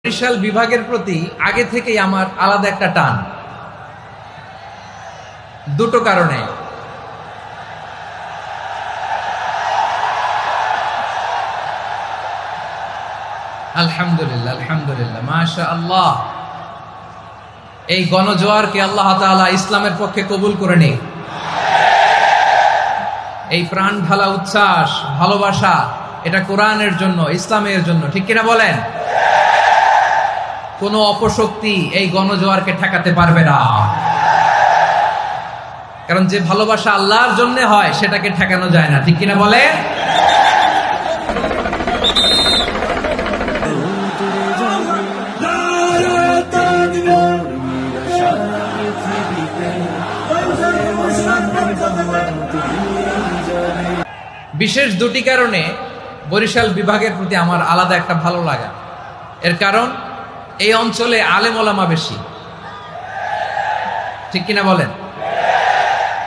বরিশাল বিভাগের প্রতি আগে থেকেই আমার আলাদা একটা টান, দুটো কারণে। আলহামদুলিল্লাহ, আলহামদুলিল্লাহ, মাশাআল্লাহ। এই গণজোয়ারকে আল্লাহ তাআলা ইসলামের পক্ষে কবুল করে নিক। এই প্রাণ ঢালা উচ্ছ্বাস, ভালোবাসা, এটা কোরআনের জন্য, ইসলামের জন্য, ঠিক কিনা বলেন? কোন অপশক্তি এই গণজোয়ারকে ঠেকাতে পারবে না, কারণ যে ভালোবাসা আল্লাহর জন্য হয় সেটাকে ঠেকানো যায় না, ঠিক কিনা বলেন? বিশেষ দুটি কারণে বরিশাল বিভাগের প্রতি আমার আলাদা একটা ভালো লাগা। এর কারণ, এই অঞ্চলে আলেম ওলামা বেশি, ঠিক কিনা বলেন?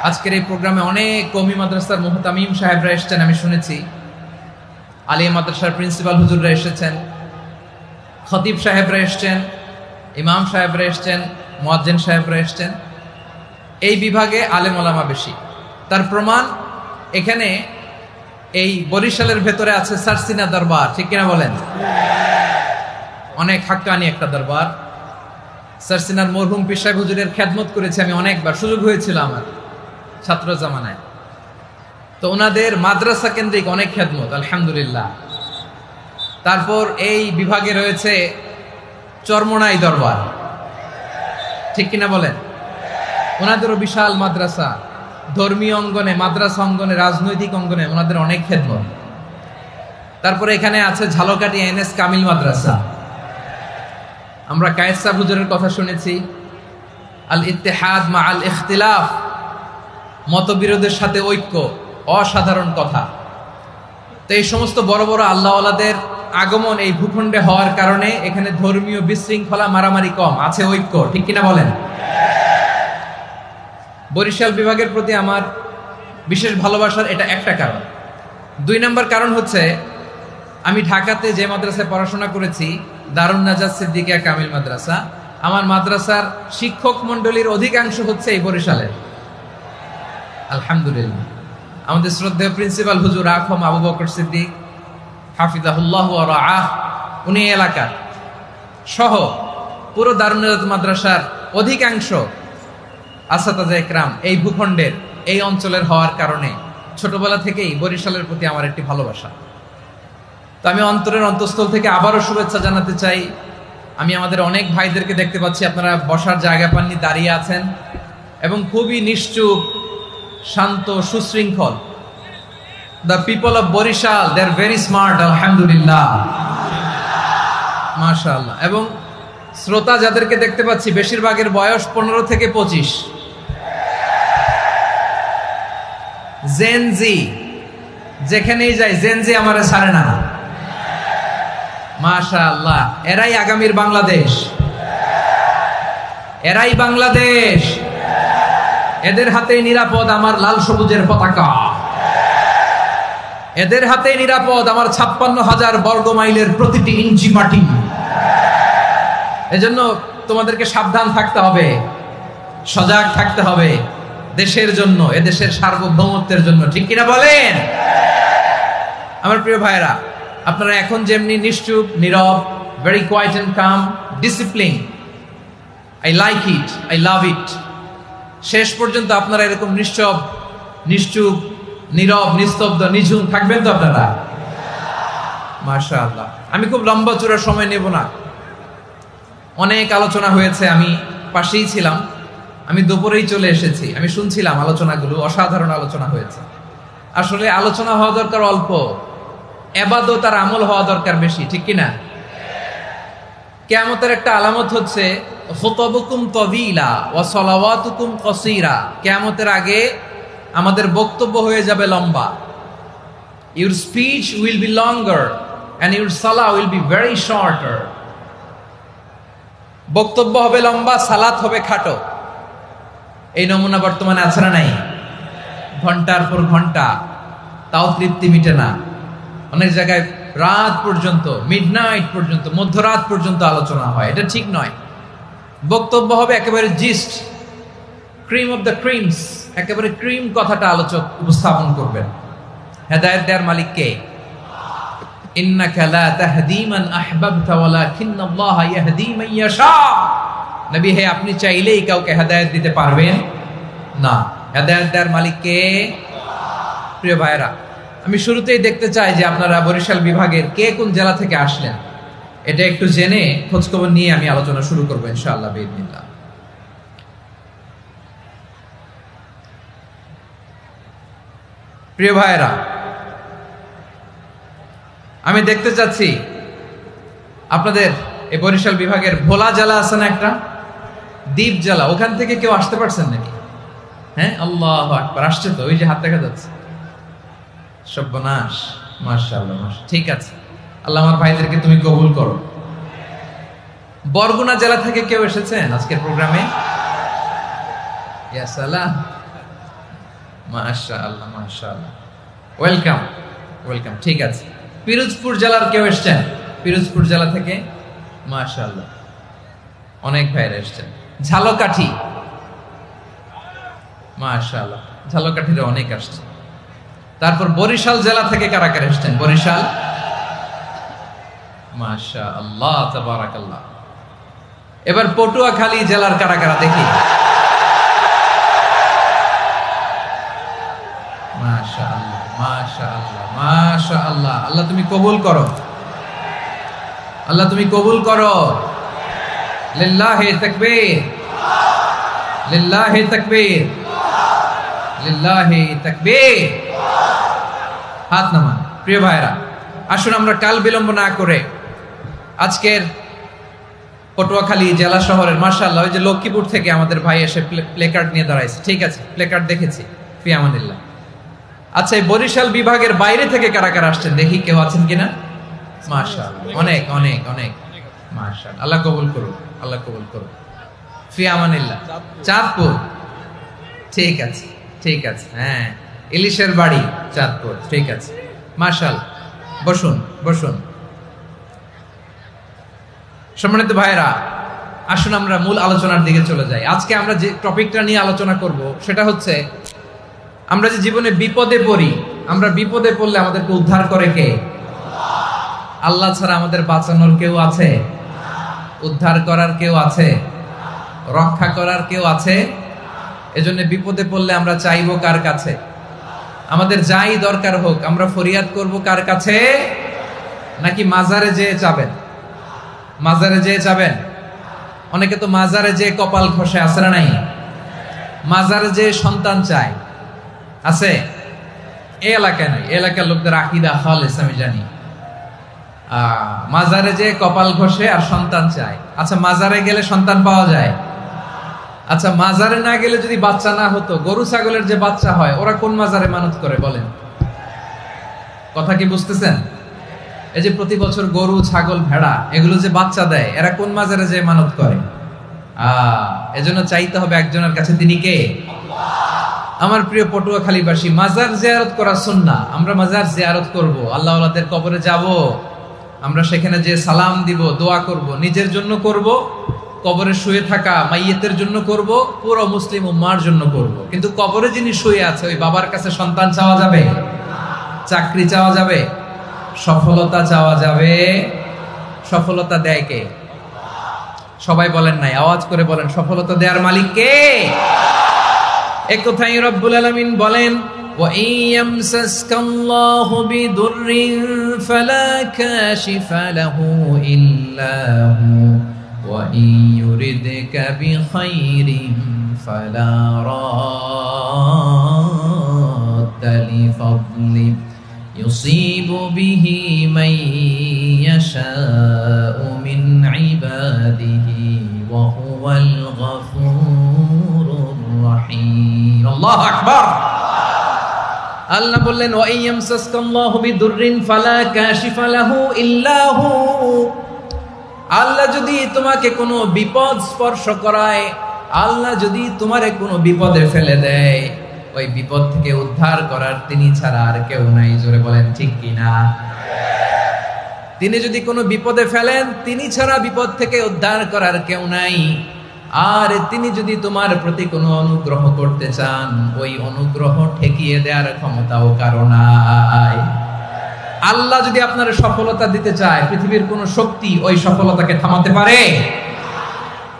আজকের এই প্রোগ্রামে অনেক কওমি মাদ্রাসার মুহতামিম সাহেবরা এসেছেন, আমি শুনেছি। আলিয়া মাদ্রাসার প্রিন্সিপাল হুজুররা এসেছেন, খতিব সাহেবরা এসেছেন, ইমাম সাহেবরা এসেছেন, মুয়াজ্জিন সাহেবরা এসেছেন। এই বিভাগে আলেম ওলামা বেশি। তার প্রমাণ, এখানে এই বরিশালের ভেতরে আছে সারসিনা দরবার, ঠিক কিনা বলেন? অনেক হাক্কানি একটা দরবার। সারসিনার মরহুম পীর সাহেব হুজুরের খেদমত করেছি আমি অনেকবার, সুযোগ হয়েছিল আমার ছাত্র জামানায়। তো ওনাদের মাদ্রাসা কেন্দ্রিক অনেক খেদমত, আলহামদুলিল্লাহ। তারপর এই বিভাগে রয়েছে চরমোনাই দরবার, ঠিক কিনা বলেন? ওনাদেরও বিশাল মাদ্রাসা, ধর্মীয় অঙ্গনে, মাদ্রাসা অঙ্গনে, রাজনৈতিক অঙ্গনে ওনাদের অনেক খেদমত। তারপরে এখানে আছে ঝালকাঠি এনএস কামিল মাদ্রাসা। আমরা কায়েস সাহেব হুজুরের কথা শুনেছি, আল ইত্তেহাদ মা আল ইখতিলাফ, মতবিরোধের সাথে ঐক্য, অসাধারণ কথা। তো এই সমস্ত বড় বড় আল্লাহওয়ালাদের আগমন এই ভূখণ্ডে হওয়ার কারণে এখানে ধর্মীয় বিশৃঙ্খলা, মারামারি কম, আছে ঐক্য, ঠিক কিনা বলেন? বরিশাল বিভাগের প্রতি আমার বিশেষ ভালোবাসার এটা একটা কারণ। ২ নম্বর কারণ হচ্ছে, আমি ঢাকাতে যে মাদ্রাসায় পড়াশোনা করেছি, দারুন নাজাত সিদ্দিকিয়া কামিল মাদ্রাসা, আমার মাদ্রাসার শিক্ষক মন্ডলীর অধিকাংশ হচ্ছে এই বরিশালের, আলহামদুলিল্লাহ। আমাদের শ্রদ্ধেয় প্রিন্সিপাল হুজুর আখম আবু বকর সিদ্দিক হাফিজাহুল্লাহ ওয়া রাআহ, উনি এলাকার সহ পুরো দারুন নাজাত মাদ্রাসার অধিকাংশ আসাতাজা ইকরাম এই ভূখণ্ডের, এই অঞ্চলের হওয়ার কারণে ছোটবেলা থেকেই বরিশালের প্রতি আমার একটি ভালোবাসা। তো আমি অন্তরের অন্তঃস্থল থেকে আবারও শুভেচ্ছা জানাতে চাই। আমি আমাদের অনেক ভাইদেরকে দেখতে পাচ্ছি, আপনারা বসার জায়গা পাননি, দাঁড়িয়ে আছেন এবং খুবই নিশ্চুপ, শান্ত, সুশৃঙ্খল। The people of Barishal, they are very smart, আলহামদুলিল্লাহ, মাশাআল্লাহ। এবং শ্রোতা যাদেরকে দেখতে পাচ্ছি, বেশিরভাগের বয়স 15 থেকে 25। জেনজি, যেখানেই যাই জেনজি আমারে ছাড়ে না, মাশাআল্লাহ। এরাই আগামীর বাংলাদেশ, এরাই বাংলাদেশ। এদের হাতেই নিরাপদ আমার লাল সবুজের পতাকা, এদের হাতেই নিরাপদ আমার 56,000 বর্গ মাইলের প্রতিটি ইঞ্চি মাটি। এজন্য তোমাদেরকে সাবধান থাকতে হবে, সজাগ থাকতে হবে, দেশের জন্য, এদেশের সার্বভৌমত্বের জন্য, ঠিক কিনা বলেন? আমার প্রিয় ভাইরা, আপনারা এখন যেমনি নিশ্চুপ, নীরব, very quiet and calm, discipline, I like it, I love it. শেষ পর্যন্ত আপনারা এরকম নিশ্চুপ, নীরব, নিস্তব্ধ, নিঝুম থাকবেন তো আপনারা? মাশাআল্লাহ। আমি খুব লম্বা চূড়া সময় নেব না, অনেক আলোচনা হয়েছে, আমি পাশেই ছিলাম, আমি দুপুরেই চলে এসেছি, আমি শুনছিলাম আলোচনাগুলো, অসাধারণ আলোচনা হয়েছে। আসলে আলোচনা হওয়া দরকার অল্প, ইবাদত আর আমল হওয়া দরকার বেশি, ঠিক কিনা? কিয়ামতের একটা আলামত হচ্ছে খুতবুকুম তাওয়িলা ওয়া সালাওয়াতুকুম কাসীরা। কিয়ামতের আগে আমাদের বক্তব্য হয়ে যাবে লম্বা। Your speech will be longer and your salah will be very shorter. বক্তব্য হবে লম্বা, সালাত হবে খাটো। এই নমুনা বর্তমানে আছে না নাই? ঘন্টার পর ঘন্টা, তাও তৃপ্তি মিটে না। অনেক জায়গায় রাত পর্যন্ত, মিডনাইট পর্যন্ত, মধ্যরাত পর্যন্ত আলোচনা হয়। এটা ঠিক নয়। বক্তব্য হবে একেবারে gist, cream of the creams, একেবারে ক্রিম কথাটা আলোচক উপস্থাপন করবেন। হেদায়েত দেওয়ার মালিক কে? ইন্নাকা লা তাহদি মান আহবাবতা ওয়ালাকিন্নাল্লাহা ইয়াহদি মান ইয়াশা। নবী হে, আপনি চাইলেই কাউকে হেদায়েত দিতে পারবেন না। হেদায়েত দেওয়ার মালিক কে? প্রিয় ভাইরা, আমি শুরুতেই দেখতে চাই যে আপনারা বরিশাল বিভাগের কে কোন জেলা থেকে আসলেন, এটা একটু জেনে খোঁজখবর নিয়ে আমি আলোচনা শুরু করবো ইনশাআল্লাহ বিইذنিল্লাহ। প্রিয় ভাইরা, আমি দেখতে চাচ্ছি আপনাদের এই বরিশাল বিভাগের ভোলা জেলা আছে না একটা, দ্বীপ জেলা, ওখান থেকে কেউ আসতে পারছেন নাকি? হ্যাঁ, আল্লাহু আকবার, আসছে তো, ওই যে হাত দেখা যাচ্ছে। সর্বনাশ, মাশাআল্লাহ, ঠিক আছে, আল্লাহ আমার ভাইদেরকে তুমি কবুল করো। বরগুনা জেলা থেকে কেউ এসেছেন আজকের প্রোগ্রামে? ইয়া সালাম, মাশাআল্লাহ মাশাআল্লাহ, ওয়েলকাম ওয়েলকাম, ঠিক আছে। পিরোজপুর জেলার কেউ এসেছেন? পিরোজপুর জেলা থেকে মাশাআল্লাহ অনেক ভাইরা এসেছেন। ঝালকাঠি, মাশাআল্লাহ, ঝালকাঠির অনেক আসছে। তারপর বরিশাল জেলা থেকে কারা কারা এসেছেন? বরিশাল, মাশাআল্লাহ তাবারাকাল্লাহ। এবার পটুয়াখালী জেলার কারা কারা দেখি? মাশাআল্লাহ মাশাআল্লাহ মাশাআল্লাহ, আল্লাহ তুমি কবুল করো, আল্লাহ তুমি কবুল করো। লিল্লাহি তাকবীর, লিল্লাহি তাকবীর, লিল্লাহি তাকবীর। হাত নামান। প্রিয় ভাইরা, আসুন আমরা কাল বিলম্ব না করে আজকের পটুয়াখালী জেলা শহরের, মাশাআল্লাহ, ওই যে লক্ষ্মীপুর থেকে আমাদের ভাই এসে প্লেকার্ড নিয়ে দাঁড়াইছে, ঠিক আছে, প্লেকার্ড দেখেছি, ফি আমানিল্লাহ। আচ্ছা, এই বরিশাল বিভাগের বাইরে থেকে কারা কারা আসছেন দেখি, কেউ আছেন কিনা? মাশাআল্লাহ, অনেক অনেক অনেক, মাশাআল্লাহ, আল্লাহ কবুল করুন, আল্লাহ কবুল করুন, ফি আমানিল্লাহ। চাঁদপুর, ঠিক আছে ঠিক আছে, হ্যাঁ, ইলিশের বাড়ি চাঁদপুর, ঠিক আছে, মাশাআল্লাহ। বসুন বসুন। সম্মানিত ভাইরা, আসুন আমরা মূল আলোচনার দিকে চলে যাই। আজকে আমরা যে টপিকটা নিয়ে আলোচনা করব সেটা হচ্ছে, আমরা যে জীবনে বিপদে পড়ি, আমরা বিপদে পড়লে আমাদেরকে উদ্ধার করে কে? আল্লাহ ছাড়া আমাদের বাঁচানোর কেউ আছে? উদ্ধার করার কেউ আছে? রক্ষা করার কেউ আছে? এজন্য বিপদে পড়লে আমরা চাইবো কার কাছে? আমাদের যাই দরকার হোক আমরা ফরিয়াদ করব কার কাছে? নাকি মাজারে যেয়ে চাবেন? মাজারে যেয়ে চাবেন? অনেকে তো মাজারে যেয়ে কপাল ঘষে, আছে না নাই? মাজারে যেয়ে সন্তান চায়, আছে? এই এলাকায় নাই, এলাকার লোকদের আকীদা খালেস আমি জানি। মাজারে যেয়ে কপাল ঘষে আর সন্তান চায়। আচ্ছা, মাজারে গেলে সন্তান পাওয়া যায়? আচ্ছা, মাজারে না গেলে যদি বাচ্চা না হতো, গরু ছাগলের যে বাচ্চা হয় ওরা কোন মাজারে মানত করে বলেন? কথা কি বুঝতেছেন? এই যে প্রতি বছর গরু ছাগল ভেড়া এগুলো যে বাচ্চা দেয়, এরা কোন মাজারে যে মানত করে? এজন্য চাইতে হবে একজনের কাছে, তিনি কে? আমার প্রিয় পটুয়াখালীবাসী, মাজার জিয়ারত করা সুন্নাহ। আমরা মাজার জিয়ারত করব, আল্লাহ ওয়ালাদের কবরে যাব, আমরা সেখানে যে সালাম দিব, দোয়া করব, নিজের জন্য করব, কবরে শুয়ে থাকা মাইয়েতের জন্য করব, পুরো মুসলিম উম্মার জন্য করব। কিন্তু কবরে যিনি শুয়ে আছে ওই বাবার কাছে সন্তান চাওয়া যাবে? চাকরি চাওয়া যাবে? সফলতা চাওয়া যাবে? সফলতা দেয় কে? সবাই বলেন নাই, আওয়াজ করে বলেন, সফলতা দেওয়ার মালিক কে? এক কথাই রব্বুল আলামিন বলেন, ওয়া ইয়ামসাসকাল্লাহু বিদুররিন ফালা কাশিফা লাহু ইল্লা হু ওয়া ইয়ুরিদকা বিখাইরিন ফালা রাদ্দা লিফাদলি ইউসিবু বিহি মান ইয়াশাউ মিন ইবাদিহি ওয়া হুয়াল গফুরুর রহিম। আল্লাহু আকবার। আল্লাহ বললেন, ওয়া ইয়ামসাসকাল্লাহু বিদুররিন ফালা কাশিফা লাহু ইল্লা হু। আল্লাহ যদি তোমাকে কোনো বিপদ স্পর্শ করায়, আল্লাহ যদি তোমারে কোনো বিপদে ফেলে দেয়, ওই বিপদ থেকে উদ্ধার করার তিনি ছাড়া আর কেউ নাই। জোরে বলেন ঠিক কিনা? তিনি যদি কোনো বিপদে ফেলেন, তিনি ছাড়া বিপদ থেকে উদ্ধার করার কেউ নাই। আর তিনি যদি তোমার প্রতি কোনো অনুগ্রহ করতে চান, ওই অনুগ্রহ ঠেকিয়ে দেওয়ার ক্ষমতাও কারো নাই। আল্লাহ যদি আপনার সফলতা দিতে চায়, পৃথিবীর কোন শক্তি ওই সফলতাকে থামাতে পারে?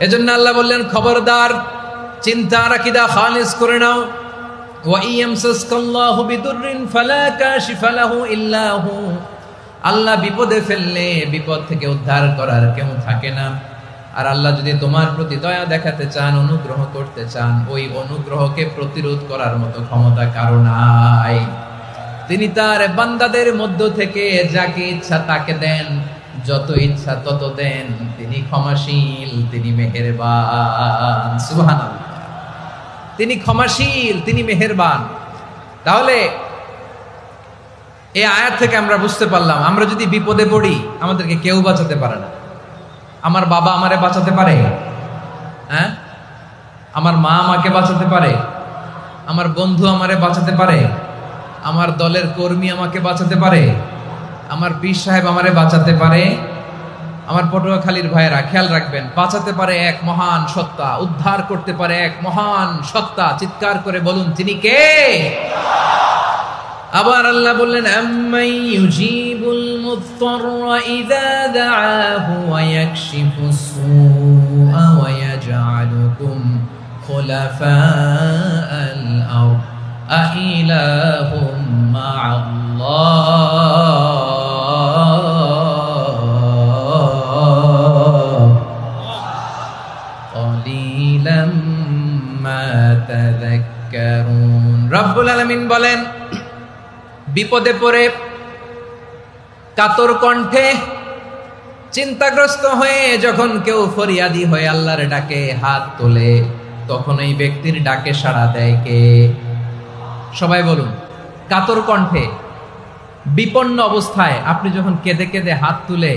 এজন্য আল্লাহ বললেন, খবরদার, চিন্তা রাখিদা খালিস করে নাও। ওয়া ইয়ামসাসকাল্লাহু বিদুররিন ফালা কাশিফা লাহু ইল্লা হু। আল্লাহ বিপদে ফেললে বিপদ থেকে উদ্ধার করার কেউ থাকে না। আর আল্লাহ যদি তোমার প্রতি দয়া দেখাতে চান, অনুগ্রহ করতে চান, ওই অনুগ্রহকে প্রতিরোধ করার মতো ক্ষমতা কারো নাই। তিনি তার বান্দাদের মধ্য থেকে যাকে ইচ্ছা তাকে দেন, যত ইচ্ছা তত দেন। তিনি ক্ষমাশীল, তিনি মেহেরবান। সুবহানাল্লাহ। তিনি ক্ষমাশীল, তিনি মেহেরবান। তাহলে এই আয়াত থেকে আমরা বুঝতে পারলাম, আমরা যদি বিপদে পড়ি আমাদেরকে কেউ বাঁচাতে পারে না। আমার বাবা আমারে বাঁচাতে পারে? হ্যাঁ? আমার মা আমাকে বাঁচাতে পারে? আমার বন্ধু আমারে বাঁচাতে পারে? আমার দলের কর্মী আমাকে বাঁচাতে পারে? আমার পীর সাহেব আমারে বাঁচাতে পারে? আমার পটুয়াখালীর ভাইয়েরা খেয়াল রাখবেন, বাঁচাতে পারে এক মহান সত্তা, উদ্ধার করতে পারে এক মহান সত্তা। চিৎকার করে বলুন, তিনি কে? আবার আল্লাহ বললেন, আম্মাই ইউজিবুল মুযতাররা ইযা দাআহু ওয়া ইয়াকশিফুস সুআ ওয়া ইয়াজআলুকুম খুলাফাআল আরদ আইলাহুম মা'আল্লাহ ক্বালিলাম মা তাযাক্কারুন। রব্বুল আলামিন বলেন, বিপদে পড়ে কাতর কণ্ঠে চিন্তাগ্রস্ত হয়ে যখন কেউ ফরিয়াদি হয়ে আল্লাহর ডাকে হাত তোলে, তখন এই ব্যক্তির ডাকে সাড়া দেয় কে? সবাই বলুন। কাতর কণ্ঠে বিপন্ন অবস্থায় আপনি যখন কেঁদে কেঁদে হাত তুলে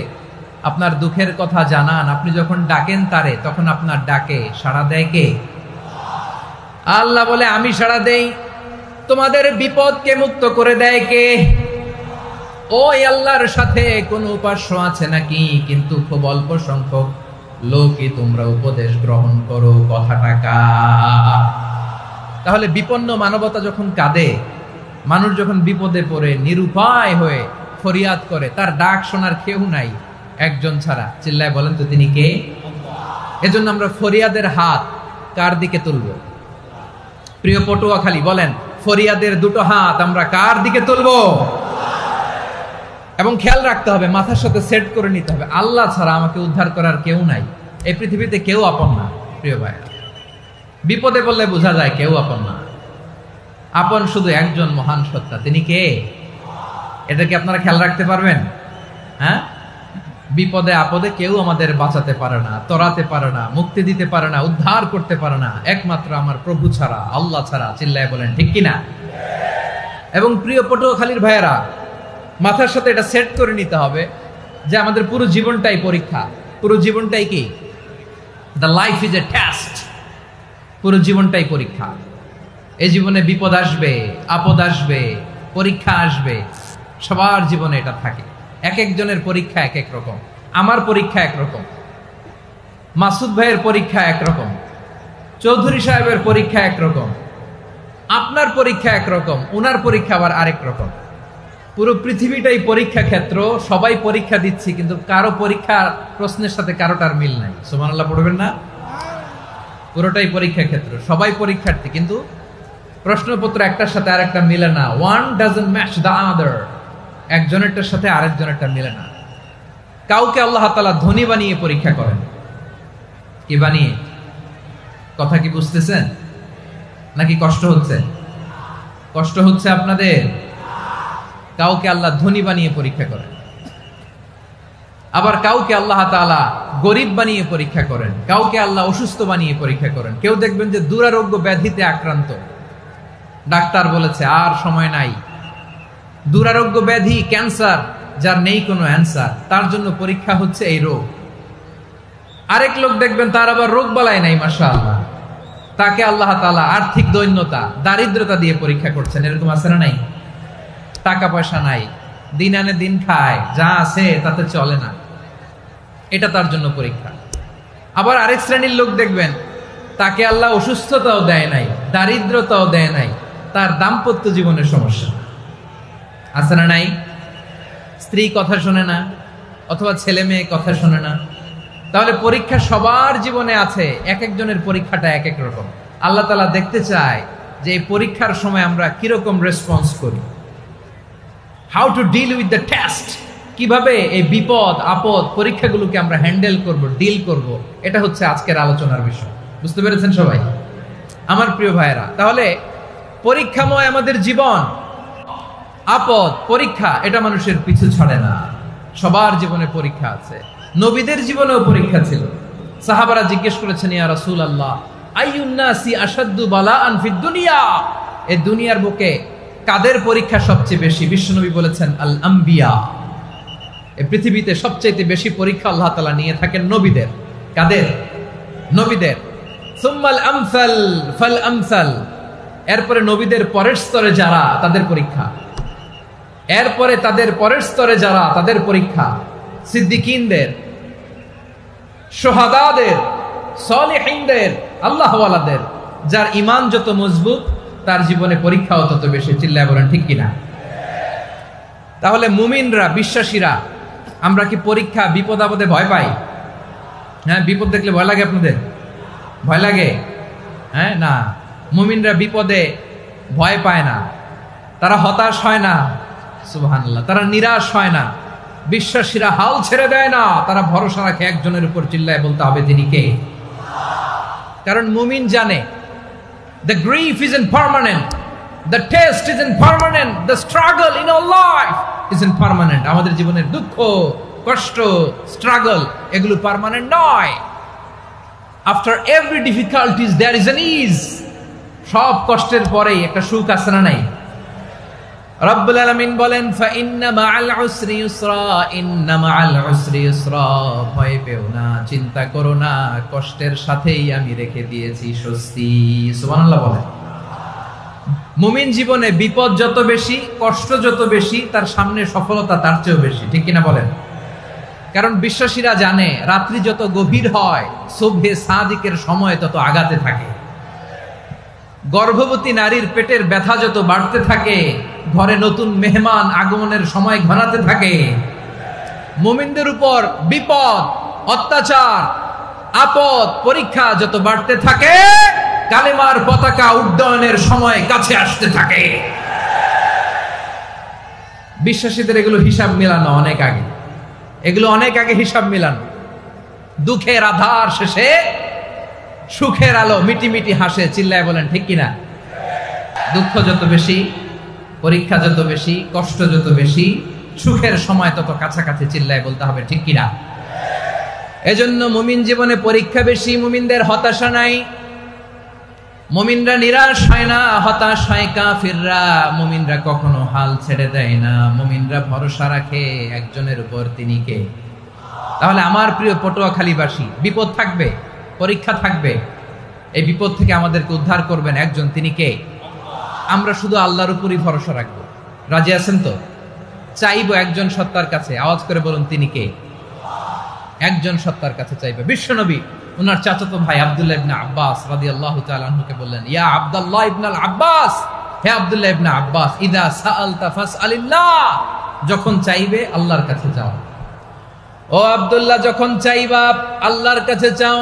আপনার দুঃখের কথা জানান, আপনি যখন ডাকেন তারে, তখন আপনার ডাকে সাড়া দেয় কে? আল্লাহ বলে, আমি সাড়া দেই। তোমাদের বিপদকে মুক্ত করে দেয় কে? ওই আল্লাহর সাথে কোন উপাস্য আছে নাকি? কিন্তু খুব অল্প সংখ্যক লোকই তোমরা উপদেশ গ্রহণ করো। কথাটা কার? তাহলে বিপন্ন মানবতা যখন কাঁদে, মানুষ যখন বিপদে পড়ে নিরুপায় হয়ে ফরিয়াদ করে, তার ডাক শোনার কেউ নাই একজন ছাড়া। চিল্লায় বলেন তো, তিনি কে? এজন্য আমরা ফরিয়াদের হাত কার দিকে তুলব? প্রিয় পটুয়াখালী বলেন, ফরিয়াদের দুটো হাত আমরা কার দিকে তুলবো? এবং খেয়াল রাখতে হবে, মাথার সাথে সেট করে নিতে হবে, আল্লাহ ছাড়া আমাকে উদ্ধার করার কেউ নাই। এই পৃথিবীতে কেউ আপন না। প্রিয় ভাই, বিপদে পড়লে বোঝা যায় কেউ আপন না। আপন শুধু একজন মহান সত্তা, তিনি কে? এটা কি আপনারা খেয়াল রাখতে পারবেন? হ্যাঁ, বিপদে আপদে কেউ আমাদের বাঁচাতে পারে না, তরাতে পারে না, মুক্তি দিতে পারে না, উদ্ধার করতে পারে না, একমাত্র আমার প্রভু ছাড়া, আল্লাহ ছাড়া। চিল্লায় বলেন ঠিক কিনা? এবং প্রিয় পটুয়াখালীর ভাইয়েরা, মাথার সাথে এটা সেট করে নিতে হবে যে আমাদের পুরো জীবনটাই পরীক্ষা। পুরো জীবনটাই কি? The life is a test. পুরো জীবনটাই পরীক্ষা। এই জীবনে বিপদ আসবে, আপদ আসবে, পরীক্ষা আসবে, সবার জীবনে এটা থাকে। এক একজনের পরীক্ষা এক এক রকম। আমার পরীক্ষা একরকম, মাসুদ ভাইয়ের পরীক্ষা একরকম, চৌধুরী সাহেবের পরীক্ষা একরকম, আপনার পরীক্ষা একরকম, উনার পরীক্ষা আবার আরেক রকম। পুরো পৃথিবীটাই পরীক্ষা ক্ষেত্র, সবাই পরীক্ষা দিচ্ছি, কিন্তু কারো পরীক্ষা প্রশ্নের সাথে কারোটার মিল নাই। সুবহানাল্লাহ পড়বেন না? পুরোটাই পরীক্ষা ক্ষেত্র, সবাই পরীক্ষার্থী, কিন্তু প্রশ্নপত্র একটার সাথে আরেকটা মিলে না। One doesn't match the other. একজনেরটার সাথে আরেকজনেরটা মিলে না। কাউকে আল্লাহ তাআলা ধনী বানিয়ে পরীক্ষা করেন। কি বানিয়ে? কথা কি বুঝতেছেন নাকি কষ্ট হচ্ছে? কষ্ট হচ্ছে আপনাদের? কাউকে আল্লাহ ধনী বানিয়ে পরীক্ষা করেন, আবার কাউকে আল্লাহ তাআলা গরিব বানিয়ে পরীক্ষা করেন, কাউকে আল্লাহ অসুস্থ বানিয়ে পরীক্ষা করেন। কেউ দেখবেন যে দুরারোগ্য ব্যাধিতে আক্রান্ত, ডাক্তার বলেছে আর সময় নাই, দুরারোগ্য ব্যাধি, ক্যান্সার, যার নেই কোনো অ্যান্সার, তার জন্য পরীক্ষা হচ্ছে এই রোগ। আরেক লোক দেখবেন তার আবার রোগ বালাই নাই, মাশাআল্লাহ, তাকে আল্লাহ তাআলা আর্থিক দৈন্যতা, দারিদ্রতা দিয়ে পরীক্ষা করছেন। এরকম আছে না নাই? টাকা পয়সা নাই, দিন আনে দিন খায়, যা আছে তাতে চলে না, এটা তার জন্য পরীক্ষা। আবার আরেক শ্রেণীর লোক দেখবেন, তাকে আল্লাহ অসুস্থতাও দেয় নাই, দারিদ্রতাও দেয় নাই, তার দাম্পত্য জীবনের সমস্যা আছে না নাই? স্ত্রী কথা শোনে না, অথবা ছেলে মেয়ে কথা শোনে না। তাহলে পরীক্ষা সবার জীবনে আছে, এক একজনের পরীক্ষাটা এক এক রকম। আল্লাহ তাআলা দেখতে চায় যে এই পরীক্ষার সময় আমরা কিরকম রেসপন্স করি, how to deal with the test, কিভাবে এই বিপদ আপদ পরীক্ষাগুলোকে আমরা হ্যান্ডেল করব, ডিল করব। এটা হচ্ছে আজকের আলোচনার বিষয়। বুঝতে পেরেছেন সবাই আমার প্রিয় ভাইয়েরা? তাহলে পরীক্ষাময় আমাদের জীবন, আপদ পরীক্ষা এটা মানুষের পিছু ছাড়ে না, সবার জীবনে পরীক্ষা আছে। নবীদের জীবনেও পরীক্ষা ছিল। সাহাবারা জিজ্ঞেস করেছেন, ইয়া রাসূলুল্লাহ আইয়ুন নাসি আশাদ্দু বালাআন ফিদ দুনিয়া, এই দুনিয়ার বুকে কাদের পরীক্ষা সবচেয়ে বেশি? বিশ্বনবী বলেছেন আল আম্বিয়া, এই পৃথিবীতে সবচেয়ে বেশি পরীক্ষা আল্লাহ তাআলা নিয়ে থাকেন নবীদের। কাদের? নবীদের। সুম্মাল আমসাল ফাল আমসাল, এরপরে নবীদের পরের স্তরে যারা তাদের পরীক্ষা, এরপরে তাদের পরের স্তরে যারা তাদের পরীক্ষা, সিদ্দিকিনদের, শুহাদাদের, সালিহিনদের, আল্লাহওয়ালাদের। যার ঈমান যত মজবুত তার জীবনে পরীক্ষাও তত বেশি। চিল্লায় বলেন ঠিক কিনা? তাহলে মুমিনরা, বিশ্বাসীরা, আমরা কি পরীক্ষা বিপদ আপদে ভয় পাই? হ্যাঁ, বিপদ দেখলে ভয় লাগে আপনাদের? ভয় লাগে? হ্যাঁ না, মুমিনরা বিপদে ভয় পায় না, তারা হতাশ হয় না, সুবহানাল্লাহ, তারা নিরাশ হয় না। বিশ্বাসীরা হাল ছেড়ে দেয় না, তারা ভরসা রাখে একজনের উপর। চিল্লায় বলতে হবে তিনি কে? কারণ মুমিন জানে the grief isn't permanent, the test isn't permanent, the struggle in our life isn't permanent. আমাদের জীবনের দুঃখ, কষ্ট, স্ট্রাগল এগুলো পার্মানেন্ট নয়। After every difficulties there is an ease. সব কষ্টের পরেই একটা সুখ আছে না নাই? রব্বুল আলামিন বলেন ফা ইন্না মাআল উসরি ইউসরা, ইন্না মাআল উসরি ইউসরা, ভয় পেও না, চিন্তা করো না, কষ্টের সাথেই আমি রেখে দিয়েছি স্বস্তি। সুবহানাল্লাহ বলেন। মুমিন জীবনে বিপদ যত বেশি, কষ্ট যত বেশি, তার সামনে সফলতা তার চেয়েও বেশি। ঠিক কিনা বলেন? কারণ বিশ্বাসীরা জানে রাত্রি যত গভীর হয়, সুবহে সাদিকের সময় তত আগাতে থাকে। গর্ভবতী নারীর পেটের ব্যথা যত বাড়তে থাকে, ঘরে নতুন মেহমান আগমনের সময় ঘনাতে থাকে। মুমিনদের উপর বিপদ, অত্যাচার, আপদ, পরীক্ষা যত বাড়তে থাকে, কালেমার পতাকা উড্ডয়নের সময় কাছে আসতে থাকে। বিশ্বাসীদের এগুলো হিসাব মেলানো অনেক আগে, এগুলো অনেক আগে হিসাব মেলানো। দুঃখের আধার শেষে সুখের আলো মিটি মিটি হাসে। চিল্লায় বলেন ঠিক কিনা? দুঃখ যত বেশি, পরীক্ষা যত বেশি, কষ্ট যত বেশি, সুখের সময় তত কাছাকাছি। চিল্লায় বলতে হবে ঠিক কিনা? এজন্য মুমিন জীবনে পরীক্ষা বেশি, মুমিনদের হতাশা নাই, মুমিনরা নিরাশ হয় না, হতাশ হয় কাফিররা। মুমিনরা কখনো হাল ছেড়ে দেয় না, মুমিনরা ভরসা রাখে একজনের উপর, তিনি কে? তাহলে আমার প্রিয় পটুয়াখালীবাসী, বিপদ থাকবে, পরীক্ষা থাকবে, এই বিপদ থেকে আমাদেরকে উদ্ধার করবেন একজন, তিনি কে? আমরা শুধু আল্লাহর উপরই ভরসা রাখবো। রাজি আছেন তো? চাইবো একজন সত্তার কাছে, আওয়াজ করে বলুন তিনি কে? একজন সত্তার কাছে চাইবে। বিশ্বনবী ওনার চাচাতো ভাই আব্দুল্লাহ ইবনে আব্বাস রাদিয়াল্লাহু তাআলা আনহুকে বললেন, ইয়া আব্দুল্লাহ ইবনে আব্বাস, হে আব্দুল্লাহ ইবনে আব্বাস, ইদা সাআলতা ফাসআলিল্লাহ, যখন চাইবে আল্লাহর কাছে যাও। ও আব্দুল্লাহ, যখন চাইবা আল্লাহর কাছে চাও।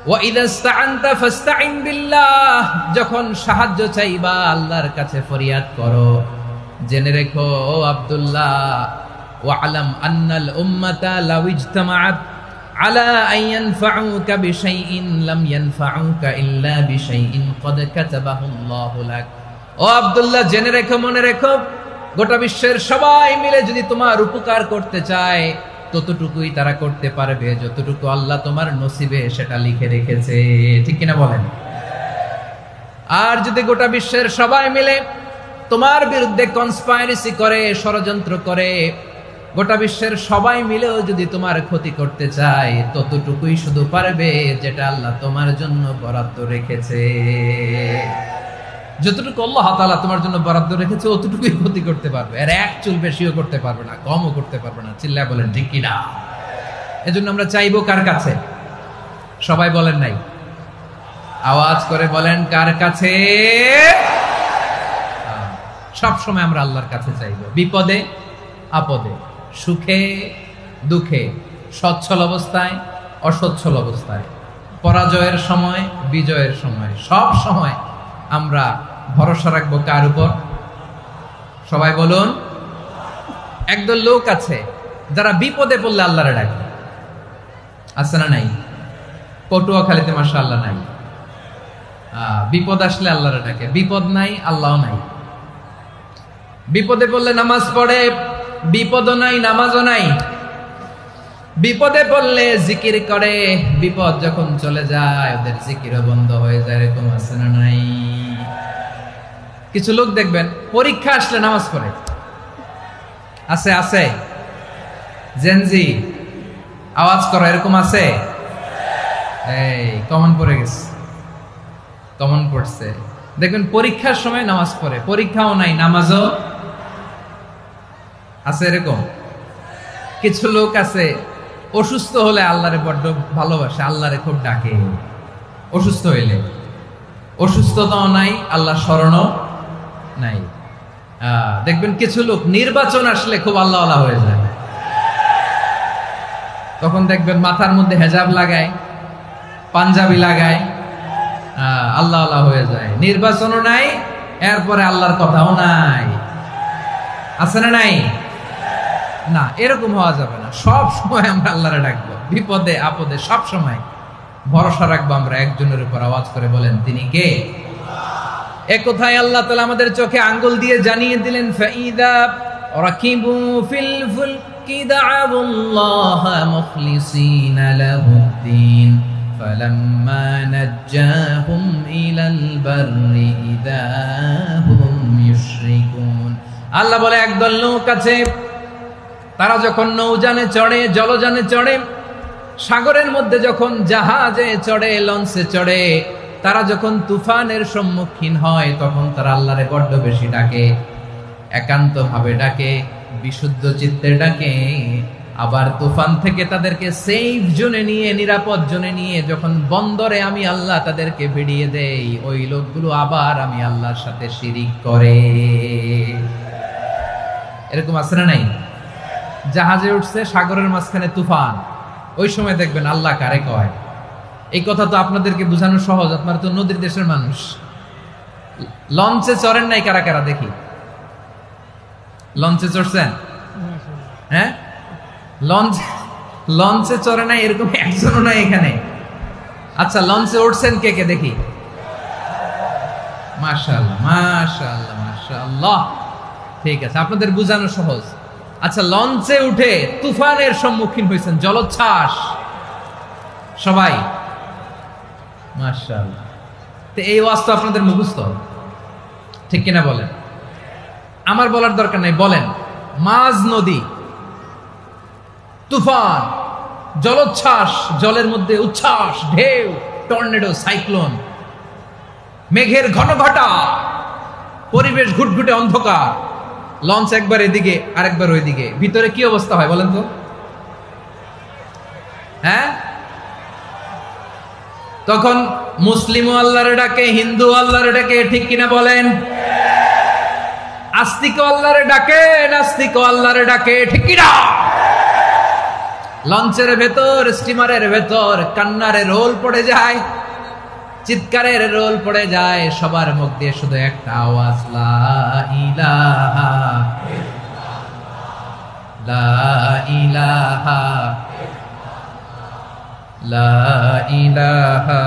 ওয়া ইদা ইসতাআনতা ফাসতাইন বিল্লাহ, যখন সাহায্য চাইবা আল্লাহর কাছে ফরিয়াদ করো। জেনে রেখো ও আব্দুল্লাহ, ওয়া'লাম আন্নাল উম্মাতা লাউ ইজতামাআত আলা আন ইয়ানফাউকা বিশাইইন লাম ইয়ানফাউকা ইল্লা বিশাইইন ক্বাদ কাতাবাহু আল্লাহু লাক। ও আব্দুল্লাহ, জেনে রেখো, মনে রেখো, গোটা বিশ্বের সবাই মিলে যদি তোমার উপকার করতে চায়, ততটুকুই তারা করতে পারবে যতটুকু আল্লাহ তোমার নসিবে সেটা লিখে রেখেছে। ঠিক কিনা বলেন? আর যদি গোটা বিশ্বের সবাই মিলে তোমার বিরুদ্ধে কনস্পাইরেসি করে, ষড়যন্ত্র করে, গোটা বিশ্বের সবাই মিলেও যদি তোমার ক্ষতি করতে চায়, ততটুকুই শুধু পারবে যেটা আল্লাহ তোমার জন্য বরাদ্দ রেখেছে। যতটুকু আল্লাহ তাআলা তোমার জন্য বরাদ্দ রেখেছে অতটুকুই ক্ষতি করতে পারবে, আর এক চুল বেশিও করতে পারবে না, কমও করতে পারবে না। চিল্লায় বলেন ঠিক কিনা? এজন্য আমরা চাইবো কার কাছে? সবাই বলেন নাই, আওয়াজ করে বলেন কার কাছে? সব সময় আমরা আল্লাহর কাছে চাইবো, বিপদে আপদে, সুখে দুঃখে, সচ্ছল অবস্থায় অসচ্ছল অবস্থায়, পরাজয়ের সময় বিজয়ের সময়, সব সময় আমরা ভরসা রাখবো কার উপর? সবাই বলুন। একদল লোক আছে যারা বিপদে পড়লে আল্লাহরে ডাকে, আছে না নাই? পটুয়াখালীতে মাশাআল্লাহ নাই, বিপদ আসলে আল্লাহরে ডাকে, বিপদ নাই আল্লাহ নাই। বিপদে পড়লে নামাজ পড়ে, বিপদও নাই নামাজও নাই। বিপদে পড়লে জিকির করে, বিপদ যখন চলে যায় ওদের জিকিরও বন্ধ হয়ে যায়। এরকম আছে না নাই? কিছু লোক দেখবেন পরীক্ষা আসলে নামাজ পড়ে, আছে আছে? জেনজি আওয়াজ করো, এরকম আছে? এই কমন পড়ে গেছে, কমন পড়ছে। দেখবেন পরীক্ষার সময় নামাজ পড়ে, পরীক্ষাও নাই নামাজও আছে। এরকম কিছু লোক আছে অসুস্থ হলে আল্লাহরে বড্ড ভালোবাসে, আল্লাহরে খুব ডাকে। অসুস্থ হইলে অসুস্থতাও নাই, আল্লাহ স্মরণও নাই। দেখবেন কিছু লোক নির্বাচন আসলে খুব আল্লাহওয়ালা হয়ে যায়, তখন দেখবেন মাথার মধ্যে হেজাব লাগায়, পাঞ্জাবি লাগায়, আল্লাহওয়ালা হয়ে যায়। নির্বাচনও নাই, এরপরে আল্লাহর কথাও নাই। আছে না নাই? না, এরকম হওয়া যাবে না। সব সময় আমরা আল্লাহরে ডাকবো, বিপদে আপদে সব সময় ভরসা রাখবো আমরা একজনের উপর। আওয়াজ করে বলেন তিনি কে? এ কথায় আল্লাহ তাআলা আমাদের চোখে আঙ্গুল দিয়ে জানিয়ে দিলেন, ফাইদা রাকিবু ফিল ফুলকি দা'আবুল্লাহ মুখলিসিনা লাহুদ্দিন ফালাম্মা নাজ্জাহুম ইলাল বাররি ইযা হুম ইউশরিকুন। আল্লাহ বলে একদল লোক আছে, তারা যখন নৌযানে চড়ে, জলযানে চড়ে, সাগরের মধ্যে যখন জাহাজে চড়ে, লঞ্চে চড়ে, তারা যখন তুফানের সম্মুখীন হয় তখন তারা আল্লাহরে বড্ড বেশি ডাকে, একান্ত ভাবে ডাকে, বিশুদ্ধ চিত্তে ডাকে। আবার তুফান থেকে তাদেরকে সেফ জোনে নিয়ে, নিরাপদ জোনে নিয়ে যখন বন্দরে আমি আল্লাহ তাদেরকে ভিড়িয়ে দেই, ওই লোকগুলো আবার আমি আল্লাহর সাথে শিরিক করে। এরকম আছে না নাই? জাহাজে উঠছে, সাগরের মাঝখানে তুফান, ওই সময় দেখবেন আল্লাহ কারে কয়। এই কথা তো আপনাদেরকে বোঝানো সহজ, আপনারা তো নদীর দেশের মানুষ। লঞ্চে চড়েন নাই কারা কারা? দেখি, লঞ্চে চড়ছেন? হ্যাঁ, লঞ্চে চড়ে নাই এরকম একজনও নাই এখানে। আচ্ছা, লঞ্চে উঠছেন কে কে? দেখি। মাশাআল্লাহ মাশাআল্লাহ মাশাআল্লাহ, ঠিক আছে, আপনাদের বোঝানো সহজ। আচ্ছা, লঞ্চে উঠে তুফানের সম্মুখীন হয়েছেন, জলোচ্ছ্বাস, সবাই? মাশাআল্লাহ। তো এই ওয়াজ তো আপনাদের মুখস্থ, ঠিক কিনা বলেন? আমার বলার দরকার নাই, বলেন। মাঝ নদী, তুফান, জলোচ্ছ্বাস, জলের মধ্যে উচ্ছ্বাস, ঢেউ, টর্নেডো, সাইক্লোন, মেঘের ঘনঘটা, পরিবেশ ঘুটঘুটে অন্ধকার, লঞ্চ একবার এদিকে আরেকবার ওইদিকে, ভিতরে কি অবস্থা হয় বলেন তো? হ্যাঁ, তখন মুসলিমও আল্লাহরে ডাকে, হিন্দু আল্লাহরে ডাকে, ঠিক কিনা বলেন? আস্তিকও আল্লাহরে ডাকে, নাস্তিকও আল্লাহরে ডাকে, ঠিক কিনা? লঞ্চের ভেতর, স্টিমারের ভেতর কান্নারে রোল পড়ে যায়, চিৎকারের রোল পড়ে যায়, সবার মুখ দিয়ে শুধু একটা আওয়াজ, লা ইলাহা লা ইলাহা লা ইলাহা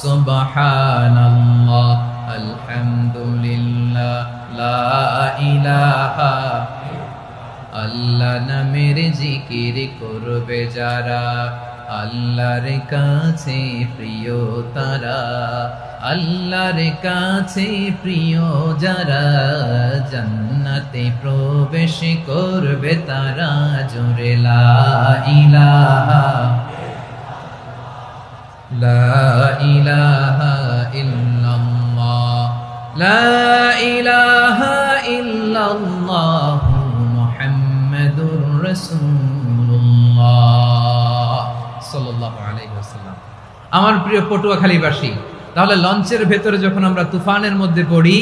সুবহানাল্লাহ আলহামদুলিল্লাহ লা ইলাহা। আল্লাহ নামের জিকির করবে যারা, আল্লাহর কাছে প্রিয় তারা, আল্লাহর কাছে প্রিয় যারা, জান্নাতে প্রবেশ করবে তারা, জোরে লা ইলাহা লা ইলাহা ইল্লাল্লাহ লা ইলাহা ইল্লাল্লাহু মুহাম্মাদুর রাসূলুল্লাহ সাল্লাল্লাহু আলাইহি ওয়াসাল্লাম। আমার প্রিয় পটুয়াখালীবাসী, তাহলে লঞ্চের ভেতরে যখন আমরা তুফানের মধ্যে পড়ি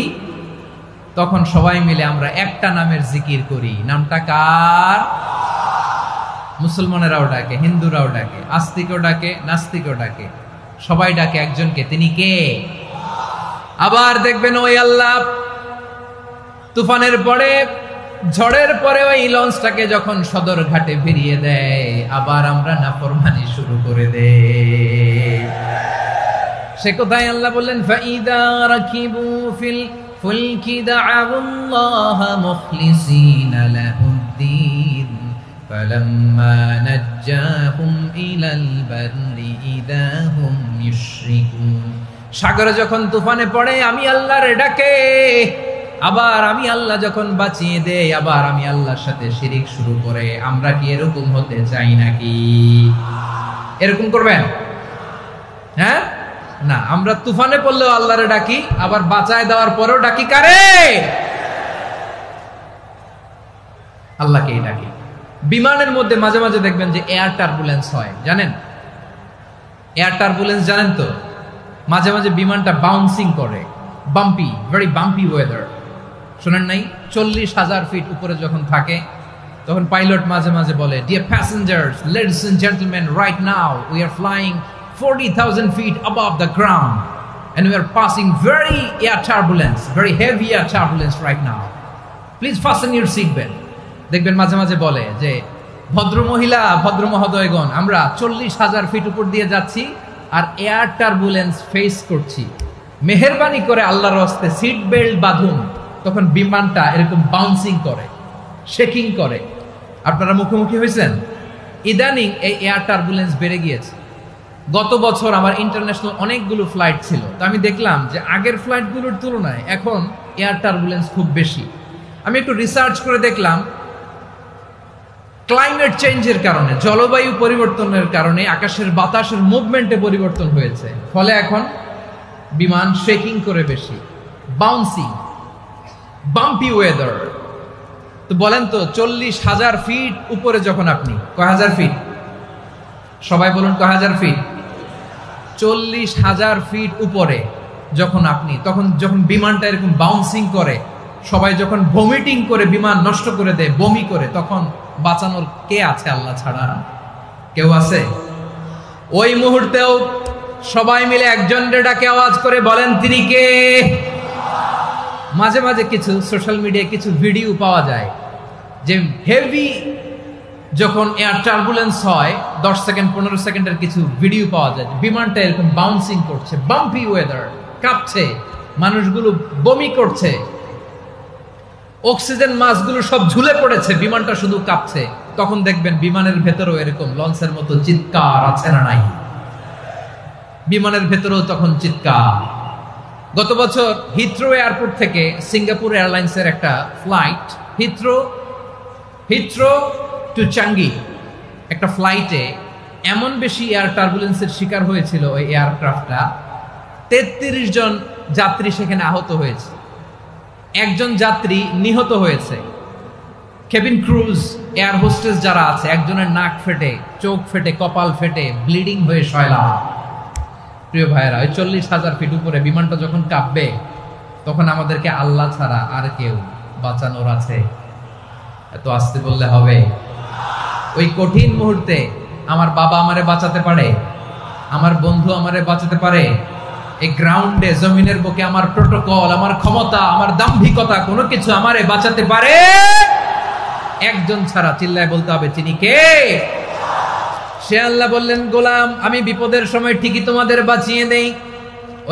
তখন সবাই মিলে আমরা একটা নামের জিকির করি। নামটা কার? মুসলমানেরাও ডাকে, হিন্দুরাও ডাকে, আস্তিকও ডাকে, নাস্তিকও ডাকে, সবাই ডাকে একজনকে। তিনি কে? আবার দেখবেন ওই আল্লাহ তুফানের পরে, ঝড়ের পরে ওই লঞ্চটাকে যখন সদর ঘাটে ফিরিয়ে দেয়, আবার আমরা নাফরমানি শুরু করে দেই। সে কোথায় আল্লাহ বললেন, ফাইদা রাকিবু ফিল ফুলকি দা'আউল্লাহ মুখলিসিনা লাহুদ্দিন ফালাম্মা নাজ্জাহুম ইলাল বাররি ইযা হুম ইউশরিকুন। সাগরে যখন তুফানে পড়ে আমি আল্লাহর ডাকে, আবার আমি আল্লাহ যখন বাঁচিয়ে দেই, আবার আমি আল্লাহর সাথে শিরিক শুরু করে। আমরা কি এরকম হতে চাই নাকি? এরকম করবেন? হ্যাঁ না, আমরা তুফানে পড়লেও আল্লাহরে ডাকি, আবার বাঁচায় দেওয়ার পরেও ডাকি কারে? আল্লাহকেই ডাকি। বিমানের মধ্যে মাঝে মাঝে দেখবেন যে এয়ার টার্বুলেন্স হয়, জানেন? এয়ার টার্বুলেন্স জানেন তো? মাঝে মাঝে বিমানটা বাউন্সিং করে, বাম্পি, ভেরি বাম্পি ওয়েদার। শোনেন নাই? 40,000 ফিট উপরে যখন থাকে তখন পাইলট মাঝে মাঝে বলে, dear passengers, ladies and gentleman, right now we are flying 40,000 feet above the ground and we are passing very air turbulence, very heavy air turbulence right now. Please fasten your seat belt. দেখবেন মাঝে মাঝে বলে যে, ভদ্র মহিলা, ভদ্র মহোদয়গণ, আমরা 40,000 ফিট উপর দিয়ে যাচ্ছি আর এয়ার টার্বুলেন্স ফেস করছি, মেহেরবানি করে আল্লাহর রাস্তে সিট বেল্ট বাঁধুন। তখন বিমানটা এরকম বাউন্সিং করে, শেকিং করে। আপনারা মুখোমুখি হয়েছেন? ইদানিং এই এয়ার টার্বুলেন্স বেড়ে গিয়েছে। গত বছর আমার ইন্টারন্যাশনাল অনেকগুলো ফ্লাইট ছিল, তো আমি দেখলাম যে আগের ফ্লাইটগুলোর তুলনায় এখন এয়ার টার্বুলেন্স খুব বেশি। আমি একটু রিসার্চ করে দেখলাম, ক্লাইমেট চেঞ্জের কারণে, জলবায়ু পরিবর্তনের কারণে আকাশের বাতাসের মুভমেন্টে পরিবর্তন হয়েছে, ফলে এখন বিমান শেকিং করে বেশি, বাউন্সিং, বাম্পি ওয়েদার। তো বলেন তো, 40,000 ফিট উপরে যখন আপনি, কয় হাজার ফিট? সবাই বলুন, কয় হাজার ফিট? 40,000 ফিট উপরে যখন আপনি, তখন যখন বিমানটা এরকম বাউন্সিং করে, সবাই যখন ভমিটিং করে বিমান নষ্ট করে দেয়, বমি করে, তখন বাঁচানোর কে আছে আল্লাহ ছাড়া? কেউ আছে? ওই মুহূর্তেও সবাই মিলে একজনের ডাকে আওয়াজ করে বলেন, তিনি কে? মাঝে মাঝে কিছু সোশ্যাল মিডিয়ায় কিছু ভিডিও পাওয়া যায় যে হেভি যখন এয়ার টার্বুলেন্স হয়, 10 সেকেন্ড 15 সেকেন্ডের কিছু ভিডিও পাওয়া যায়, বিমানটা এরকম বাউন্সিং করছে, বাম্পি ওয়েদার, কাঁপছে, মানুষগুলো বমি করছে, অক্সিজেন মাস্কগুলো সব ঝুলে পড়েছে, বিমানটা শুধু কাঁপছে। তখন দেখবেন বিমানের ভেতরেও এরকম লঞ্চের মতো চিৎকার আছে না নাই? বিমানের ভেতরেও তখন চিৎকার। গত বছর হিথ্রো এয়ারপোর্ট থেকে সিঙ্গাপুর এয়ারলাইন্সের একটা ফ্লাইট, হিথ্রো টু চাঙ্গি, একটা ফ্লাইটে এমন বেশি এয়ার টার্বুলেন্সের শিকার হয়েছিল ওই এয়ারক্রাফটটা, 33 জন যাত্রী সেখানে আহত হয়েছে, একজন যাত্রী নিহত হয়েছে। কেবিন ক্রুজ, এয়ার হোস্টেস যারা আছে, একজনের নাক ফেটে, চোখ ফেটে, কপাল ফেটে, ব্লিডিং হয়ে শয়লা। প্রিয় ভাইয়েরা, ওই 40,000 ফিট উপরে বিমানটা যখন কাঁপবে, তখন আমাদেরকে আল্লাহ ছাড়া আর কেউ বাঁচানোর আছে? এত আস্তে বললে হবে? ওই কঠিন মুহূর্তে আমার বাবা আমারে বাঁচাতে পারে, আমার বন্ধু আমারে বাঁচাতে পারে। এই গ্রাউন্ডে, জমিনের বুকে আমার প্রোটোকল, আমার ক্ষমতা, আমার দাম্ভিকতা, কোনো কিছু আমারে বাঁচাতে পারে? একজন ছাড়া, চিল্লায় বলতে হবে, তিনি কে? সে আল্লাহ বললেন, গোলাম, আমি বিপদের সময় ঠিকই তোমাদের বাঁচিয়ে দেই।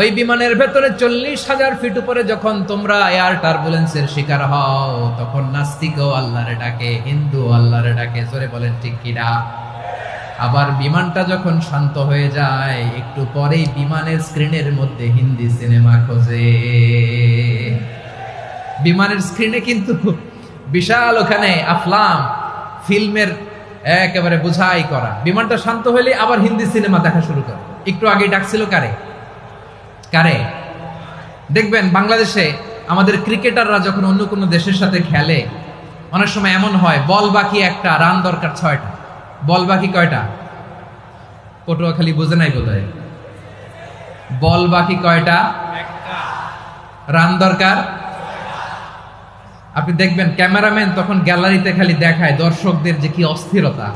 ওই বিমানের ভেতরে 40,000 ফিট উপরে যখন তোমরা এয়ার টার্বুলেন্সের শিকার হও, তখন নাস্তিকও আল্লাহরে ডাকে, হিন্দু আল্লাহরে ডাকে। জোরে বলেন ঠিক কিনা? আবার বিমানটা যখন শান্ত হয়ে যায়, একটু পরেই বিমানের স্ক্রিনের মধ্যে হিন্দি সিনেমা খোঁজে। বিমানের স্ক্রিনে কিন্তু বিশাল ওখানে আফলাম ফিল্মের একেবারে বোঝাই করা। বিমানটা শান্ত হলে আবার হিন্দি সিনেমা দেখা শুরু করে। একটু আগে ডাকছিল কারে? কারে? দেখবেন বাংলাদেশে আমাদের ক্রিকেটাররা যখন অন্য কোনো দেশের সাথে খেলে, অনেক সময় এমন হয় বল বাকি একটা, রান দরকার 6টা। বল বাকি কয়টা? পটুয়াখালী বুঝে নাই বোধহয়। বল বাকি কয়টা? রান দরকার। আপনি দেখবেন ক্যামেরাম্যান তখন গ্যালারিতে খালি দেখায় দর্শকদের যে কি অস্থিরতা।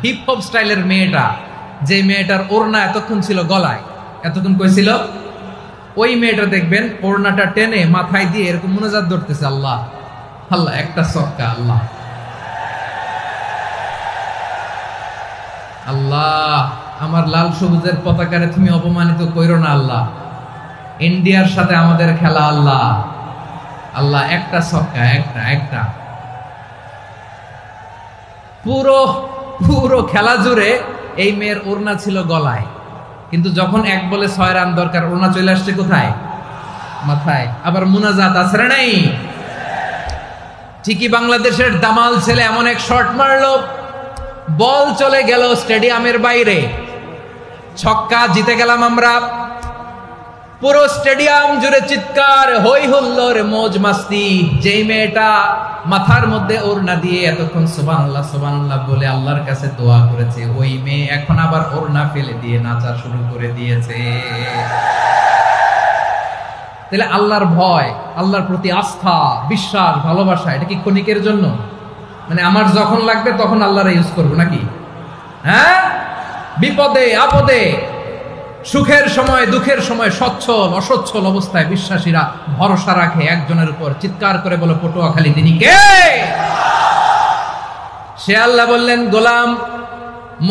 হিপ হপ স্টাইলের মেয়েটা, যে মেয়েটার ওড়না এতক্ষণ ছিল গলায়, এতক্ষণ কই ছিল, ওই মেয়েটা দেখবেন ওড়নাটা টেনে মাথায় দিয়ে এরকম মুনাজাত ধরতেছে, আল্লাহ আল্লাহ, একটা ছক্কা, আল্লাহ আল্লাহ, আমার লাল সবুজের পতাকারে তুমি অপমানিত কইরো না আল্লাহ, ইন্ডিয়ার সাথে আমাদের খেলা, আল্লাহ আল্লাহ, একটা ছক্কা, একটা একটা। পুরো পুরো খেলা জুড়ে এই মেয়ের ওড়না ছিল গলায়, কিন্তু যখন 1 বলে 6 রান দরকার, ওড়না চলে আসছে কোথায়? মাথায়। আবার মুনাজাত আছে না নাই? ঠিকই বাংলাদেশের দামাল ছেলে এমন এক শট মারলো, বল চলে গেল স্টেডিয়ামের বাইরে, ছক্কা, জিতে গেলাম আমরা। পুরো স্টেডিয়াম জুড়ে চিৎকার, হই হুল্লোড়, মৌজ মাস্তি। যেই মেয়েটা মাথার মধ্যে ওড়না দিয়ে এতক্ষণ সুবহানাল্লাহ সুবহানাল্লাহ বলে আল্লাহর কাছে দোয়া করেছে, ওই মেয়ে এখন আবার ওড়না ফেলে দিয়ে নাচা শুরু করে দিয়েছে। তাহলে আল্লাহর ভয়, আল্লাহর প্রতি আস্থা, বিশ্বাস, ভালোবাসা, এটা কি ক্ষণিকের জন্য? মানে আমার যখন লাগবে তখন আল্লাহরা ইউজ করবো নাকি? হ্যাঁ, বিপদে আপদে, সুখের সময় দুঃখের সময়, সচ্ছল অসচ্ছল অবস্থায় বিশ্বাসীরা ভরসা রাখে একজনের উপর। চিৎকার করে বলো, পটুয়াখালী তিনি কে? সে আল্লাহ বললেন, গোলাম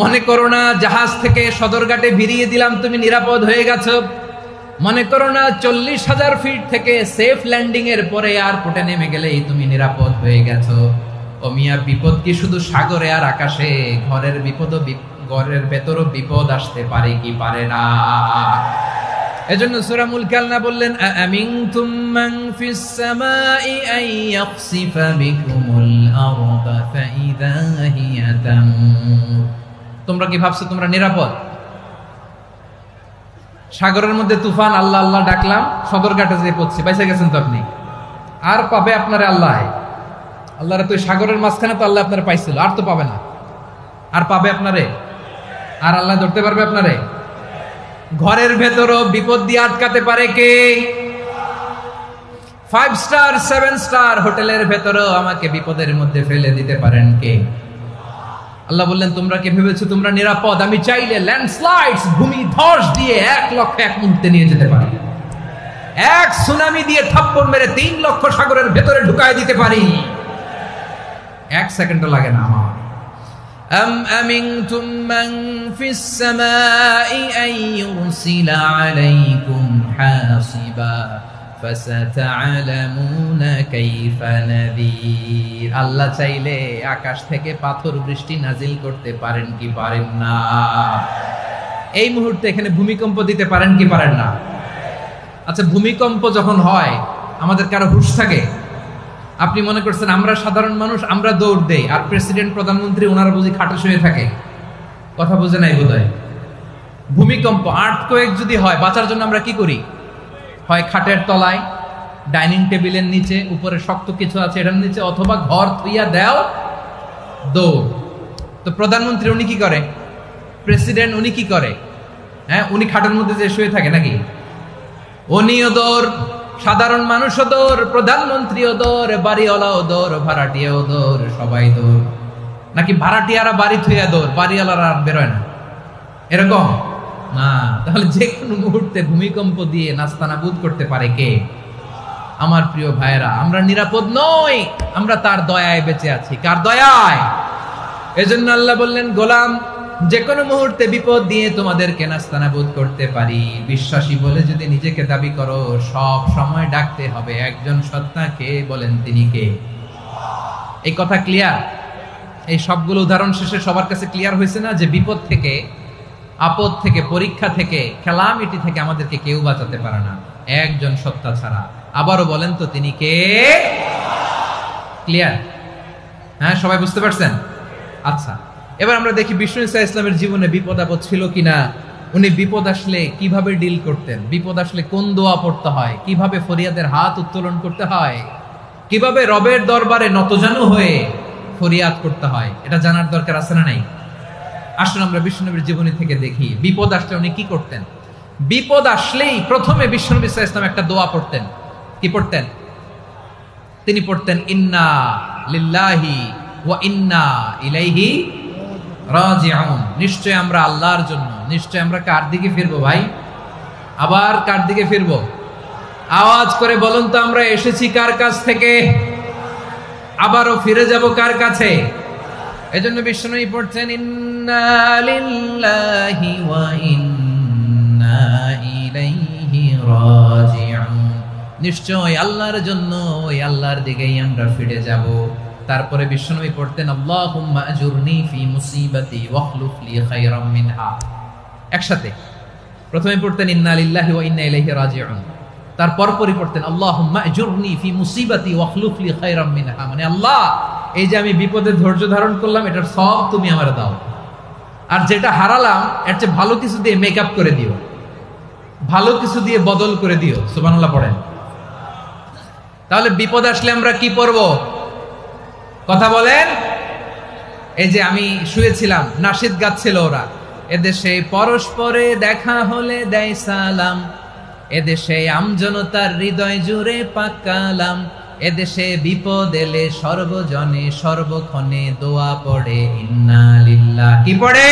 মনে করো না জাহাজ থেকে সদরঘাটে ভিড়িয়ে দিলাম তুমি নিরাপদ হয়ে গেছো। মনে করো না 40,000 ফিট থেকে সেফ ল্যান্ডিং এর পরে এয়ারপোর্টে নেমে গেলেই তুমি নিরাপদ হয়ে গেছো। ও মিয়া, বিপদ কি শুধু সাগরে আর আকাশে? ঘরের বিপদও, ঘরের ভেতরও বিপদ আসতে পারে কি পারে না? এজন্য সূরা মুলক আল্লাহ বললেন, আমিনতুম মান ফিস সামাই আন ইয়াখসিফা বিকুমুল আরদা ফাইদা হিয়া তামুর। তোমরা কি ভাবছো তোমরা নিরাপদ? সাগরের মধ্যে তুফান, আল্লাহ আল্লাহ ডাকলাম, সদরঘাটে যেয়ে পড়ছি, বাইসে গেছেন তো আপনি। আর পাবে আপনারে আল্লাহ? আল্লাহরে তো সাগরের মাঝখানে তো আল্লাহ আপনারে পাইছিল, আর তো পাবে না। আর পাবে আপনারে? আর আল্লাহ ধরতে পারবে আপনারে? ঘরের ভেতরও বিপদ দিয়ে আটকাতে পারে কে? 5 স্টার 7 স্টার হোটেলের ভেতরও আমাকে বিপদের মধ্যে ফেলে দিতে পারেন কে? আল্লাহ বললেন, তোমরা কি ভেবেছো তোমরা নিরাপদ? আমি চাইলে ল্যান্ডস্লাইডস, ভূমি ধস দিয়ে 1 লক্ষ 1 মুহূর্তে নিয়ে যেতে পারি। এক সুনামি দিয়ে থাপ্পড় মেরে 3 লক্ষ সাগরের ভেতরে ঢুকায় দিতে পারি। 1 সেকেন্ডও লাগে না আমার। أم أمنتم من في السماء أن يرسل عليكم حاصبا فستعلمون كيف نذير। আল্লাহ চাইলে আকাশ থেকে পাথর বৃষ্টি নাজিল করতে পারেন কি পারেন না? এই মুহূর্তে এখানে ভূমিকম্প দিতে পারেন কি পারেন না? আচ্ছা, ভূমিকম্প যখন হয় আমাদের কারো হুঁশ থাকে? আপনি মনে করছেন আমরা সাধারণ মানুষ, আমরা দৌড় দেই, আর প্রেসিডেন্ট প্রধানমন্ত্রী ওনারা বুঝি খাটে শুয়ে থাকে? কথা বুঝে নাই বোধহয়। ভূমিকম্প, আর্থকোয়েক যদি হয়, বাঁচার জন্য আমরা কি করি? হয় খাটের তলায়, ডাইনিং টেবিলের নিচে, উপরে শক্ত কিছু আছে এটার নিচে, অথবা ঘর থুইয়া দেও, দৌড়। তো প্রধানমন্ত্রী উনি কি করে? প্রেসিডেন্ট উনি কি করে? হ্যাঁ, উনি খাটের মধ্যে যে শুয়ে থাকে নাকি? উনিও দৌড়, সাধারণ মানুষও দৌড়, প্রধানমন্ত্রীও দৌড়, বাড়িওয়ালাও দৌড়, ভাড়াটিয়াও দৌড়, সবাই দৌড়। নাকি ভাড়াটিয়ারা বাড়ি থুইয়া দৌড়, বাড়িওয়ালারা আর বেরোয় না? এরকম না। তাহলে যে কোনো মুহূর্তে ভূমিকম্প দিয়ে নাস্তানাবুদ করতে পারে কে? আমার প্রিয় ভাইয়েরা, আমরা নিরাপদ নই, আমরা তার দয়ায় বেঁচে আছি। কার দয়ায়? এজন্য আল্লাহ বললেন, গোলাম যে কোনো মুহূর্তে বিপদ দিয়ে তোমাদেরকে নাস্তানাবুদ করতে পারি। বিশ্বাসী বলে যদি নিজেকে দাবি করো, সব সময় ডাকতে হবে একজন সত্তাকে। বলেন তিনি কে? এই কথা ক্লিয়ার? এই সবগুলো উদাহরণ শেষে সবার কাছে ক্লিয়ার হয়েছে না যে বিপদ থেকে, আপদ থেকে, পরীক্ষা থেকে, খেলামিটি থেকে আমাদেরকে কেউ বাঁচাতে পারে না একজন সত্তা ছাড়া। আবারও বলেন তো তিনি কে? ক্লিয়ার? হ্যাঁ, সবাই বুঝতে পারছেন? আচ্ছা, এবার আমরা দেখি বিষ্ণু ইসা ইসলামের জীবনে বিপদ আপদ ছিল কিনা। উনি বিপদ আসলে কিভাবে ডিল করতেন, বিপদ আসলে কোন দোয়া পড়তে হয়, কিভাবে ফরিয়াদের হাত উত্তোলন করতে হয়, কিভাবে রবের দরবারে নতজানু হয়ে ফরিয়াদ করতে হয়, এটা জানার দরকার আছে না নাই? আসুন আমরা বিশ্বনবীর জীবনী থেকে দেখি বিপদ আসলে উনি কি করতেন। বিপদ আসলেই প্রথমে বিশ্বনবী সাল্লাল্লাহু আলাইহি ওয়াসাল্লাম একটা দোয়া পড়তেন। কি পড়তেন? তিনি পড়তেন ইন্না লিল্লাহি ওয়া ইন্না ইলাইহি রাজিউন। নিশ্চয় আমরা আল্লাহর জন্য, নিশ্চয় আমরা কার দিকে ফিরবো ভাই? আবার কার দিকে ফিরবো? আওয়াজ করে বলুন তো, আমরা এসেছি কার কাছ থেকে, আবারও ফিরে যাব কার কাছে? এজন্য বিশ্বনবী পড়ছেন ইন্না লিল্লাহি ওয়া ইন্না ইলাইহি রাজিউন। নিশ্চয় আল্লাহর জন্য, ওই আল্লাহর দিকেই আমরা ফিরে যাব। তারপরে বিশ্বনবী পড়তেন আল্লাহুম্মা আজুরনি ফি মুসিবাতি ওয়াখলুফ লি খায়রাম মিনহা। একসাথে প্রথমে পড়তেন ইন্না লিল্লাহি ওয়া ইন্না ইলাইহি রাজিউন, তারপর পড়তেন আল্লাহুম্মা আজুরনি ফি মুসিবাতি ওয়াখলুফ লি খায়রাম মিনহা, মানে আল্লাহ এই যে আমি বিপদে ধৈর্য ধারণ করলাম এটার সব তুমি আমারে দাও, আর যেটা হারালাম এর চেয়ে ভালো কিছু দিয়ে মেকআপ করে দিও, ভালো কিছু দিয়ে বদল করে দিও। সুবহানাল্লাহ পড়েন। তাহলে বিপদ আসলে আমরা কি পড়ব? কথা বলেন। এই যে আমি শুয়েছিলাম, নাশিদ গাচ্ছিল ওরা, এদেশে পরস্পরে দেখা হলে দেয় সালাম, এদেশে আমজনতার হৃদয় জুড়ে পাকালাম, এদেশে বিপদ এলে সর্বজনে সর্বক্ষণে দোয়া পড়ে ইন্না লিল্লাহ। কি পড়ে?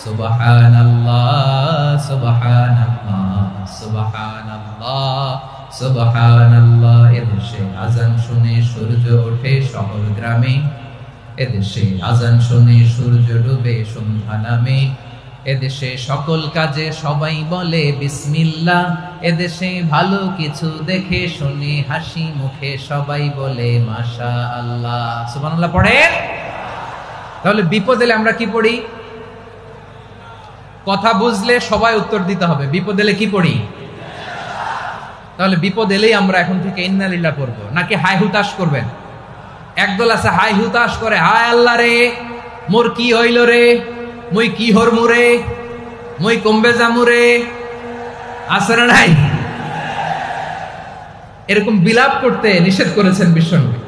সুবহানাল্লাহ সুবহানাল্লাহ সুবহানাল্লাহ সুবহানাল্লাহ। এদেশে আজান শুনে সূর্য ওঠে শহর গ্রামে, এদেশে আজান শুনে সূর্য ডুবে সন্ধ্যা নামে, এদেশে সকল কাজে সবাই বলে বিসমিল্লাহ, এদেশে ভালো কিছু দেখে শুনে হাসি মুখে সবাই বলে মাশাআল্লাহ। সুবহানাল্লাহ পড়েন। তাহলে বিপদ এলে আমরা কি পড়ি? কথা বুঝলে সবাই উত্তর দিতে হবে। বিপদ এলে কি পড়ি? তাহলে বিপদ এলেই আমরা এখন থেকে ইন্না লিল্লাহ পড়বো, নাকি হাই হুতাশ করবেন? একদল আছে হাই হুতাশ করে, হায় আল্লাহ রে মোর কি হইল রে, মুই কি হরমু রে, মুই কমবে জামু রে, আছে না নাই? এরকম বিলাপ করতে নিষেধ করেছেন বিশ্বনবী।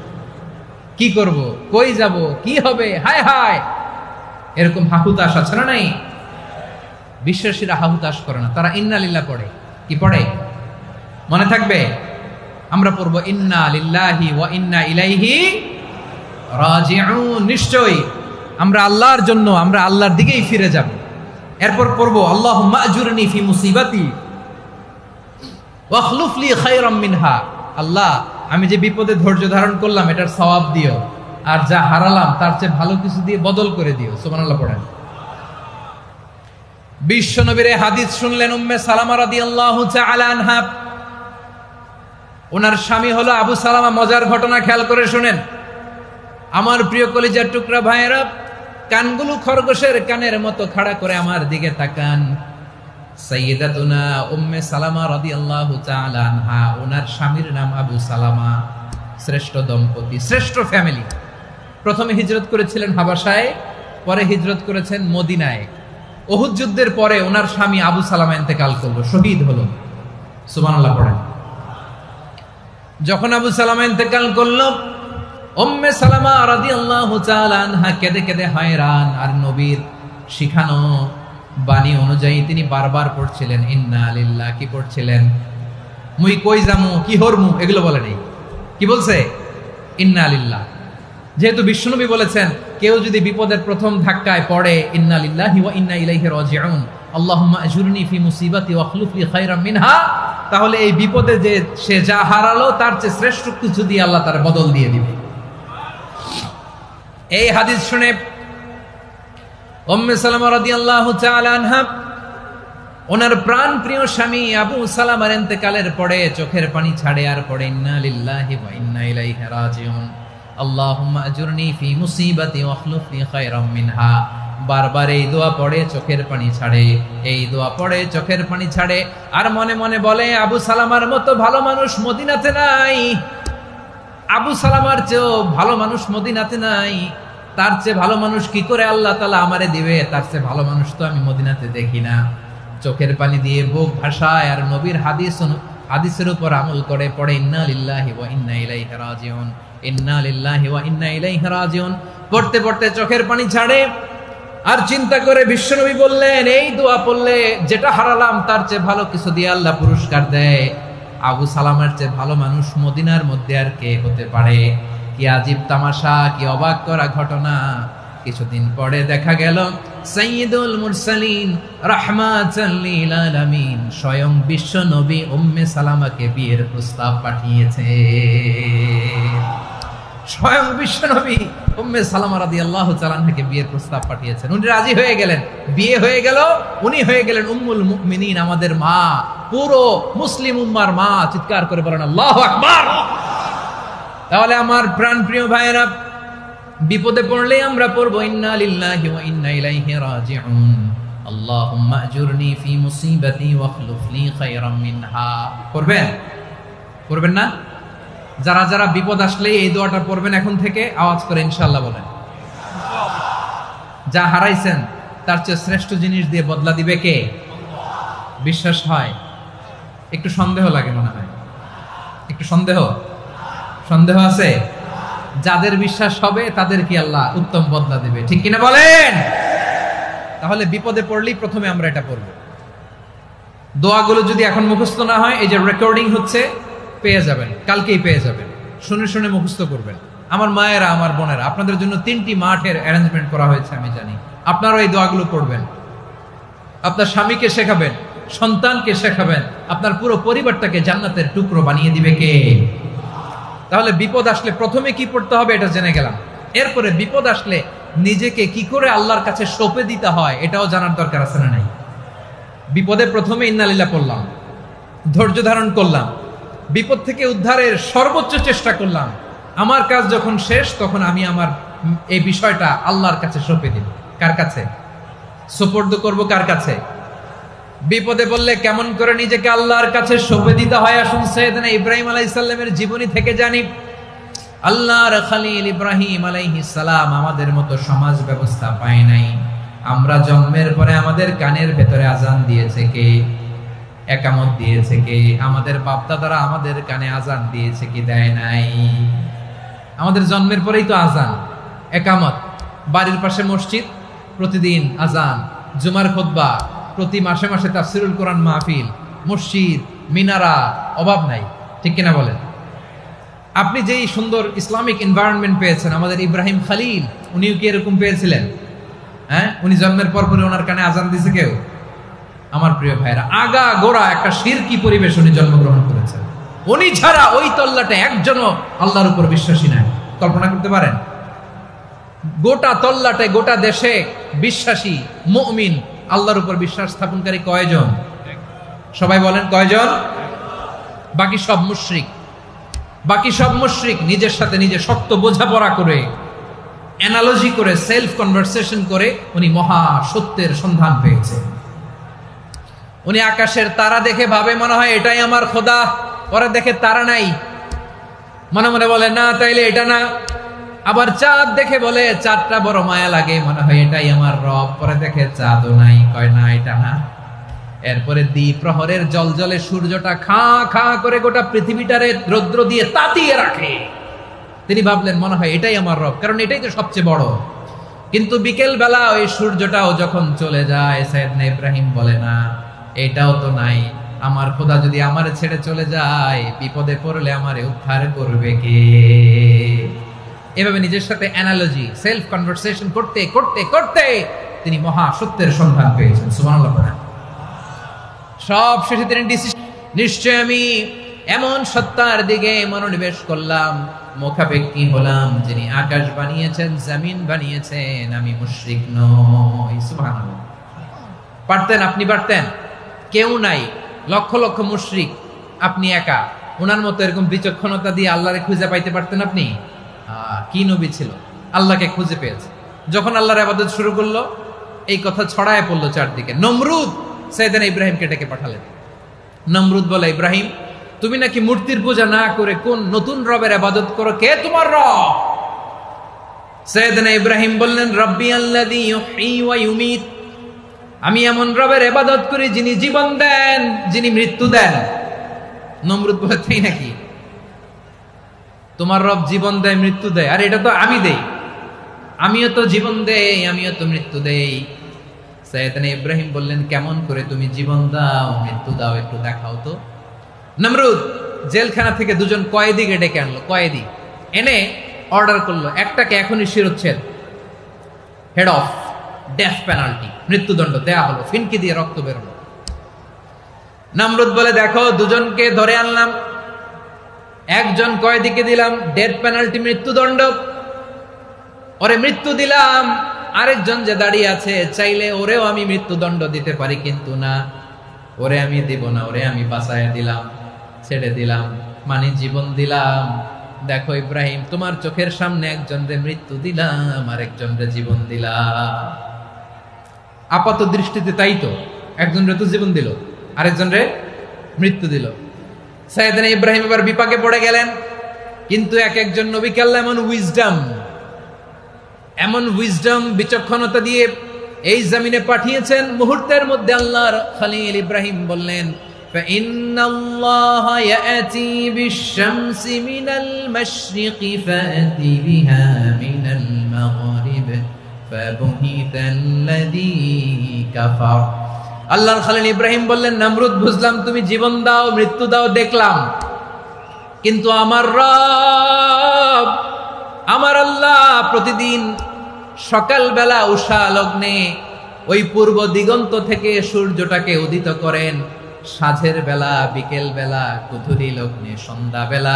কি করব, কই যাব, কি হবে, হায় হায়, এরকম হাহুতাশ আছে না নাই? বিশ্বাসীরা হাহুতাশ করে না, তারা ইন্না লিল্লাহ পড়ে। কি পড়ে মনে থাকবে? আমরা পড়বো ইন্না লিল্লাহি ওয়া ইন্না ইলাইহি রাজিউন। নিশ্চয়ই আমরা আল্লাহর জন্য, আমরা আল্লাহর দিকেই ফিরে যাব। এরপর পড়বো আল্লাহুম্মা আজুরনি ফি মুসিবাতি ওয়াখলুফ লি খায়রাম মিনহা। আল্লাহ আমি যে বিপদে ধৈর্য ধারণ করলাম এটার সওয়াব দিও, আর যা হারালাম তার চেয়ে ভালো কিছু দিয়ে বদল করে দিও। সুবহানাল্লাহ পড়েন। বিশ্বনবীর হাদিস শুনলেন উম্মে সালামা রাদিয়াল্লাহু তাআলা আনহা। ওনার স্বামী হলো আবু সালামা। মজার ঘটনা খেয়াল করে শুনেন আমার প্রিয় কলিজার টুকরা ভাইয়েরা। কানগুলো খরগোশের কানের মতো খাড়া করে আমার দিকে তাকান। সাইয়্যিদাতুনা উম্মে সালামা রাদিয়াল্লাহু তাআলা আনহা, ওনার স্বামীর নাম আবু সালামা। শ্রেষ্ঠ দম্পতি, শ্রেষ্ঠ ফ্যামিলি। প্রথমে হিজরত করেছিলেন হাবাসায়, পরে হিজরত করেছেন মদিনায়। উহুদ যুদ্ধের পরে ওনার স্বামী আবু সালামা ইন্তেকাল করলো, শহীদ হলো। সুবহানাল্লাহ পড়েন। যখন আবু সালামা ইন্তেকাল করলো, উম্মে সালামা রাদিয়াল্লাহু তাআলা আনহা কেঁদে কেঁদে হয়রান। আর নবীর শিখানো বাণী অনুযায়ী তিনি বারবার পড়ছিলেন ইন্না লিল্লাহ। কি পড়ছিলেন? মুই কই যামু, কি হরমু, এগুলো বলে নাই। কি বলছে? ইন্না লিল্লাহ। যেহেতু বিশ্বনবী বলেছেন কেউ যদি বিপদের প্রথম ধাক্কায় পড়ে ইন্না লিল্লাহি ওয়া ইন্না ইলাইহি রাজিউন, আল্লাহুম্মা আজুরনি ফি মুসিবাতি ওয়াখলুফ লি খায়রাম মিনহা, তাহলে এই বিপদে যে সে যা হারালো তার চেয়ে শ্রেষ্ঠ কিছু দিয়ে আল্লাহ তার বদল দিয়ে দিবে। এই হাদিস শুনে উম্মে সালামা রাদিয়াল্লাহু তাআলা আনহা ওনার প্রাণ প্রিয় স্বামী আবু সালামার ইন্তেকালের পরে চোখের পানি ছাড়ে আর পড়ে ইন্না লিল্লাহি ওয়া ইন্না ইলাইহি রাজিউন, আল্লাহুম্মা আজুরনি ফি মুসিবাতি ওয়াখলুফ লি খায়রাম মিনহা। বারবার এই দোয়া পড়ে চোখের পানি ছাড়ে, এই দোয়া পড়ে চোখের পানি ছাড়ে, আর মনে মনে বলে আবু সালামার মতো ভালো মানুষ মদিনাতে নাই, আবু সালামার চেয়েও ভালো মানুষ মদিনাতে নাই। তার চেয়ে ভালো মানুষ কি করে আল্লাহ তাআলা আমারে দিবে, তার চেয়ে ভালো মানুষ তো আমি মদিনাতে দেখি না। চোখের পানি দিয়ে বুক ভাসায় আর নবীর হাদিসের উপর আমল করে, পড়ে ইন্না লিল্লাহি ওয়া ইন্না ইলাইহি রাজিউন, ইন্না লিল্লাহি ওয়া ইন্না ইলাইহি রাজিউন। পড়তে পড়তে চোখের পানি ছাড়ে আর চিন্তা করে বিশ্বনবী বললেন, এই দোয়া পড়লে যেটা হারালাম তার চেয়ে ভালো কিছু দিয়ে আল্লাহ পুরস্কার দেয়। আবু সালামার চেয়ে ভালো মানুষ মদিনার মধ্যে আর কে হতে পারে? কি আজীব তামাশা, কি অবাক করা ঘটনা। কিছুদিন পরে দেখা গেল সাইয়্যিদুল মুরসালিন রাহমাতাল লিল আলামিন স্বয়ং বিশ্ব নবী উম্মে সালামাকে বিয়ের প্রস্তাব পাঠিয়েছে। স্বয়ং বিশ্ব নবী উম্মে সালামা রাদিয়াল্লাহু তাআলা আনহাকে বিয়ের প্রস্তাব পাঠিয়েছেন। উনি রাজি হয়ে গেলেন, বিয়ে হয়ে গেল, উনি হয়ে গেলেন উম্মুল মুমিনিন, আমাদের মা, পুরো মুসলিম উম্মার মা। চিৎকার করে বলেন আল্লাহু আকবার। তাহলে আমার প্রাণপ্রিয় ভাইয়েরা, বিপদে পড়লে আমরা পড়বো ইন্না লিল্লাহি ওয়া ইন্না ইলাইহি রাজিউন, আল্লাহুম্মা আজুরনি ফি মুসিবাতি ওয়া খলুফনি খায়রাম মিনহা। পড়বেন? পড়বেন না? যারা যারা বিপদ আসলে এই দোয়াটা পড়বেন এখন থেকে, আওয়াজ করে ইনশাআল্লাহ বলেন। যা হারাইছেন তার চেয়ে শ্রেষ্ঠ জিনিস দিয়ে বদলা দিবে কে? বিশ্বাস হয়? একটু সন্দেহ লাগে মনে হয়, একটু সন্দেহ আছে? যাদের বিশ্বাস হবে তাদের কি আল্লাহ উত্তম বদলা দিবে, ঠিক কিনা বলেন? তাহলে বিপদে পড়লেই প্রথমে আমরা এটা পড়ব। দোয়াগুলো যদি এখন মুখস্থ না হয়, এই যে রেকর্ডিং হচ্ছে, পেয়ে যাবেন, কালকেই পেয়ে যাবেন। শুনে শুনে মুখস্থ করবেন। আমার মায়েরা, আমার বোনেরা, আপনাদের জন্য 3টি মাঠের অ্যারেঞ্জমেন্ট করা হয়েছে, আমি জানি। আপনারাও এই দোয়াগুলো পড়বেন, আপনার স্বামীকে শেখাবেন, সন্তানকে শেখাবেন, আপনার পুরো পরিবারটাকে জান্নাতের টুকরো বানিয়ে দিবে কে? তাহলে বিপদ আসলে প্রথমে কি পড়তে হবে এটা জেনে গেলাম। এরপরে বিপদ আসলে নিজেকে কি করে আল্লাহর কাছে সঁপে দিতে হয় এটাও জানার দরকার আছে না নাই? বিপদে প্রথমে ইন্না লিল্লাহ পড়লাম, ধৈর্য ধারণ করলাম, বিপদ থেকে উদ্ধারের সর্বোচ্চ চেষ্টা করলাম। আমার কাজ যখন শেষ, তখন আমি আমার এই বিষয়টা আল্লাহর কাছে সঁপে দিব। কার কাছে সুপর্দ করব? কার কাছে? বিপদে বললে কেমন করে নিজেকে আল্লাহর কাছে সঁপে দিতে হয়, আসুন সাইয়েদনা ইব্রাহিম আলাইহিস সালামের জীবনী থেকে জানি। আল্লাহর খলিল ইব্রাহিম আলাইহিস সালাম আমাদের মতো সমাজ ব্যবস্থা পায় নাই। আমরা জন্মের পরে আমাদের কানের ভেতরে আজান দিয়েছে কে? একামত দিয়েছে কে? আমাদের বাপদাদারা আমাদের কানে আজান দিয়েছে কি? দেয় নাই। আমাদের জন্মের পরেই তো আজান, একামত, বাড়ির পাশে মসজিদ, প্রতিদিন আজান, জুমার খুতবা, প্রতি মাসে মাসে তাফসিরুল কোরআন মাহফিল, মসজিদ, মিনারা, অভাব নাই, ঠিক কিনা বলেন? আপনি যেই সুন্দর ইসলামিক এনভায়রনমেন্ট পেয়েছেন, আমাদের ইব্রাহিম খলিল উনিও কি এরকম পেয়েছিলেন? হ্যাঁ, উনি জন্মের পর পরে ওনার কানে আজান দিয়েছে কেউ? আমার প্রিয় ভাইরা, আগা গোড়া একটা শিরকি পরিবেশ উনি জন্মগ্রহণ করেছেন। উনি ছাড়া ওই তল্লাটে একজনও আল্লাহর উপর বিশ্বাসী নাই। কল্পনা করতে পারেন? গোটা তল্লাটে, গোটা দেশে বিশ্বাসী মুমিন, আল্লাহর উপর বিশ্বাস স্থাপনকারী কয়জন? সবাই বলেন কয়জন? বাকি সব মুশরিক। বাকি সব মুশরিক নিজের সাথে নিজে শক্ত বোঝাপড়া করে, অ্যানালজি করে, সেলফ কনভারসেশন করে উনি মহা সত্যের সন্ধান পেয়েছে। উনি আকাশের তারা দেখে ভাবে মনে হয় এটাই আমার খোদা, পরে দেখে তারা নাই, মনে মনে বলে না তাইলে এটা না। আবার চাঁদ দেখে বলে চাঁদটা বড় মায়া লাগে, মনে হয় এটাই আমার রব, পরে দেখে চাঁদও নাই, কয় না এটা না। এরপরে দ্বিপ্রহরের জলজলে সূর্যটা খা খা করে গোটা পৃথিবীটারে রৌদ্র দিয়ে তাতিয়ে রাখে। তিনি ভাবলেন মনে হয় এটাই আমার রব, কারণ এটাই তো সবচেয়ে বড়। কিন্তু বিকেল বেলা ওই সূর্যটাও যখন চলে যায়, সাইয়েদনা ইব্রাহিম বলে না এটাও তো নাই, আমার খোদা যদি আমার ছেড়ে চলে যায়, বিপদে পড়লে আমারে উদ্ধার করবে কে? এভাবে নিজের সাথে অ্যানালজি, সেলফ কনভারসেশন করতে করতে করতে তিনি মহা সত্যের সন্ধান পেয়েছেন। সুবহানাল্লাহ। সব শেষে তিনি ডিসিশন, নিশ্চয় আমি এমন সত্তার দিকে মনোনিবেশ করলাম, মুখাপেক্ষী হলাম, যিনি আকাশ বানিয়েছেন, জমিন বানিয়েছেন, আমি মুশরিক নই। সুবহানাল্লাহ। পারতেন? আপনি পারতেন? কেউ নাই, লক্ষ লক্ষ মুশরিক, আপনি একা। ওনার মতো এরকম বিচক্ষণতা দিয়ে আল্লাহরে খুঁজে পাইতে পারতেন আপনি? কি নবী ছিল, আল্লাহকে খুঁজে পেয়েছে। যখন আল্লাহর ইবাদত শুরু করলো, এই কথা ছড়ায় পড়লো চারদিকে। নমরুদ সাইয়েদনা ইব্রাহিমকে ডেকে পাঠালেন। নমরুদ বলে, ইব্রাহিম তুমি নাকি মূর্তির পূজা না করে কোন নতুন রবের ইবাদত করো, কে তোমার রব? সাইয়েদনা ইব্রাহিম বললেন রব্বি আল্লাযী ইউহয়ী ওয়া ইউমীত, আমি এমন রবের ইবাদত করি যিনি জীবন দেন, যিনি মৃত্যু দেন। নমরুদ বলে তাই নাকি? তোমার রব জীবন দেয় মৃত্যু দেয়, আর এটা তো আমি দেই, আমিও তো জীবন দেই, আমিও তো মৃত্যু দেই। সাইয়েদনা ইব্রাহিম বললেন কেমন করে তুমি জীবন দাও মৃত্যু দাও একটু দেখাও তো। নমরুদ জেলখানা থেকে দুজন কয়েদিকে ডেকে আনলো, কয়েদি এনে অর্ডার করলো একটাকে এখনই শিরোচ্ছেদ, হেড অফ ডেথ পেনাল্টি, মৃত্যুদণ্ড দেয়া হলো, ফিনকি দিয়ে রক্ত বেরোলো। নমরুদ বলে দেখো দুজনকে ধরে আনলাম, একজন কয়েদিকে দিলাম ডেথ পেনাল্টি মৃত্যুদণ্ড, ওরে মৃত্যু দিলাম, আরেকজন যে দাঁড়িয়ে আছে চাইলে ওরেও আমি মৃত্যুদণ্ড দিতে পারি, কিন্তু না, ওরে আমি দিব না, ওরে আমি বাঁচায় দিলাম, ছেড়ে দিলাম, মানে জীবন দিলাম। দেখো ইব্রাহিম তোমার চোখের সামনে একজন রে মৃত্যু দিলাম, আরেকজন রে জীবন দিলাম। আপাত দৃষ্টিতে তাই তো, একজন রে তো জীবন দিল, আরেকজন রে মৃত্যু দিল। সাইয়েদনা ইব্রাহিম এবার বিপাকে পড়ে গেলেন, কিন্তু এক একজন নবীকে আল্লাহ এমন উইজডম বিচক্ষণতা দিয়ে এই জমিনে পাঠিয়েছেন, মুহূর্তের মধ্যে আল্লাহর খলিল ইব্রাহিম বললেন ফাইন্নাল্লাহা ইয়াতি বিশ-শামসি মিনাল মাশরিকি ফাতি বিহা মিনাল মাগরিব ফাবুহিতাল্লাযী কাফার। আল্লাহর খলিল ইব্রাহিম বললেন নমরুদ বুঝলাম তুমি জীবন দাও মৃত্যু দাও দেখলাম, কিন্তু আমার রব আমার আল্লাহ প্রতিদিন সকালবেলা উষা লগ্নে ওই পূর্ব দিগন্ত থেকে সূর্যটাকে উদিত করেন, সাঁঝের বেলা, বিকেল বেলা, কুধুরি লগ্নে, সন্ধ্যা বেলা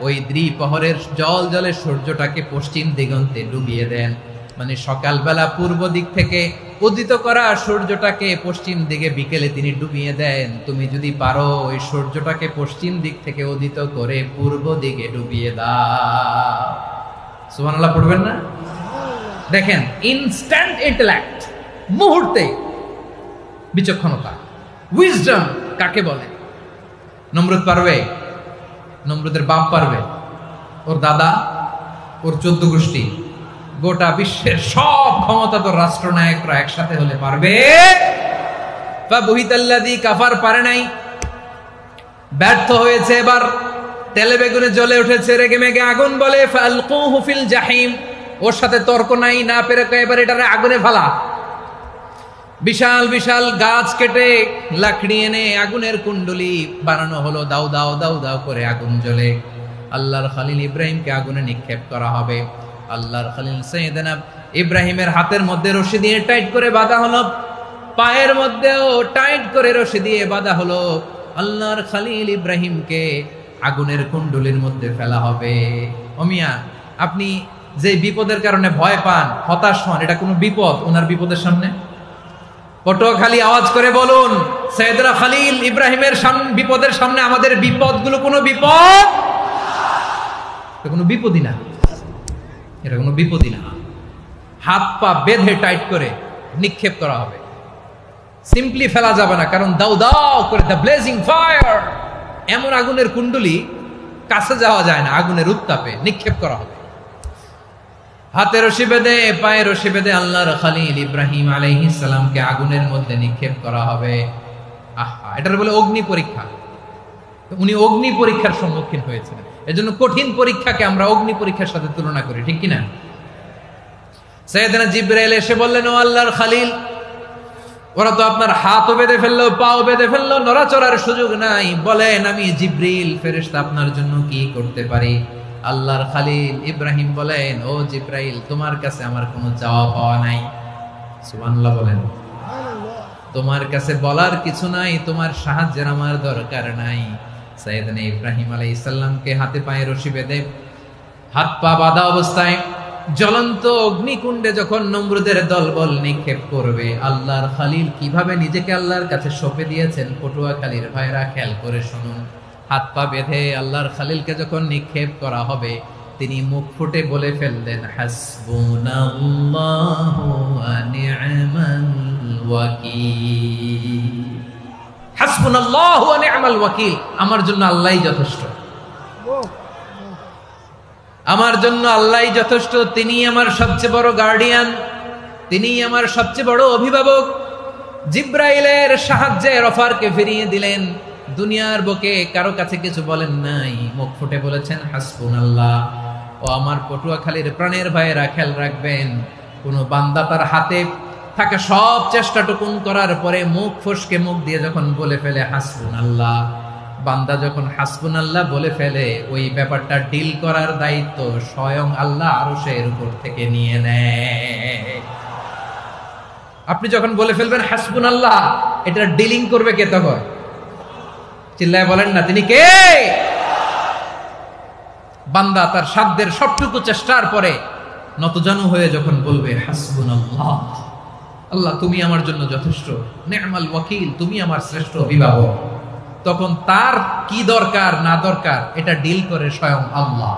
ওই দ্বিপ্রহরের জল জলে সূর্যটাকে পশ্চিম দিগন্তে ডুবিয়ে দেন। মানে সকালবেলা পূর্ব দিক থেকে উদিত করা সূর্যটাকে পশ্চিম দিকে বিকেলে তিনি ডুবিয়ে দেন। তুমি যদি পারো ওই সূর্যটাকে পশ্চিম দিক থেকে উদিত করে পূর্ব দিকে ডুবিয়ে দাও। সুবহানাল্লাহ পড়বেন না? দেখেন ইনস্ট্যান্ট ইন্টেলেক্ট, মুহূর্তে বিচক্ষণতা, উইজডম কাকে বলে? নমরুদ পারবে? নমরুদের বাপ পারবে? ওর দাদা, ওর 14 গোষ্ঠী, গোটা বিশ্বের সব ক্ষমতাধর রাষ্ট্রনায়করা একসাথে হলে পারবে? ফাবুহিতাল্লাযী কাফার পারে নাই, ব্যর্থ হয়েছে। এবার তেলে বেগুনে জ্বলে উঠেছে, রেগে মেগে আগুন বলে ফালকুহু ফিল জাহিম। ওর সাথে তর্ক নাই, না পেরে এবার এটারে আগুনে ফেলা। বিশাল বিশাল গাছ কেটে লাকড়ি এনে আগুনের কুণ্ডলি বানানো হলো, দাও দাও দাও দাও করে আগুন জ্বলে। আল্লাহর খলিল ইব্রাহিমকে আগুনে নিক্ষেপ করা হবে। আল্লাহর খলিল সাইয়েদনা ইব্রাহিমের হাতের মধ্যে রশি দিয়ে টাইট করে বাঁধা হলো, পায়ের মধ্যেও টাইট করে রশি দিয়ে বাঁধা হলো। আল্লাহর খলিল ইব্রাহিমকে আগুনের কুণ্ডলির মধ্যে ফেলা হবে। ওমিয়া আপনি যে বিপদের কারণে ভয় পান, হতাশ হন, এটা কোনো বিপদ ওনার বিপদের সামনে? পটুয়াখালী আওয়াজ করে বলুন, সাইয়েদনা খলিল ইব্রাহিমের বিপদের সামনে আমাদের বিপদগুলো কোনো বিপদ? এটা কোনো বিপদই না, এটা কোনো বিপদই না। হাত পা বেঁধে টাইট করে নিক্ষেপ করা হবে, সিম্পলি ফেলা যাবে না, কারণ দাও দাও করে দ্য ব্লেজিং ফায়ার, এমন আগুনের কুণ্ডলি কাছে যাওয়া যায় না, আগুনের উত্তাপে নিক্ষেপ করা হবে। হাতে রশি বেঁধে, পায়ে রশি বেঁধে আল্লাহর খলিল ইব্রাহিম আলাইহিস সালামকে আগুনের মধ্যে নিক্ষেপ করা হবে। আহা, এটার বলে অগ্নি পরীক্ষা। উনি অগ্নি পরীক্ষার সম্মুখীন হয়েছিলেন, এজন্য কঠিন পরীক্ষাকে আমরা অগ্নি পরীক্ষার সাথে তুলনা করি, ঠিক কিনা? সাইয়েদনা জিবরাইল এসে বললেন, ও আল্লাহর খলিল, ওরা তো আপনার হাতও বেঁধে ফেললো, পাও বেঁধে ফেললো, নড়াচড়ার সুযোগ নাই, বলেন আমি জিবরিল ফেরেশতা আপনার জন্য কি করতে পারি? আল্লাহর খলিল ইব্রাহিম বলেন, ও জিবরাইল, তোমার কাছে আমার কোনো চাওয়া পাওয়া নাই। সুবহানাল্লাহ বলেন। তোমার কাছে বলার কিছু নাই, তোমার সাহায্যের আমার দরকার নাই। সাইয়েদনা ইব্রাহিম আলাইহিস সালামকে হাতে পায়ে রশি বেঁধে, হাত পা বাঁধা অবস্থায় জ্বলন্ত অগ্নিকুণ্ডে যখন নমরুদের দলবল নিক্ষেপ করবে, আল্লাহর খলিল কিভাবে নিজেকে আল্লাহর কাছে সঁপে দিয়েছেন, পটুয়াখালীর ভাইরা খেয়াল করে শুনুন। হাত পা বেঁধে আল্লাহর খলিলকে যখন নিক্ষেপ করা হবে, তিনি মুখ ফুটে বলে ফেললেন, হাসবুনাল্লাহু ওয়া নি'মাল ওয়াকিল। হাসবুনাল্লাহু ওয়া নি'মাল ওয়াকিল, আমার জন্য আল্লাহই যথেষ্ট। আমার জন্য আল্লাহই যথেষ্ট, তিনি আমার সবচেয়ে বড় গার্ডিয়ান, তিনি আমার সবচেয়ে বড় অভিভাবক। জিব্রাইলের সাহায্যে রফারকে ফিরিয়ে দিলেন। দুনিয়ার বুকে কারো কাছে কিছু বলেন নাই, মুখ ফুটে বলেছেন হাসবুনাল্লাহ। ও আমার পটুয়াখালীর প্রাণের ভাইয়েরা, খেয়াল রাখবেন, কোন বান্দা তার হাতে থাকা সব চেষ্টাটুকুন করার পরে মুখ ফসকে মুখ দিয়ে যখন বলে ফেলে হাসবুনাল্লাহ, বান্দা যখন হাসবুনাল্লাহ বলে ফেলে, ওই ব্যাপারটা ডিল করার দায়িত্ব স্বয়ং আল্লাহ আরশের উপর থেকে নিয়ে নেয়। আপনি যখন বলে ফেলবেন হাসবুনাল্লাহ, এটা ডিলিং করবে কে তখন? চিল্লায় বলেন না, তিনি কে? বান্দা তার সাধ্যের সবটুকু চেষ্টার পরে নতজানু হয়ে যখন বলবে হাসবুনাল্লাহ, আল্লাহ তুমি আমার জন্য যথেষ্ট, নি'মাল ওয়াকিল, তুমি আমার শ্রেষ্ঠ অভিভাবক, তখন তার কি দরকার না দরকার এটা ডিল করে স্বয়ং আল্লাহ।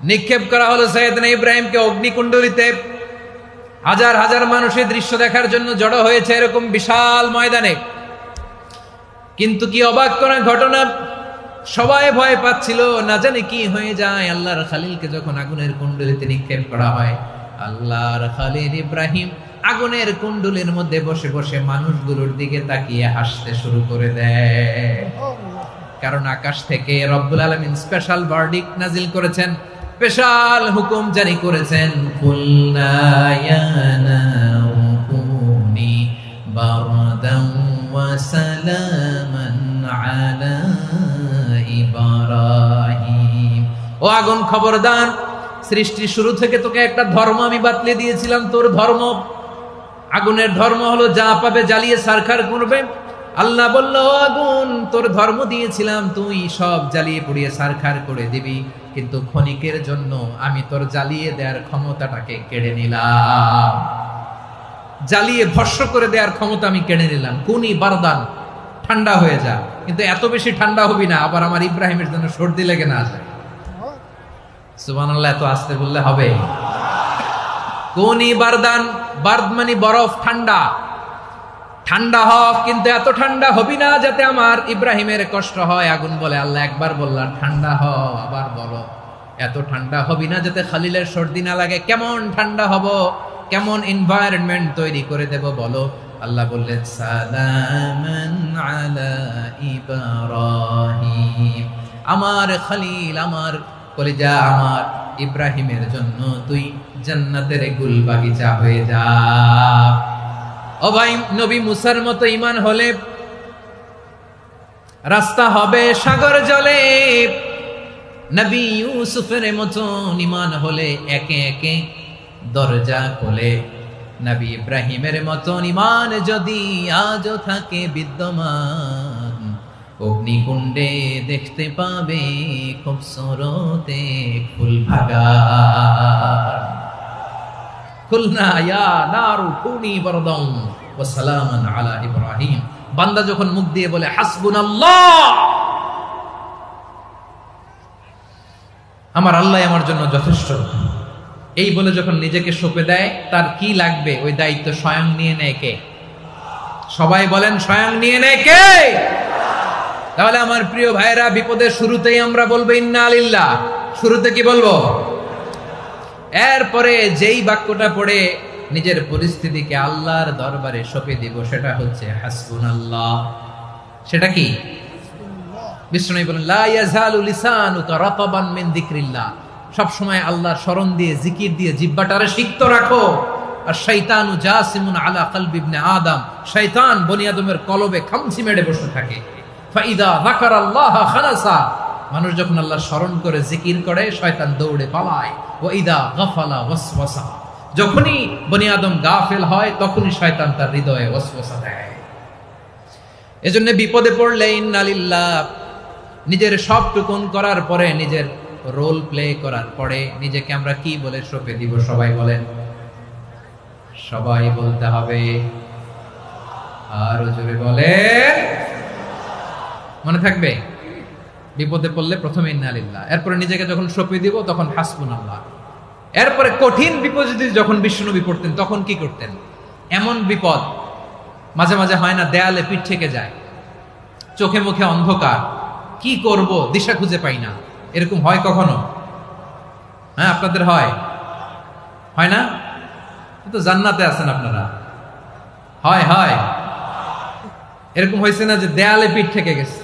নিক্ষেপ করা হলো সাইয়েদনা ইব্রাহিমকে অগ্নিকুণ্ডলিতে। হাজার হাজার মানুষের দৃশ্য দেখার জন্য জড়ো হয়েছে এরকম বিশাল ময়দানে। কিন্তু কি অবাক করা ঘটনা, সবাই ভয় পাচ্ছিল, না জানে কি হয়ে যায়। আল্লাহর খালিলকে যখন আগুনের কুণ্ডলিতে নিক্ষেপ করা হয়, আল্লাহর খালিল ইব্রাহিম আগুনের কুণ্ডলীর মধ্যে বসে বসে মানুষগুলোর দিকে তাকিয়ে হাসতে শুরু করে দেয়। কারণ আকাশ থেকে রব্বুল আলামিন স্পেশাল ভার্ডিক্ট নাজিল করেছেন, স্পেশাল হুকুম জারি করেছেন, কুলনা ইয়া নারু কুনি বারদান ওয়া সালামান আলা ইব্রাহিম। ও আগুন, খবরদার, সৃষ্টির শুরু থেকে তোকে একটা ধর্ম আমি বাতলে দিয়েছিলাম। তোর ধর্ম, আগুনের ধর্ম হলো যা পাবে জ্বালিয়ে সারখার করবে। আল্লাহ বলল, ও আগুন, তোর ধর্ম দিয়েছিলাম, তুই সব জ্বালিয়ে পুড়িয়ে সারখার করে দিবি, কিন্তু ক্ষণিকের জন্য আমি তোর জ্বালিয়ে দেওয়ার ক্ষমতাটাকে কেড়ে নিলাম, জ্বালিয়ে ভস্ম করে দেওয়ার ক্ষমতা আমি কেড়ে নিলাম। কুনি বারদান, ঠান্ডা হয়ে যা। কিন্তু এত বেশি ঠান্ডা হবি না আবার আমার ইব্রাহিমের জন্য সর্দি লেগে না যায়। সুবহানাল্লাহ, এত আস্তে বললে হবে? কুনি বারদান, বারদ মানে বরফ, ঠান্ডা। ঠান্ডা হও, কিন্তু এত ঠান্ডা হবি না যাতে আমার ইব্রাহিমের কষ্ট হয়। আগুন বলে, আল্লাহ একবার বললাম ঠান্ডা হও, আবার বলো এত ঠান্ডা হবি না যাতে খালিলের সর্দি না লাগে। কেমন ঠান্ডা হব, কেমন এনভায়রনমেন্ট তৈরি করে দেব বলো। আল্লাহ বললেন, সালামান আলা ইব্রাহিম, আমার খলিল, আমার কলিজা, আমার ইব্রাহিমের জন্য তুই জান্নাতের গুল বাগিচা হয়ে যা। ও ভাই, নবী মুসার মতো ঈমান হলে রাস্তা হবে সাগর জলে, নবী ইউসুফের মতো ঈমান হলে একে একে দরজা খোলে। নবী ইব্রাহিমের মতো ঈমান যদি আজও থাকে বিদ্যমান, অগ্নিকুণ্ডে দেখতে পাবে খুবসুরতে ফুল বাগান। কুলনা ইয়া নারু কুনি বারদান ওয়া সালামান আলা ইব্রাহিম। বান্দা যখন মুখ দিয়ে বলে হাসবুনাল্লাহ, আমার আল্লাহ আমার জন্য যথেষ্ট, এই বলে যখন নিজেকে সঁপে দেয়, তার কি লাগবে ওই দায়িত্ব স্বয়ং নিয়ে নেয় কে? সবাই বলেন, স্বয়ং নিয়ে নেয় কে? তাহলে আমার প্রিয় ভাইরা, বিপদের শুরুতেই আমরা বলবো ইন্না লিল্লাহ। শুরুতে কি বলবো? এরপরে যেই বাক্যটা পড়ে নিজের পরিস্থিতিকে আল্লাহর দরবারে সঁপে দিব, সেটা হচ্ছে হাসবুনাল্লাহ। সেটা কি? বিষ্ণু বলেন, লা ইয়াজালু লিসানুকা রাতাবান মিন যিকরিল্লাহ। সব সময় আল্লাহর স্মরণ দিয়ে, জিকির দিয়ে জিহ্বাটারে সিক্ত রাখো। আর শয়তানু জাসিমুন আলা কলবি ইবনে আদম, শয়তান বনি আদমের কলবে খামচি মেরে বসে থাকে। ফাইদা যাকারাল্লাহ খানাসা, মানুষ যখন আল্লাহর স্মরণ করে জিকির করে, শয়তান দৌড়ে পালায়। ওয়া ইদা গাফালা ওয়াসওয়াসা, যখনই বনি আদম গাফেল হয়, তখনই শয়তান তার হৃদয়ে ওয়াসওয়াসা দেয়। এজন্য বিপদে পড়লে ইন্না লিল্লাহ, নিজের সবটুকুন করার পরে, নিজের রোল প্লে করার পরে নিজেকে আমরা কি বলে সঁপে দিব? সবাই বলেন, সবাই বলতে হবে। আরো জোরে বলেন, মনে থাকবে? বিপদে পড়লে প্রথমে ইন্না লিল্লাহ, এরপরে নিজেকে যখন সঁপে দিব তখন হাসবুনাল্লাহ। এরপরে কঠিন বিপদ যদি যখন বিশ্বনবী পড়তেন, তখন কি করতেন? এমন বিপদ মাঝে মাঝে হয় না, দেয়ালে পিঠ থেকে যায়, চোখে মুখে অন্ধকার, কি করব দিশা খুঁজে পাই না, এরকম হয় কখনো? হ্যাঁ, আপনাদের হয় হয় না? তো জান্নাতে আছেন আপনারা। হয় হয় এরকম হয়েছে না যে দেয়ালে পিঠ থেকে গেছে,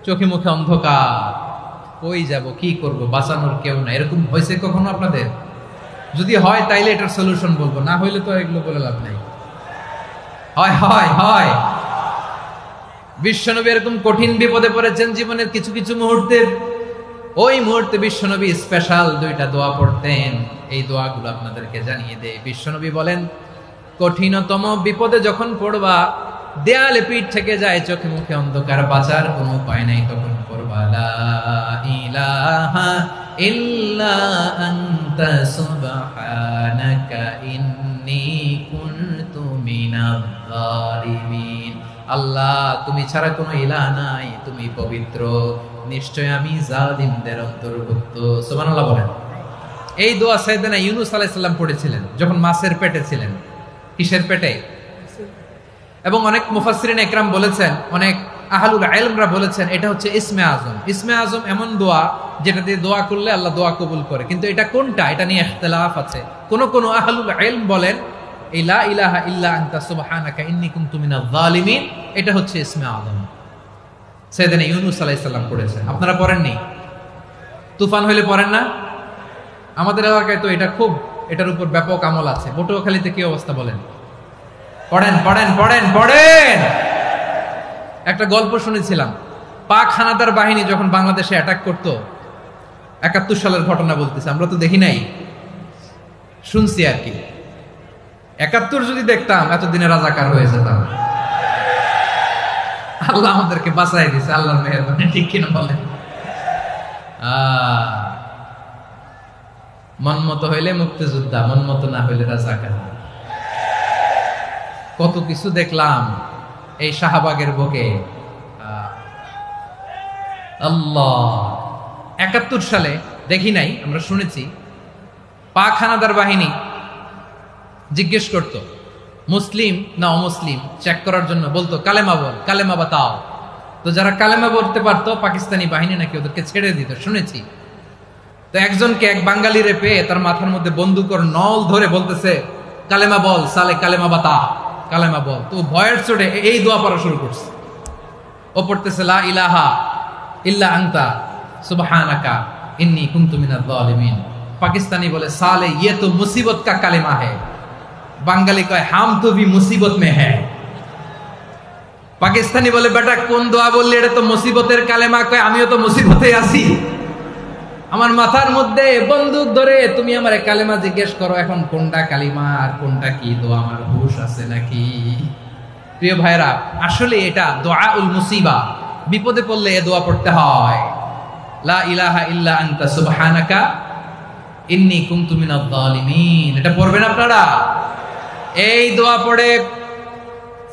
চোখে মুখে অন্ধকার, কই যাব, কি করব, বাঁচানোর কেউ না, এরকম হয়েছে কখনো আপনাদের? যদি হয় তাইলে এটার সলিউশন বলবো, না হইলে তো এগুলো বলে লাভ নাই। হয় হয় হয় বিশ্বনবী এরকম কঠিন বিপদে পড়েছেন জীবনের কিছু কিছু মুহূর্তে। ওই মুহূর্তে বিশ্বনবী স্পেশাল 2টা দোয়া পড়তেন। এই দোয়াগুলো আপনাদেরকে জানিয়ে দেয়। বিশ্বনবী বলেন, কঠিনতম বিপদে যখন পড়বা, দেয়ালে পিঠ থেকে যায়, চোখে মুখে অন্ধকার, বাঁচার কোনো উপায় নাই, তখন পড়বা লা ইলাহা ইল্লা আনতা সুবহানাকা ইন্নী কুনতু মিনাজ জালিমিন। আল্লাহ, তুমি ছাড়া কোনো ইলাহ নাই, তুমি পবিত্র, নিশ্চয় আমি জালিমদের অন্তর্ভুক্ত। সুবহানাল্লাহ বলেন। এই দোয়া সাইয়েদনা ইউনূস আলাইহিস সালাম পড়েছিলেন যখন মাছের পেটে ছিলেন। কিসের পেটে? এবং অনেক মুফাসসিরিন ইকরাম বলেছেন, অনেক আহলুল ইলমরা বলেছেন, এটা হচ্ছে ইসমে আজম। ইসমে আজম এমন দোয়া যেটা দিয়ে দোয়া করলে আল্লাহ দোয়া কবুল করে, কিন্তু এটা কোনটা, এটা নিয়ে ইখতিলাফ আছে। কোন আহলুল ইলম বলেন এই লা ইলাহা ইল্লা আনতা সুবহানাকা ইন্নী কুনতু মিনাজ জালিমিন, এটা হচ্ছে ইসমে আজম। সাইয়েদনা ইউনূস আলাইহিস সালাম পড়েছেন। আপনারা পড়েননি? তুফান হইলে পড়েন না? আমাদের এলাকায় তো এটা খুব, এটার উপর ব্যাপক আমল আছে। পটুয়াখালীতে কি অবস্থা বলেন? পড়েন পড়েন পড়েন পড়েন। একটা গল্প শুনেছিলাম, পাক হানাদার বাহিনী যখন বাংলাদেশে অ্যাটাক করত, 71 সালের ঘটনা বলতেছে, আমরা তো দেখি নাই, শুনছি আর কি। 71 যদি দেখতাম এতদিনে রাজাকার হয়ে যেতাম। আল্লাহ আমাদেরকে বাঁচাই দিছে, আল্লাহর মেহেরবানি, ঠিক কিনা বলেন? মন মতো হইলে মুক্তিযোদ্ধা, মন মতো না হইলে রাজাকার। কত কিছু দেখলাম এই শাহবাগের বুকে। আল্লাহ, 71 সালে দেখি নাই, আমরা শুনেছি পাক হানাদার বাহিনী জিজ্ঞেস করত মুসলিম না অমুসলিম চেক করার জন্য, বলতো কালেমা বল, কালেমা বাতাও। তো যারা কালেমা বলতে পারতো পাকিস্তানি বাহিনী নাকি ওদেরকে ছেড়ে দিত, শুনেছি। তো একজনকে, এক বাঙালিরে পেয়ে তার মাথার মধ্যে বন্দুকর নল ধরে বলতেছে কালেমা বল, সালে কালেমা বাতা, কালেমা বল। তো ভয়ের চোটে এই দোয়া পড়া শুরু করছে। ও পড়তেছে লা ইলাহা ইল্লা আনতা সুবহানাকা ইন্নী কুনতু মিনাজ জালিমিন। পাকিস্তানি বলে সালে ইয়ে তো মুসিবত কা কালেমা है। বাঙালি কয় হাম তো ভি মুসিবত মে है। পাকিস্তানি বলে বেটা কোন দোয়া বললি, এটা তো মুসিবতের কালেমা। কয় আমিও তো মুসিবতে আছি, আমার মাথার মধ্যে বন্দুক ধরে তুমি আমার কালেমা জিজ্ঞেস করো, এখন কোনটা কালিমা আর কোনটা কি দোয়া, আমার হুঁশ আছে নাকি? প্রিয় ভাইরা, আসলে এটা দুআউল মুসিবা, বিপদে পড়লে এই দোয়া পড়তে হয়। লা ইলাহা ইল্লা আনতা সুবহানাকা ইন্নী কুনতু মিনাজ জালিমিন, এটা পড়বেন আপনারা। এই দোয়া পড়ে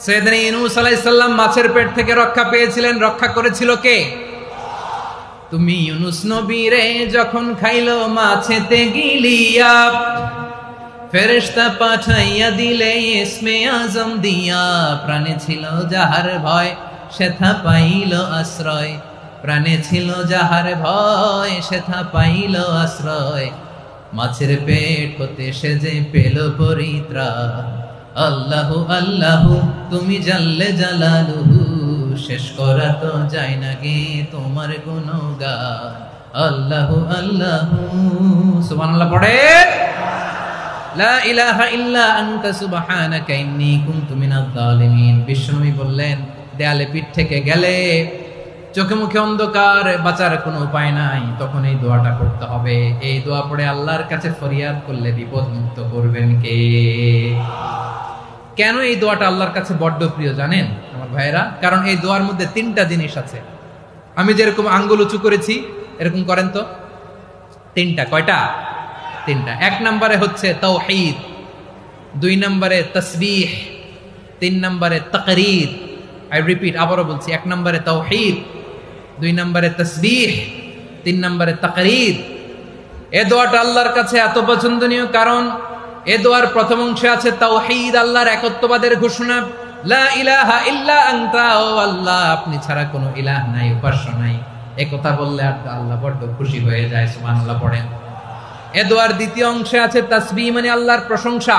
সাইয়েদনা ইউনূস আলাইহিস সালাম মাছের পেট থেকে রক্ষা পেয়েছিলেন। রক্ষা করেছিল কে? তুমি ইউনূস নবীরে যখন খাইলো মাছেতে গিলিয়া, ফেরেশতা পাঠাইয়া দিলে ইসমে আজম দিয়া। প্রাণে ছিল যাহার ভয় সেথা পাইল আশ্রয়, প্রাণে ছিল যাহার ভয় সেথা পাইল আশ্রয়। মাছের পেট হতে সে যে পেল পরিত্রাণ। আল্লাহু আল্লাহু তুমি জাল্লে জালালুহু, শেষ করা তো যায় না গে তোমার গুণগান। আল্লাহু আল্লাহু, সুবহানাল্লাহ পড়েন। লা ইলাহা ইল্লা আনতা সুবহানাকা ইন্নী কুনতু মিনাজ জালিমিন। বিশ্বনবী বললেন, দেয়ালে পিঠ থেকে গেলে, চোখে মুখে অন্ধকার, বাঁচার কোনো উপায় নাই, তখন এই দোয়াটা করতে হবে। এই দোয়া পড়ে আল্লাহর কাছে ফরিয়াদ করলে বিপদ মুক্ত করবেন কে? কেন এই দোয়াটা আল্লাহর কাছে বড্ড প্রিয় জানেন আমার ভাইয়েরা? কারণ এই দোয়ার মধ্যে 3টা জিনিস আছে। আমি যেরকম আঙ্গুল উঁচু করেছি এরকম করেন তো। 3টা। কয়টা? 3টা। 1 নম্বরে হচ্ছে তাওহীদ, 2 নম্বরে তাসবিহ, 3 নম্বরে তাকরীর। আই রিপিট, আবারও বলছি, 1 নম্বরে তাওহীদ, 2 নম্বরে তাসবিহ, 3 নম্বরে তাকরীর। এই দোয়াটা আল্লাহর কাছে এত পছন্দনীয় কারণ এ দোয়ার প্রথম অংশে আছে তাওহীদ, আল্লাহর একত্ববাদের ঘোষণা। লা ইলাহা ইল্লা আনতা, ও আল্লাহ আপনি ছাড়া কোনো ইলাহ নাই, উপাস্য নাই। এই কথা বললে আর আল্লাহ বড় খুশি হয়ে যায়। সুবহানাল্লাহ পড়েন। এ দোয়ার দ্বিতীয় অংশে আছে তাসবিহ, মানে আল্লাহর প্রশংসা,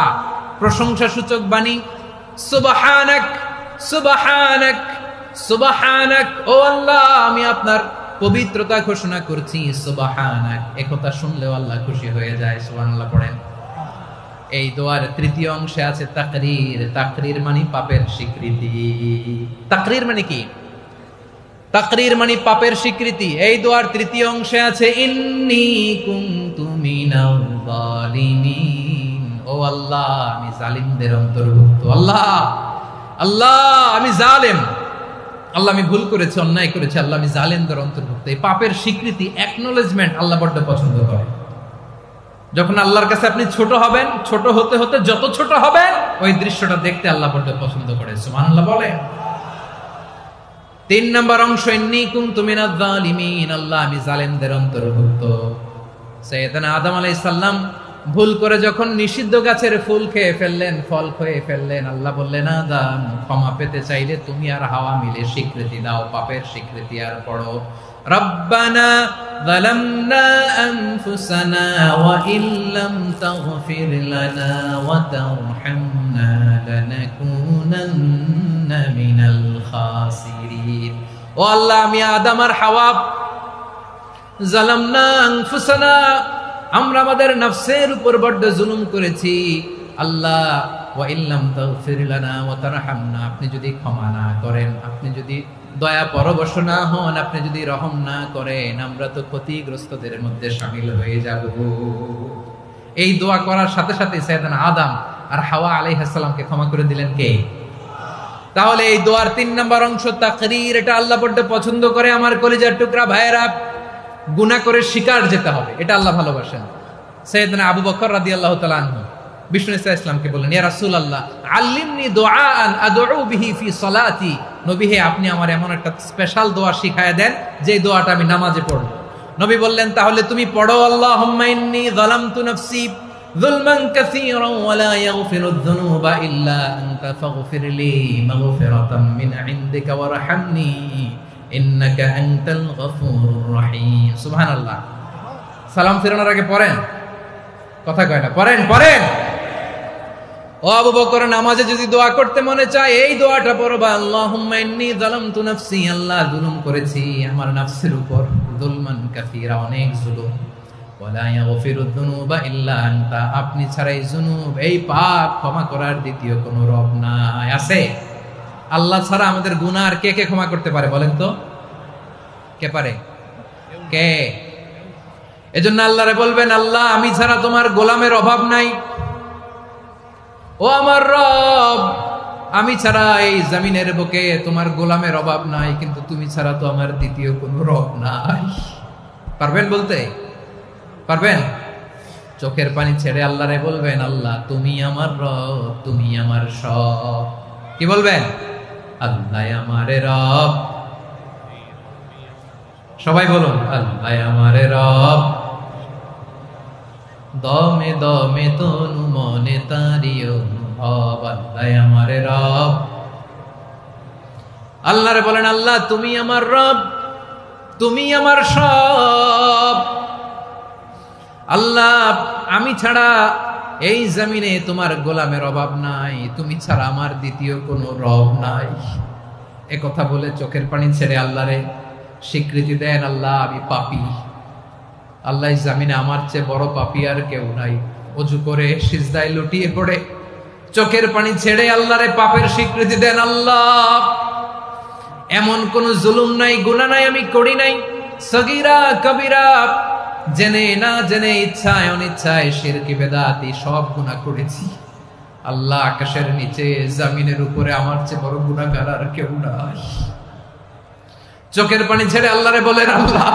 প্রশংসা সূচক বাণী। সুবহানাক সুবহানাক সুবহানাক, ও আল্লাহ আমি আপনার পবিত্রতা ঘোষণা করছি। সুবহানাক, একথা শুনলেও আল্লাহ খুশি হয়ে যায়। সুবহানাল্লাহ পড়েন। এই দোয়ার তৃতীয় অংশে আছে তাকরীর। তাকরীর মানে পাপের স্বীকৃতি। তাকরীর মানে কি? তাকরীর মানে পাপের স্বীকৃতি। এই দোয়ার তৃতীয় অংশে আছে ইন্নী কুনতু মিনাল যালিমিন, ও আল্লাহ আমি জালিমদের অন্তর্ভুক্ত। আল্লাহ আল্লাহ আমি জালেম, আল্লাহ আমি ভুল করেছি, অন্যায় করেছি, আল্লাহ আমি জালেমদের অন্তর্ভুক্ত। এই পাপের স্বীকৃতি, অ্যাকনোলেজমেন্ট আল্লাহ বড্ড পছন্দ করে। যখন আল্লাহর কাছে আপনি ছোট হবেন, ছোট হতে হতে যত ছোট হবেন, ওই দৃশ্যটা দেখতে আল্লাহ বড্ড পছন্দ করে। সুবহানাল্লাহ বলে। 3 নম্বর অংশ ইন্নী কুনতু মিনাজ জালিমিন, আল্লাহ আমি জালেমদের অন্তর্ভুক্ত। সাইয়েদনা আদম আলাইহিস সালাম ভুল করে যখন নিষিদ্ধ গাছের ফুল খেয়ে ফেললেন, ফল খেয়ে ফেললেন, আল্লাহ বললেন আদম ক্ষমা পেতে চাইলে তুমি আর হাওয়া মিলে স্বীকৃতি দাও, পাপের স্বীকৃতি আর পড়ো রব্বানা যালামনা আনফুসানা ওয়া ইল্লাম তাগফির লানা ওয়া তারহামনা লানাকুনান্না মিনাল খাসিরিন। ও আল্লাহ আমি আদম আর হাওয়া যালামনা আনফুসানা, আমরা আমাদের নফসের উপর বড্ড জুলুম করেছি। আল্লাহ ওয়া ইল্লাম তাগফির লানা ওয়া তারহামনা, আপনি যদি ক্ষমা না করেন, আপনি যদি দয়া পরবশ না হন, আপনি যদি রহম না করেন, আমরা তো ক্ষতিগ্রস্তদের মধ্যে শামিল হয়ে যাব। এই দোয়া করার সাথে সাথে সাইয়েদনা আদম আর হাওয়া আলাইহিস সালামকে ক্ষমা করে দিলেন কে? তাহলে এই দোয়ার 3 নম্বর অংশ তাকরীর, এটা আল্লাহ বড্ড পছন্দ করে। আমার কলিজার টুকরা ভাইয়েরা, গুনাহ করে শিকার যেতে হবে, এটা আল্লাহ ভালোবাসেন। সাইয়েদনা আবু বকর রাদিয়াল্লাহু তাআলা আনহু বিষ্ণু ইসলামকে বললেন, ইয়া রাসূলুল্লাহ আল্লিমনি দুআআন আদউ বিহি ফি সালাতি, নবী হে আপনি আমার এমন একটা স্পেশাল দোয়া শিখায়া দেন যে দোয়াটা আমি নামাজে পড়ব। নবী বললেন, তাহলে তুমি পড়ো আল্লাহুম্মা ইন্নী যালামতু নাফসি যুলমান কাসীরান ওয়া লা ইয়াগফিরুয যুনুবা ইল্লা আনতা ফাগফিরলি মাগফিরাতাম মিন ইনদিকা ওয়ারহামনি ইন্নাকা আনতাল গফুরুর রহিম। সুবহানাল্লাহ। সালাম ফেরানোর আগে পড়েন, কথা কয় না, পড়েন পড়েন। ও আবু বকর, নামাজে যদি দোয়া করতে মনে চায় এই দোয়াটা পড়বা, আল্লাহুম্মা ইন্নী যালামতু নাফসি, আল্লাহ জুলুম করেছি আমার নফসের উপর, যুলমান কাসীরা অনেক জুলুম, ওয়া লা ইয়াগফিরুয যুনুবা ইল্লা আনতা, আপনি ছাড়া এই জুনুব, এই পাপ ক্ষমা করার দ্বিতীয় কোনো রব নাই। আছে? আল্লাহ ছাড়া আমাদের গুনাহ আর কে কে ক্ষমা করতে পারে বলেন তো? কে পারে? কে? এজন্য আল্লাহরে বলবেন, আল্লাহ আমি ছাড়া তোমার গোলামের অভাব নাই, ও আমার রব আমি ছাড়া এই জমিনের বুকে তোমার গোলামের অভাব নাই, কিন্তু তুমি ছাড়া তো আমার দ্বিতীয় কোনো রব নাই। পারবেন বলতে? পারবেন? চোখের পানি ছেড়ে আল্লাহরে বলবেন, আল্লাহ তুমি আমার রব, তুমি আমার সব। কি বলবেন? আল্লাহ আমারে রব। সবাই বলুন, আল্লাহ আমারে রব, দমে দমে তনু মনে তারি অনুভব, আল্লাহ আমারে রব। আল্লাহরে বলেন, আল্লাহ তুমি আমার রব, তুমি আমার সব। আল্লাহ আমি ছাড়া এই জমিনে তোমার গোলামের অভাব নাই, তুমি ছাড়া আমার দ্বিতীয় কোনো রব নাই। এ কথা বলে চোখের পানি ছেড়ে আল্লাহরে স্বীকৃতি দেন, আল্লাহ আমি পাপী, আল্লাহ জামিনে আমার চেয়ে বড় পাপী আর কেউ নাই। ওযু করে সিজদায় লুটিয়ে পড়ে চোখের পানি ছেড়ে আল্লাহরে পাপের স্বীকৃতি দেন, আল্লাহ এমন কোন জুলুম নাই, গুনাহ নাই আমি করি নাই, সগীরা কবিরা, জেনে না জেনে, ইচ্ছায় অনিচ্ছায়, শিরকি বেদাতি সব গুনাহ করেছি। আল্লাহ আকাশের নিচে জমিনের উপরে আমার চেয়ে বড় গুনাহগার আর কেউ নাই। চোখের পানি ছেড়ে আল্লাহরে বলেন, আল্লাহ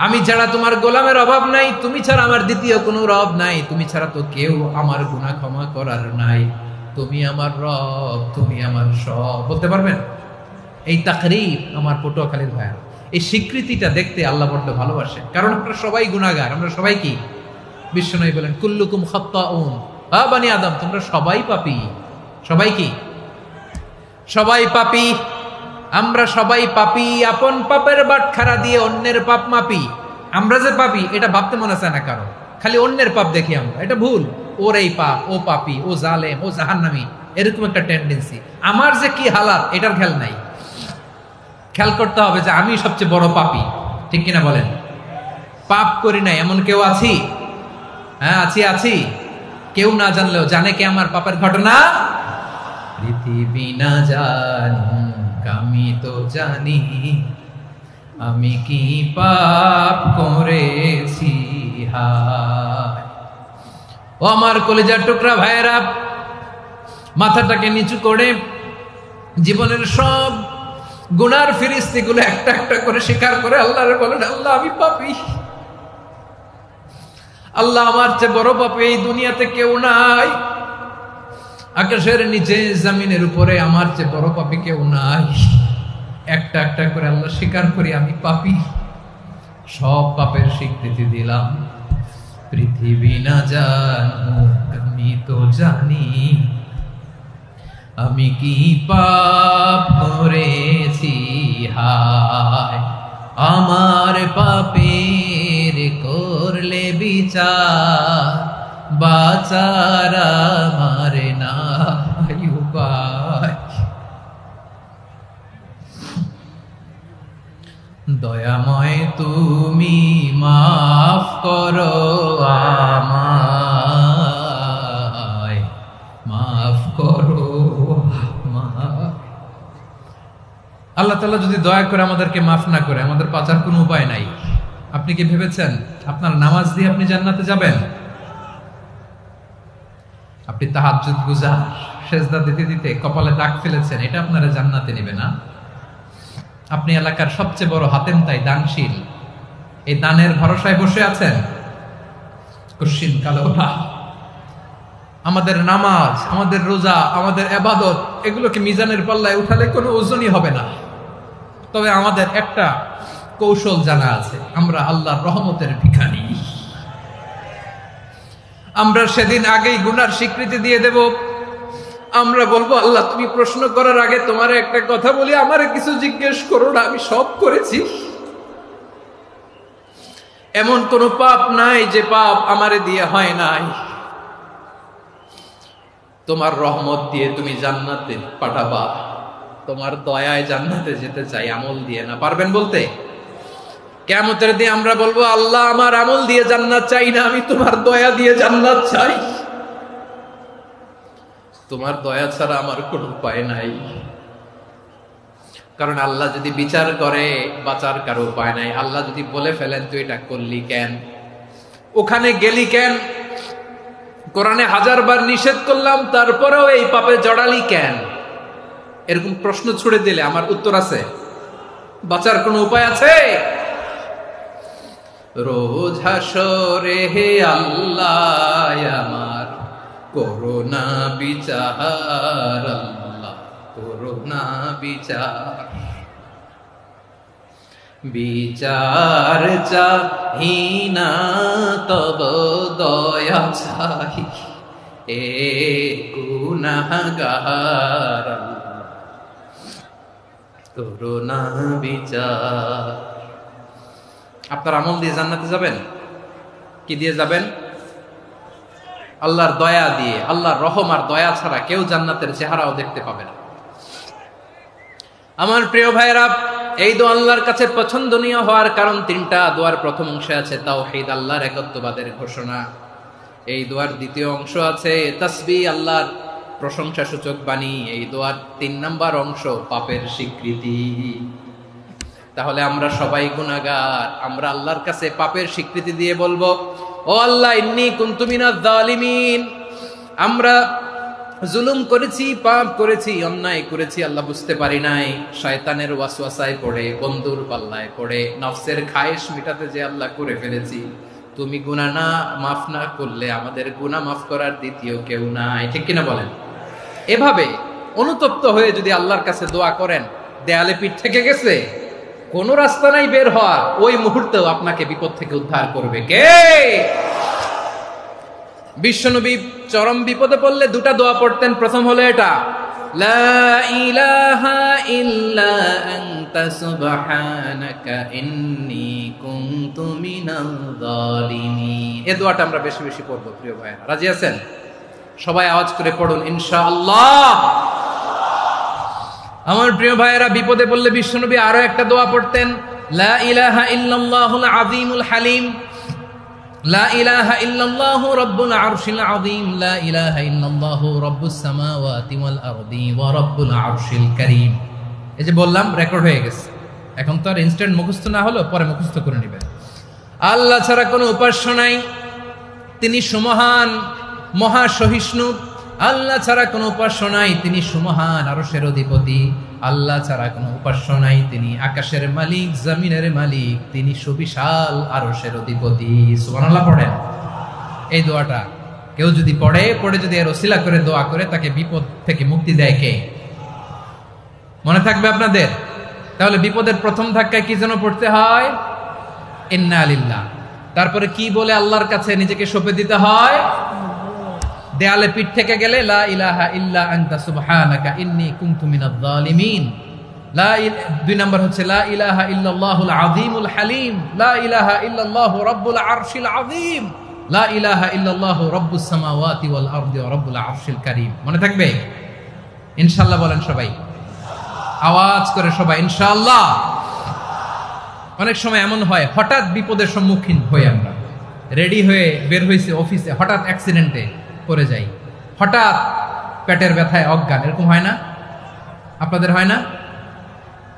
আমি ছাড়া তোমার গোলামের অভাব নাই, তুমি ছাড়া আমার দ্বিতীয় কোনো রব নাই, তুমি ছাড়া তো কেউ আমার গুনাহ ক্ষমা করার নাই, তুমি আমার রব, তুমি আমার সব। বলতে পারবেন? এই তাকরীর আমার পটুয়াখালীর ভাইয়া, এই স্বীকৃতিটা দেখতে আল্লাহ বড্ড ভালোবাসে, কারণ আমরা সবাই গুনাহগার, আমরা সবাই কি? বিশ্বনবী বলেন, কুল্লুকুম খাত্তাউন, হা বানি আদম তোমরা সবাই পাপী। সবাই কি? সবাই পাপী। আমরা সবাই পাপী, আপন পাপের বাটখারা দিয়ে অন্যের পাপ মাপি, আমরা যে পাপি এটা ভাবতে মনে চায় না কারো, খালি অন্যের পাপ দেখি আমরা, এটা ভুল। ওর এই পাপ, ও পাপি, ও জালেম, ও জাহান্নামী, এরকম একটা টেন্ডেন্সি। আমার যে কি হালাত এটার খেয়াল নাই। খেয়াল করতে হবে যে আমি সবচেয়ে বড় পাপী, ঠিক কিনা বলেন? পাপ করি নাই এমন কেউ আছি? হ্যাঁ আছি। কেউ না জানলেও জানে কে আমার পাপের ঘটনা? পৃথিবী না জানুক আমি তো জানি, আমি কি পাপ করেছি হায়। ও আমার কলিজার টুকরা ভাইয়েরা, মাথাটাকে নিচু করে জীবনের সব গুনার ফিরিস্তিগুলো একটা একটা করে স্বীকার করে আল্লাহরে বলেন, আল্লাহ আমি পাপী, আল্লাহ আমার চেয়ে বড় পাপী এই দুনিয়াতে কেউ নাই, আকাশের নিচে জমিনের উপরে আমার চেয়ে বড় পাপী কেউ নাই। একটা একটা করে আল্লাহ স্বীকার করি আমি পাপী, সব পাপের স্বীকৃতি দিলাম। পৃথিবী না জানুক আমি তো জানি, আমি কি পাপ করেছি হায়। আমার পাপের করলে বিচার, বাঁচার আমার নাই উপায়। দয়াময় তুমি মাফ করো আমায়, মাফ করো আমায়। আল্লাহ তাআলা যদি দয়া করে আমাদেরকে মাফ না করে, আমাদের বাঁচার কোনো উপায় নাই। আপনি কি ভেবেছেন আপনার নামাজ দিয়ে আপনি জান্নাতে যাবেন? আপনি তাহাজ্জুদ গুজার, সেজদা দিতে দিতে কপালে দাগ ফেলেছেন, এটা আপনারা জান্নাতে নেবে না। আপনি এলাকার সবচেয়ে বড় হাতেম তাই দানশীল, এই দানের ভরসায় বসে আছেন, কশিন কালো না। আমাদের নামাজ, আমাদের রোজা, আমাদের ইবাদত, এগুলোকে মিজানের পাল্লায় উঠালে কোনো ওজনই হবে না। তবে আমাদের একটা কৌশল জানা আছে, আমরা আল্লাহর রহমতের ভিখারি। আমরা সেদিন আগেই গুনার স্বীকৃতি দিয়ে দেব। আমরা বলবো, আল্লাহ তুমি প্রশ্ন করার আগে তোমার একটা কথা বলি, আমারে কিছু জিজ্ঞেস করো না, আমি সব করেছি। এমন কোন পাপ নাই যে পাপ আমারে দিয়ে হয় নাই। তোমার রহমত দিয়ে তুমি জান্নাতে পাঠাবা, তোমার দয়ায় জান্নাতে যেতে চাই, আমল দিয়ে না। পারবেন বলতে? কিয়ামতের দিন আমরা বলবো, আল্লাহ আমার আমল দিয়ে জান্নাত চাই না, আমি তোমার দয়া দিয়ে জান্নাত চাই। তোমার দয়া ছাড়া আমার কোনো উপায় নাই। কারণ আল্লাহ যদি বিচার করে, বাঁচার কারো উপায় নাই। আল্লাহ যদি বলে ফেলেন তুই এটা করলি কেন, ওখানে গেলি কেন, কোরআনে 1000 বার নিষেধ করলাম তারপরেও এই পাপে জড়ালি কেন, এরকম প্রশ্ন ছুড়ে দিলে আমার উত্তর আছে? বাঁচার কোনো উপায় আছে? রোজ হাসরে হে আল্লাহ আমার করোনা বিচার, আল্লাহ করোনা বিচার। বিচার চাহি না তব দয়া চাই, এ গুনাহগার, আল্লাহ করোনা বিচার। আপনার আমল দিয়ে জান্নাতে যাবেন? কি দিয়ে যাবেন? আল্লাহর দয়া দিয়ে। আল্লাহর রহম আর দয়া ছাড়া কেউ জান্নাতের চেহারাও দেখতে পাবে না। আমার প্রিয় ভাইরা, এই দোয়া আল্লাহর কাছে পছন্দনীয় হওয়ার কারণ 3টা। দোয়ার প্রথম অংশে আছে তাওহীদ, আল্লাহর একত্ববাদের ঘোষণা। এই দোয়ার দ্বিতীয় অংশ আছে তাসবিহ, আল্লাহর প্রশংসা সূচক বাণী। এই দোয়ার 3 নাম্বার অংশ পাপের স্বীকৃতি। তাহলে আমরা সবাই গুনাহগার, আমরা আল্লাহর কাছে পাপের স্বীকৃতি দিয়ে বলবো, ও আল্লাহ ইন্নী কুনতু মিনাজ জালিমিন, আমরা জুলুম করেছি, পাপ করেছি, অন্যায় করেছি, আল্লাহ বুঝতে পারি নাই, শয়তানের ওয়াসওয়াসায় পড়ে, বন্ধুর পাল্লায় পড়ে, নফসের খায়েশ মিটাতে যে আল্লাহ করে ফেলেছি। তুমি গুনাহ না মাফ না করলে আমাদের গুনাহ মাফ করার দ্বিতীয় কেউ নাই, ঠিক কিনা বলেন? এভাবে অনুতপ্ত হয়ে যদি আল্লাহর কাছে দোয়া করেন, দেয়ালে পিঠ থেকে গেছে, কোন রাস্তা নাই বের হওয়ার, ওই মুহূর্তেও আপনাকে বিপদ থেকে উদ্ধার করবে কে? বিশ্বনবী চরম বিপদে পড়লে 2টা দোয়া পড়তেন। প্রথম হলো এটা, লা ইলাহা ইল্লা আনতা সুবহানাকা ইন্নী কুনতু মিনাল যালিমিন। এই দোয়াটা আমরা বেশি বেশি পড়ব প্রিয় ভাইরা। রাজি আছেন? সবাই আওয়াজ করে পড়ুন ইনশাআল্লাহ। আমার প্রিয় ভাইয়েরা, বিপদে পড়লে বিশ্বনবী আরো একটা দোয়া পড়তেন, লা ইলাহা ইল্লাল্লাহুল আযীমুল হালিম, লা ইলাহা ইল্লাল্লাহু রাব্বুল আরশিল আযীম, লা ইলাহা ইল্লাল্লাহু রাব্বুস সামাওয়াতি ওয়াল আরদি ওয়া রাব্বুল আরশিল কারীম। এই যে বললাম, রেকর্ড হয়ে গেছে। এখন তো আর ইনস্ট্যান্ট মুখস্থ না হলো, পরে মুখস্থ করে নেবেন। আল্লাহ ছাড়া কোনো উপাস্য নাই, তিনি সুমহান, মহা সহিষ্ণু। আল্লাহ ছাড়া কোনো উপাস্য নাই, তিনি সুমহান, আরশের অধিপতি। আল্লাহ ছাড়া কোনো উপাস্য নাই, তিনি আকাশের মালিক, জমিনের মালিক, তিনি সুবিশাল আরশের অধিপতি। সুবহানাল্লাহ পড়েন। এই দোয়াটা কেউ যদি পড়ে যদি এর ওসিলা করে দোয়া করে, তাকে বিপদ থেকে মুক্তি দেয় কে? মনে থাকবে আপনাদের? তাহলে বিপদের প্রথম ধাক্কায় কি যেন পড়তে হয়? ইন্না লিল্লাহ। তারপরে কি বলে আল্লাহর কাছে নিজেকে সঁপে দিতে হয়? দেয়ালে পিঠ থেকে গেলে লা ইলাহা ইল্লা আনতা সুবহানাকা ইন্নী কুনতু মিনাজ জালিমিন। দুই নম্বর হচ্ছে লা ইলাহা ইল্লাল্লাহুল আযীমুল হালিম, লা ইলাহা ইল্লাল্লাহু রাব্বুল আরশিল আযীম, লা ইলাহা ইল্লাল্লাহু রাব্বুস সামাওয়াতি ওয়াল আরদি ওয়া রাব্বুল আরশিল কারীম। মনে থাকবে? ইনশাআল্লাহ বলেন সবাই, আওয়াজ করে সবাই ইনশাআল্লাহ। অনেক সময় এমন হয়, হঠাৎ বিপদের সম্মুখীন হই আমরা, রেডি হয়ে বের হয়েছে অফিসে, হঠাৎ অ্যাক্সিডেন্টে পড়ে যাই, হঠাৎ পেটের ব্যথায় অজ্ঞান, এরকম হয় না? আপনাদের হয় না?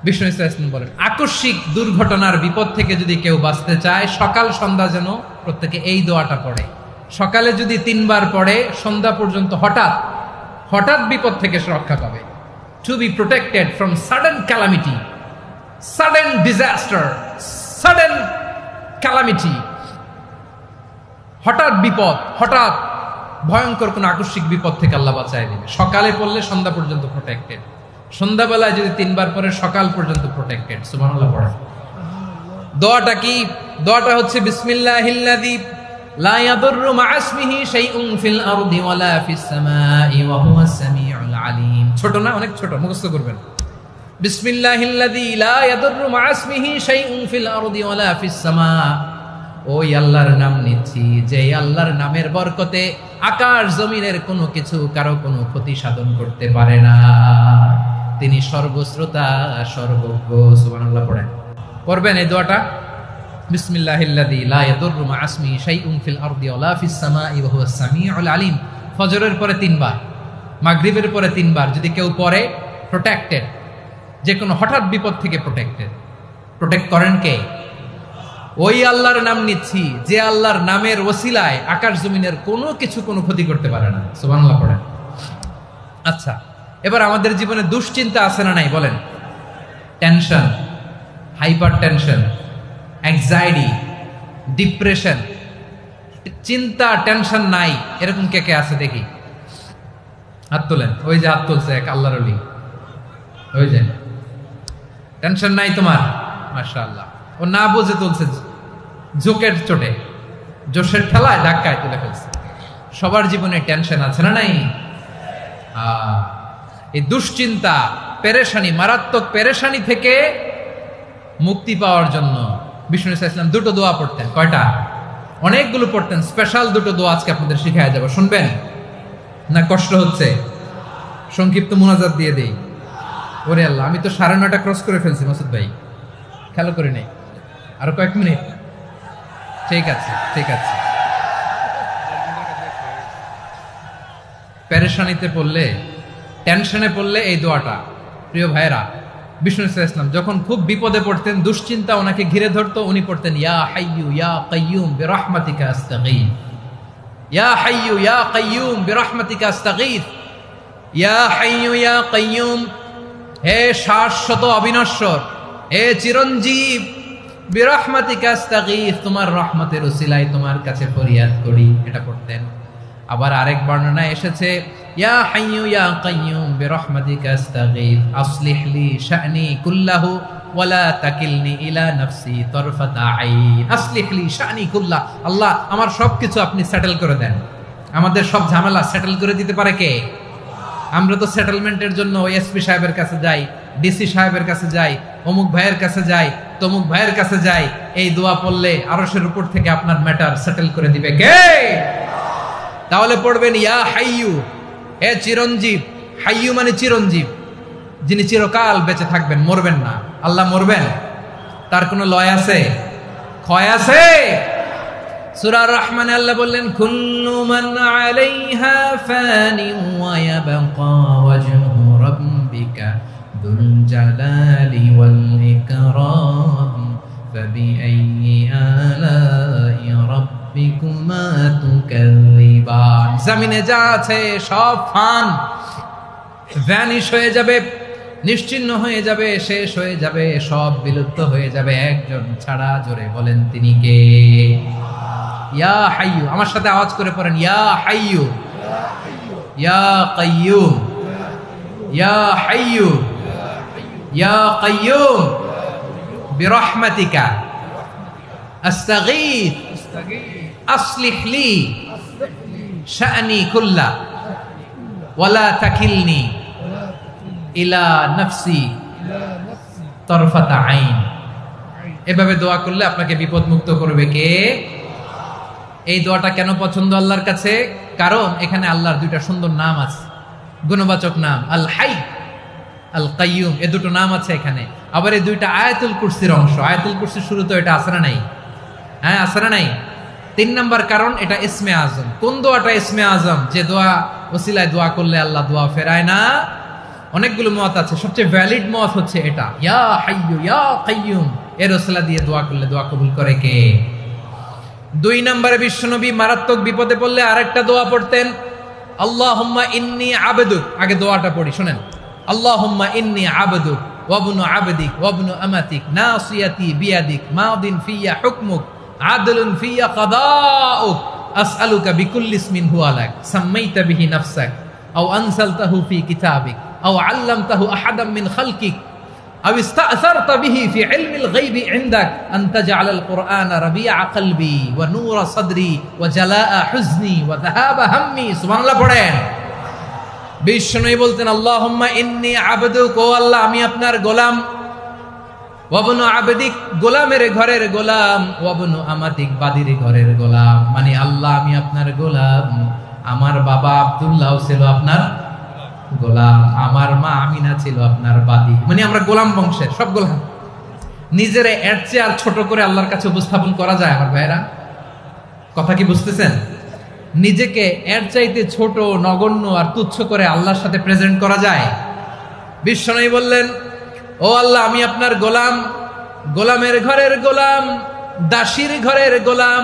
বিষ্ণু ইসলাম বলেন, আকস্মিক দুর্ঘটনার বিপদ থেকে যদি কেউ বাঁচতে চায়, সকাল সন্ধ্যা যেন প্রত্যেকে এই দোয়াটা পড়ে। সকালে যদি 3 বার পড়ে, সন্ধ্যা পর্যন্ত হঠাৎ বিপদ থেকে সে রক্ষা পাবে। To be protected from sudden calamity, sudden disaster, sudden calamity, হঠাৎ বিপদ, হঠাৎ ভয়ঙ্কর কোন আকস্মিক বিপদ থেকে আল্লাহ বাঁচায় দিবে। সকালে পড়লে সন্ধ্যা পর্যন্ত প্রোটেক্টেড, সন্ধ্যাবেলায় যদি 3 বার পরে সকাল পর্যন্ত প্রোটেক্টেড। সুবহানাল্লাহ পড়ে। দোয়াটা কি? দোয়াটা হচ্ছে বিসমিল্লাহিল্লাযী লা ইয়াদুররু মা ইসমিহি শাইউন ফিল আরদি ওয়ালা ফিস সামাই ওয়া হুয়াস সামিউল আলিম। ছোট না? অনেক ছোট, মুখস্থ করবেন। বিসমিল্লাহিল্লাযী লা ইয়াদুররু মা ইসমিহি শাইউন ফিল আরদি ওয়ালা ফিস সামা। ওই আল্লাহর নাম নিচ্ছি, যে আল্লাহর নামের বরকতে আকাশ জমিনের কোনো কিছু কারো কোনো ক্ষতি সাধন করতে পারে না। তিনি সর্বশ্রোতা, সর্বজ্ঞ। সুবহানাল্লাহ পড়েন। পড়বেন এই দোয়াটা, বিসমিল্লাহিল্লাযী লা ইয়াদুররু মা ইসমিহি শাইউন ফিল আরদি ওয়ালা ফিস সামাই ওয়া হুয়াস সামিউল আলিম। ফজরের পরে 3 বার, মাগরিবের পরে 3 বার যদি কেউ পড়ে, প্রোটেক্টেড, যে কোনো হঠাৎ বিপদ থেকে প্রোটেক্টেড। প্রোটেক্ট করেন কে? ওই আল্লাহর নাম নিচ্ছি, যে আল্লাহর নামের ওসিলায় আকাশ জমিনের কোনো কিছু কোনো ক্ষতি করতে পারে না। সুবহানাল্লাহ পড়েন। আচ্ছা, এবার আমাদের জীবনে দুশ্চিন্তা আছে না নাই বলেন? Tension, hyper tension, anxiety, depression, চিন্তা, টেনশন নাই, এরকম কে কে আছে দেখি? হাত তোলেন। ওই যে হাত তুলছে এক আল্লাহর ওলি, ওই যে। টেনশন নাই তোমার? মাশাআল্লাহ। ও না বুঝে তুলছে, জোকের চোটে, জোশের ঠেলায় ধাক্কায় তুলে ফেলছে। সবার জীবনে টেনশন আছে না নাই? এই দুশ্চিন্তা, পেরেশানি, মারাত্মক পেরেশানি থেকে মুক্তি পাওয়ার জন্য বিষ্ণু ইসলাম 2টো দোয়া পড়তেন। কয়টা? অনেকগুলো পড়তেন। স্পেশাল 2টো দোয়া আজকে আপনাদের শিখায় যাব, শুনবেন না? কষ্ট হচ্ছে? সংক্ষিপ্ত মুনাজাত দিয়ে দেই। ওরে আল্লাহ, আমি তো 9:30 ক্রস করে ফেলছি মাসুদ ভাই, খেয়াল করে নেই। আরো কয়েক মিনিট? ঠিক আছে, ঠিক আছে। পেরেশানিতে পড়লে, টেনশনে পড়লে এই দোয়াটা, প্রিয় ভাইরা, বিষ্ণু ইসলাম যখন খুব বিপদে পড়তেন, দুশ্চিন্তা ওনাকে ঘিরে ধরতো, উনি পড়তেন ইয়া হাইয়ু ইয়া কাইয়ুম বিরহমাতিকা আস্তাগীথ, ইয়া হাইয়ু ইয়া কাইয়ুম বিরহমাতিকা আস্তাগীথ, ইয়া হাইয়ু ইয়া কাইয়ুম, হে শাশ্বত অবিনশ্বর, হে চিরঞ্জীব, বিরহমাতিকা আস্তাগীথ, তোমার রহমতের উসিলায় তোমার কাছে ফরিয়াদ করি। এটা পড়তেন। আবার আরেক বর্ণনায় এসেছে ইয়া হাইয়ু ইয়া কাইয়ুম বিরহমাতিকা আস্তাগীথ আসলিহ লি শা'নি কুল্লাহু ওয়ালা তাকিলনি ইলা নাফসি তারফাতা আইন। আসলিহ লি শা'নি কুল্লাহ, আল্লাহ আমার সবকিছু আপনি সেটেল করে দেন। আমাদের সব ঝামেলা সেটেল করে দিতে পারে কে? আমরা তো সেটেলমেন্টের জন্য এসপি সাহেবের কাছে যাই, ডিসি সাহেবের কাছে যাই, অমুক ভাইয়ের কাছে যাই, তমুক ভাইয়ের কাছে যাই। এই দোয়া পড়লে আরশের উপর থেকে আপনার ম্যাটার সেটেল করে দিবে কে? তাহলে পড়বেন ইয়া হাইয়ু, হে চিরঞ্জীব। হাইয়ু মানে চিরঞ্জীব, যিনি চিরকাল বেঁচে থাকবেন, মরবেন না। আল্লাহ মরবেন? তার কোনো লয় আছে, ক্ষয় আছে? সূরা রহমানে আল্লাহ বললেন কুল্লু মান আলাইহা ফানি ওয়া ইয়াবকা ওয়াজহু রাব্বিকা যুল জালালি ওয়াল ইকরাম ফাবিআইয়ি আলাই রাব্বিকুমা তুকাযিবান। জমিনে যা আছে সব ফান, ভ্যানিশ হয়ে যাবে, নিশ্চিহ্ন হয়ে যাবে, শেষ হয়ে যাবে, সব বিলুপ্ত হয়ে যাবে, একজন ছাড়া। জোরে বলেন তিনি কে? ইয়া হাইয়ু। আমার সাথে আওয়াজ করে পড়েন ইয়া হাইয়ু, ইয়া কাইয়ুম, ইয়া হাইয়ু, ইয়া কাইয়ুম বিরহমাতিকা আস্তাগীথ আসলিহ লি শা'নি কুল্লা ওয়ালা তাকিলনি ইলা নাফসি তরফাতা আইন। এভাবে দোয়া করলে আপনাকে বিপদ মুক্ত করবে কে? এই দোয়াটা কেন পছন্দ আল্লাহর কাছে? কারণ এখানে আল্লাহর দুইটা সুন্দর নাম আছে, গুণবাচক নাম, আল হাই, আল কাইয়ুম। এই দুটো নাম আছে এখানে। আবার এই দুইটা আয়াতুল কুরসির অংশ। আয়াতুল কুরসির শুরুতে এটা আছে না নাই? হ্যাঁ, আছে না নাই? 3 নাম্বার কারণ এটা ইসমে আজম। কোন দোয়াটা ইসমে আজম? যে দোয়া ওসিলায় দোয়া করলে আল্লাহ দোয়া ফেরায় না। অনেকগুলো মত আছে, সবচেয়ে ভ্যালিড মত হচ্ছে এটা, ইয়া হাইয়ু ইয়া কাইয়ুম। এর ওসিলা দিয়ে দোয়া করলে দোয়া কবুল করে কে? 2 নম্বরে বিশ্বনবী মারাত্মক বিপদে পড়লে আরেকটা দোয়া পড়তেন, আল্লাহুম্মা ইন্নী আবদুক। আগে দোয়াটা পড়ি, শুনেন। আল্লাহুম্মা ইন্নী আবদুক ওয়া ইবনু আবদিক ওয়া ইবনু আমাতিক নাসিয়াতি বিয়াদিক মাদিন ফিয়া হুকমুক আদলুন ফিয়া কাদাউক আসআলুকা বিকুল্লি ইসমিন হুয়া লাক সাম্মাইতা বিহি নাফসাক আও আনসালতাহু ফি কিতাবিক আও আল্লামতাহু আহাদাম মিন খালকিক আও ইস্তা'সারতা বিহি ফি ইলমিল গায়বি ইনদাক আন তাজআলাল কুরআনা রাবিআ কলবি ওয়া নূরা সাদরি ওয়া জালাআ হুজনি ওয়া যাহাবা হাম্মি। সুবহানাল্লাহ পড়েন। বিষ্ণুই বলতেন আল্লাহুম্মা ইন্নী আবদুক, ও আল্লাহ আমি আপনার গোলাম, ওয়া ইবনু আবদিক, গোলামের ঘরের গোলাম, ওয়া ইবনু আমাতিক, বাদীর ঘরের গোলাম। মানে আল্লাহ আমি আপনার গোলাম। আমার বাবা আব্দুল্লাহ ছিল আপনার গোলাম, আমার মা আমিনা ছিল আপনার বাদী। মানে আমরা গোলাম বংশের, সব গোলাম। নিজের এর চেয়ে আর ছোট করে আল্লাহর কাছে উপস্থাপন করা যায় আমার ভাইরা? কথা কি বুঝতেছেন? নিজেকে এর চাইতে ছোট, নগণ্য আর তুচ্ছ করে আল্লাহর সাথে প্রেজেন্ট করা যায়? বিশ্বনবী বললেন, ও আল্লাহ আমি আপনার গোলাম, গোলামের ঘরের গোলাম, দাসীর ঘরের গোলাম,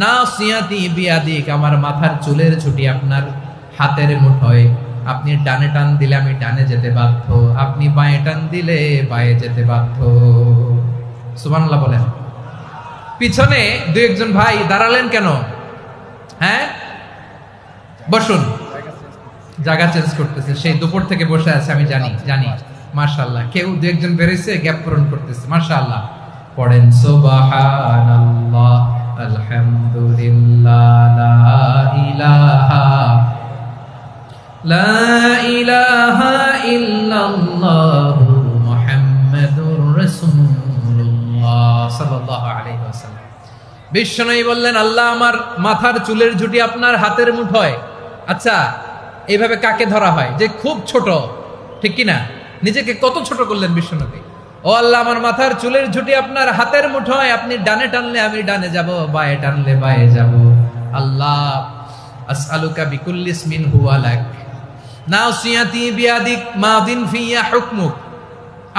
নাসিয়াতি বিয়াদিক, আমার মাথার চুলের ছুটি আপনার হাতের মুঠোয়। আপনি ডানে টান দিলে আমি ডানে যেতে বাধ্য, আপনি বাঁয়ে টান দিলে বাঁয়ে যেতে বাধ্য। সুবহানাল্লাহ বলেন। পিছনে 2-1 ভাই দাঁড়ালেন কেন? হ্যাঁ, বসুন। জায়গা চেঞ্জ করতেছে, সেই দুপুর থেকে বসে আছে, আমি জানি। মাশাআল্লাহ, কেউ 2-1 বেরিয়েছে, গ্যাপ পূরণ করতেছে। মাশাআল্লাহ। পড়েন সুবহানাল্লাহ আলহামদুলিল্লাহ লা ইলাহা ইল্লাল্লাহু মুহাম্মাদুর রাসূলুল্লাহ সাল্লাল্লাহু আলাইহি ওয়াসাল্লাম। বিশ্বনবী বললেন, আল্লাহ আমার মাথার চুলের ঝুঁটি আপনার হাতের মুঠোয়। আচ্ছা, এইভাবে কাকে ধরা হয়? যে খুব ছোট, ঠিক কি না? নিজেকে কত ছোট করলেন বিশ্বনবী। ও আল্লাহ আমার মাথার চুলের ঝুঁটি আপনার হাতের মুঠোয়, আপনি ডানে টানলে আমি ডানে যাব, বাঁয়ে টানলে বাঁয়ে যাব। আল্লাহ আসআলুকা বিকুল্লি ইসমিন হুয়া লাক নাসিয়াতি বিয়াদিক মাদিন ফিয়া হুকমুক,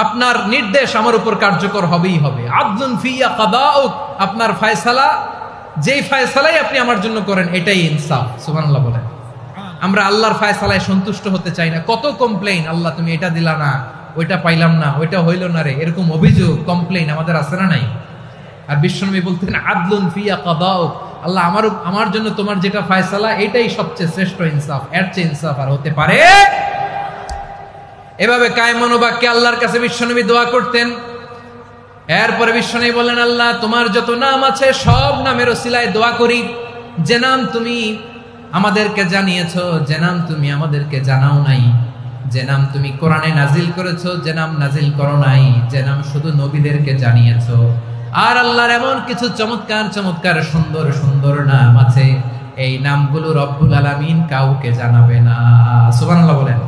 আপনার নির্দেশ আমার উপর কার্যকর হবেই হবে। আদলুন ফিয়া কাদাউক, আপনার ফয়সালা, যেই ফয়সালাই আপনি আমার জন্য করেন এটাই ইনসাফ। সুবহানাল্লাহ বলেন। আমরা আল্লাহর ফয়সালায় সন্তুষ্ট হতে চাই না। কত কমপ্লেইন, আল্লাহ তুমি এটা দিলা না, ওইটা পাইলাম না, ওইটা হইল না রে, এরকম অভিযোগ, কমপ্লেইন আমাদের আছে না নাই? আর বিশ্বনবী বলতেন আদলুন ফিয়া কাদাউক, আল্লাহ আমার জন্য তোমার যেটা ফয়সালা এটাই সবচেয়ে শ্রেষ্ঠ ইনসাফ, এর চেয়ে ইনসাফ আর হতে পারে? এভাবে কায়মন বাক্যে আল্লাহর কাছে বিশ্বনবী দোয়া করতেন। এরপরে বিশ্বনবী বললেন, আল্লাহ তোমার যত নাম আছে সব নামের ওসিলায় দোয়া করি, যে নাম তুমি আমাদেরকে জানিয়েছো যে নাম তুমি আমাদেরকে জানাও নাই, যে নাম তুমি কোরআনে নাজিল করেছো, যে নাম নাজিল করো নাই, যে নাম শুধু নবীদেরকে জানিয়েছো। আর আল্লাহর এমন কিছু চমৎকার চমৎকার সুন্দর সুন্দর নাম আছে, এই নামগুলো রব্বুল আলামিন কাউকে জানাবে না। সুবহানাল্লাহ বলেন।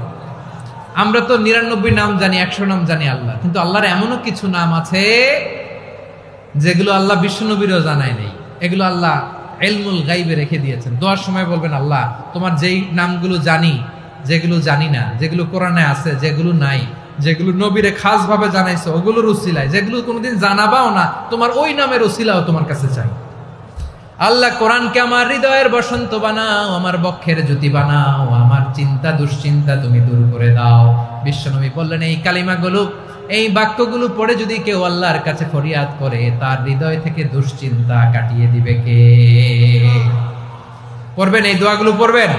আমরা তো 99 নাম জানি, 100 নাম জানি আল্লাহ, কিন্তু আল্লাহর এমনও কিছু নাম আছে যেগুলো আল্লাহ বিশ্বনবীরও জানায় নেই। এগুলো আল্লাহ ইলমুল গায়বে রেখে দিয়েছেন। দোয়ার সময় বলবেন, আল্লাহ তোমার যেই নামগুলো জানি, যেগুলো জানি না, যেগুলো কোরআনে আছে, যেগুলো নাই, যেগুলো নবীরে খাস ভাবে জানাইছো ওগুলোর উসিলায়, যেগুলো কোনোদিন জানাবাও না তোমার ওই নামের উসিলাও তোমার কাছে চাই। আল্লাহ কোরআনকে আমার হৃদয়ের বসন্ত বানাও, আমার বক্ষের জ্যোতি বানাও, আমার চিন্তা দুশ্চিন্তা তুমি দূর করে দাও। বিশ্বনবী বললেন, এই কালিমাগুলো, এই বাক্যগুলো পড়ে যদি কেউ আল্লাহর কাছে ফরিয়াদ করে, তার হৃদয় থেকে দুশ্চিন্তা কাটিয়ে দিবে কে? পড়বেন, এই দোয়াগুলো পড়বেন।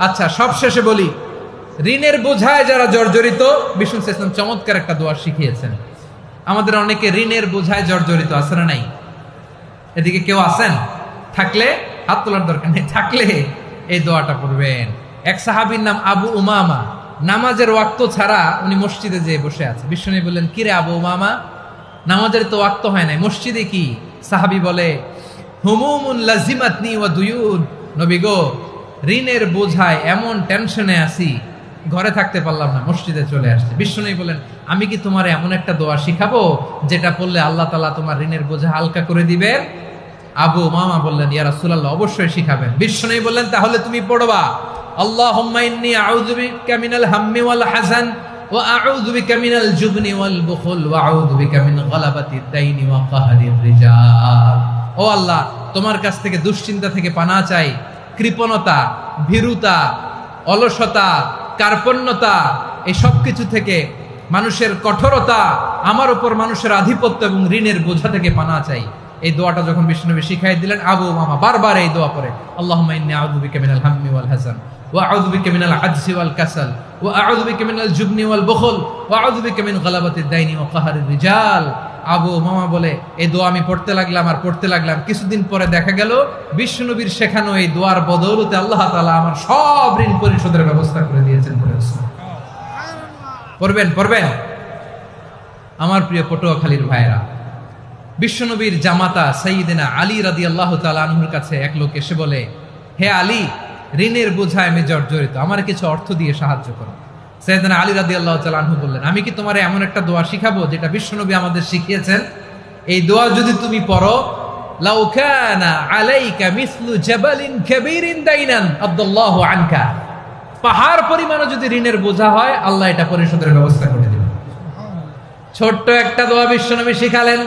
আচ্ছা, সব শেষে বলি, ঋণের বোঝায় যারা জর্জরিত, বিষ্ণু ইসলাম চমৎকার একটা দোয়া শিখিয়েছেন। আমাদের অনেকে ঋণের বোঝায় জর্জরিত, আছে না নাই? এদিকে কেউ আছেন? থাকলে হাত তোলার দরকার নেই, থাকলে এই দোয়াটা পড়বেন। এক সাহাবীর নাম আবু উমামা, নামাজের ওয়াক্ত ছাড়া উনি মসজিদে যেয়ে বসে আছে। বিশ্বনবী বললেন, কিরে আবু উমামা, নামাজের তো ওয়াক্ত হয় নাই, মসজিদে কি? সাহাবী বলে, হুমুমুন লাজিমাতনি ওয়া দুয়ুন। নবী গো, ঋণের বোঝায় এমন টেনশনে আছি, ঘরে থাকতে পারলাম না, মসজিদে চলে আসছে। বিশ্বনবী বলেন, আমি কি তোমার এমন একটা দোয়া শিখাবো যেটা পড়লে আল্লাহ তাআলা তোমার ঋণের বোঝা হালকা করে দিবেন? আবু উমামা বললেন, ইয়া রাসূলুল্লাহ, অবশ্যই শিখাবেন। বিশ্বনবী বললেন, তাহলে তুমি পড়বা, আল্লাহুম্মা ইন্নী আউযু বিকা মিনাল হাম্মি ওয়াল হাযান ওয়া আউযু বিকা মিনাল জুবনি ওয়াল বুখল ওয়া আউযু বিকা মিন গালাবাতিদ দাইনি ওয়া কাহরির রিজাল। ও আল্লাহ, তোমার কাছ থেকে দুশ্চিন্তা থেকে পানাহ চাই, কৃপণতা, ভীরুতা, অলসতা, কার্পণ্যতা, এই সব কিছু থেকে, মানুষের কঠোরতা, আমার উপর মানুষের আধিপত্য এবং ঋণের বোঝা থেকে পানাহ চাই। এই দোয়াটা যখন বিশ্বনবী শিখাই দিলেন, আবু উমামা বারবার এই দোয়া পড়ে, আল্লাহুম্মা ইন্নী আউযু বিকা মিনাল হাম্মি ওয়াল হাযান ওয়া আউযু বিকা মিনাল আজজি ওয়াল কাসাল ওয়া আউযু বিকা মিনাল জুবনি ওয়াল বুখল ওয়া আউযু বিকা মিন গালাবাতিদ দাইনি ওয়া কাহরির রিজাল। আবু উমামা বলে, এই দোয়া আমি পড়তে লাগলাম আর পড়তে লাগলাম, কিছুদিন পরে দেখা গেল বিশ্বনবীর শেখানো এই দোয়ার বদৌলতে আল্লাহ তাআলা আমার সব ঋণ পরিশোধের ব্যবস্থা করে দিয়েছেন। পড়বেন, পড়বেন। আমার প্রিয় পটুয়াখালীর ভাইরা, বিশ্বনবীর জামাতা সাইয়্যিদিনা আলী রাদিয়াল্লাহু তাআলা আনহুর কাছে এক লোক এসে বলে, হে আলী, ঋণের বোঝায় আমি জর্জরিত, আমার কিছু অর্থ দিয়ে সাহায্য করো। সাইয়্যিদিনা আলী রাদিয়াল্লাহু তাআলা আনহু বললেন, আমি কি তোমারে এমন একটা দোয়া শিখাবো যেটা বিশ্বনবী আমাদের শিখিয়েছেন? এই দোয়া যদি তুমি পড়ো, লাউ কানা আলাইকা মিসলু জাবালিন কাবীরিন দাইনান আদাল্লাহু আনকা, পাহাড় পরিমাণও যদি ঋণের বোঝা হয়, আল্লাহ এটা পরিশোধের ব্যবস্থা করে দিবেন। ছোট্ট একটা দোয়া বিশ্বনবী শিখালেন,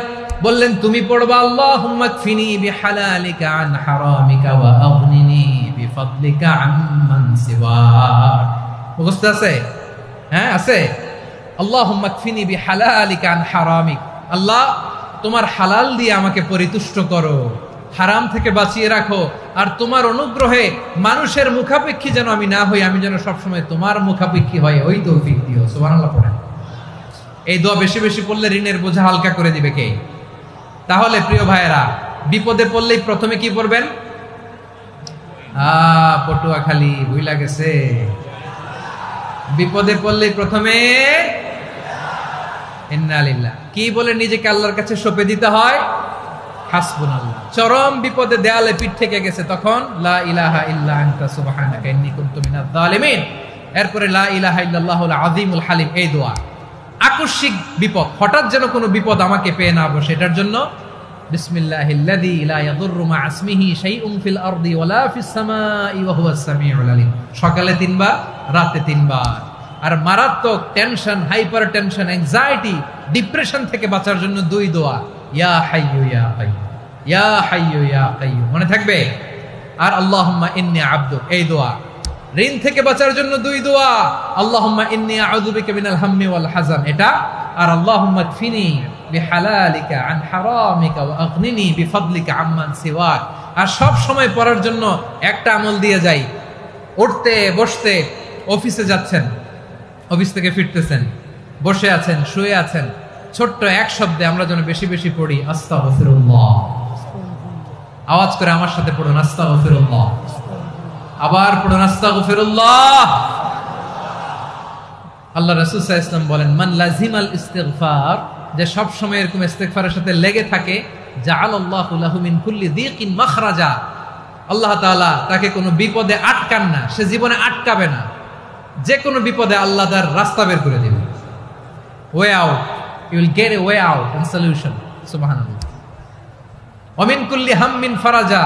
বললেন, তুমি পড়বা, আল্লাহুম্মা কফিনি বিহালালিকা আন হারামিকা ওয়া আগনিনি বিফাদলিকা আম্মান সিওয়াক। মুখস্থ আছে? হ্যাঁ, আছে। আল্লাহুম্মা কফিনি বিহালালিকা আন হারামিক, আল্লাহ তোমার হালাল দিয়ে আমাকে পরিতুষ্ট করো, হারাম থেকে বাঁচিয়ে রাখো, আর তোমার অনুগ্রহে মানুষের মুখাপেক্ষী যেন আমি না হই, আমি যেন সবসময় তোমার মুখাপেক্ষী হয়, ওই তৌফিক দিও। সুবহানাল্লাহ পড়েন। এই দোয়া বেশি বেশি পড়লে ঋণের বোঝা হালকা করে দিবে কে? তাহলে প্রিয় ভাইয়েরা, বিপদে পড়লেই প্রথমে কি পড়বেন? পটুয়াখালী ভুইলা গেছে। বিপদে পড়লেই প্রথমে ইন্না লিল্লাহ কি বলে নিজেকে আল্লাহর কাছে সঁপে দিতে হয়? হাসবুনাল্লাহ। চরম বিপদে দেয়ালে পিঠ থেকে গেছে, তখন লা ইলাহা ইল্লা আনতা সুবহানাকা ইন্নী কুনতু মিনাজ জালিমিন। এরপরে লা ইলাহা ইল্লাল্লাহুল আযীমুল হালিম, এই দোয়া। আকস্মিক বিপদ, হঠাৎ যেন কোনো বিপদ আমাকে পেয়ে না বসে, এটার জন্য বিসমিল্লাহিল্লাযী লা ইয়াদুররু মা ইসমিহি শাইউন ফিল আরদি ওয়ালা ফিস সামাই ওয়া হুয়াস সামিউল আলিম। সকালে 3 বার, রাতে 3 বার। আর মারাত্মক tension, hyper tension, anxiety, depression থেকে বাঁচার জন্য 2 দোয়া, ইয়া হাইয়্যু ইয়া কাইয়্যুম, ইয়া হাইয়্যু ইয়া কাইয়্যুম, মনে থাকবে? আর আল্লাহুম্মা ইন্নী আবদুক, এই দোয়া। ঋণ থেকে বাঁচার জন্য 2 দোয়া, আল্লাহুম্মা ইন্নী আউযু বিকা মিনাল হাম্মি ওয়াল হাযান, এটা। আর আল্লাহুম্মা কফিনি বিহালালিকা আন হারামিকা ওয়া আগনিনি বিফাদলিকা আম্মান সিওয়াক। আর সব সময় পড়ার জন্য একটা আমল দিয়ে যাই, উঠতে বসতে, অফিসে যাচ্ছেন, অফিস থেকে ফিরতেছেন, বসে আছেন, শুয়ে আছেন, ছোট্ট এক শব্দে আমরা যেন বেশি বেশি পড়ি, আস্তাগফিরুল্লাহ। আওয়াজ করে আমার সাথে পড়ুন, আস্তাগফিরুল্লাহ। আবার পড়ুন আস্তাগফিরুল্লাহ। আল্লাহ রাসূল সাল্লাল্লাহু আলাইহি ওয়াসাল্লাম বলেন, মান লাজিমাল ইস্তিগফার, যে সব সময় এরকম ইস্তিগফারের সাথে লেগে থাকে, জাআলাল্লাহু লাহু মিন কুল্লি যিকিন মাখরাজা, আল্লাহ তাআলা তাকে কোনো বিপদে আটকান না, সে জীবনে আটকাবে না, যে কোনো বিপদে আল্লাহ তার রাস্তা বের করে দিবে, way out, you will get a way out and solution. সুবহানাল্লাহ। ওয়া মিন কুল্লি হাম্মিন ফারাজা,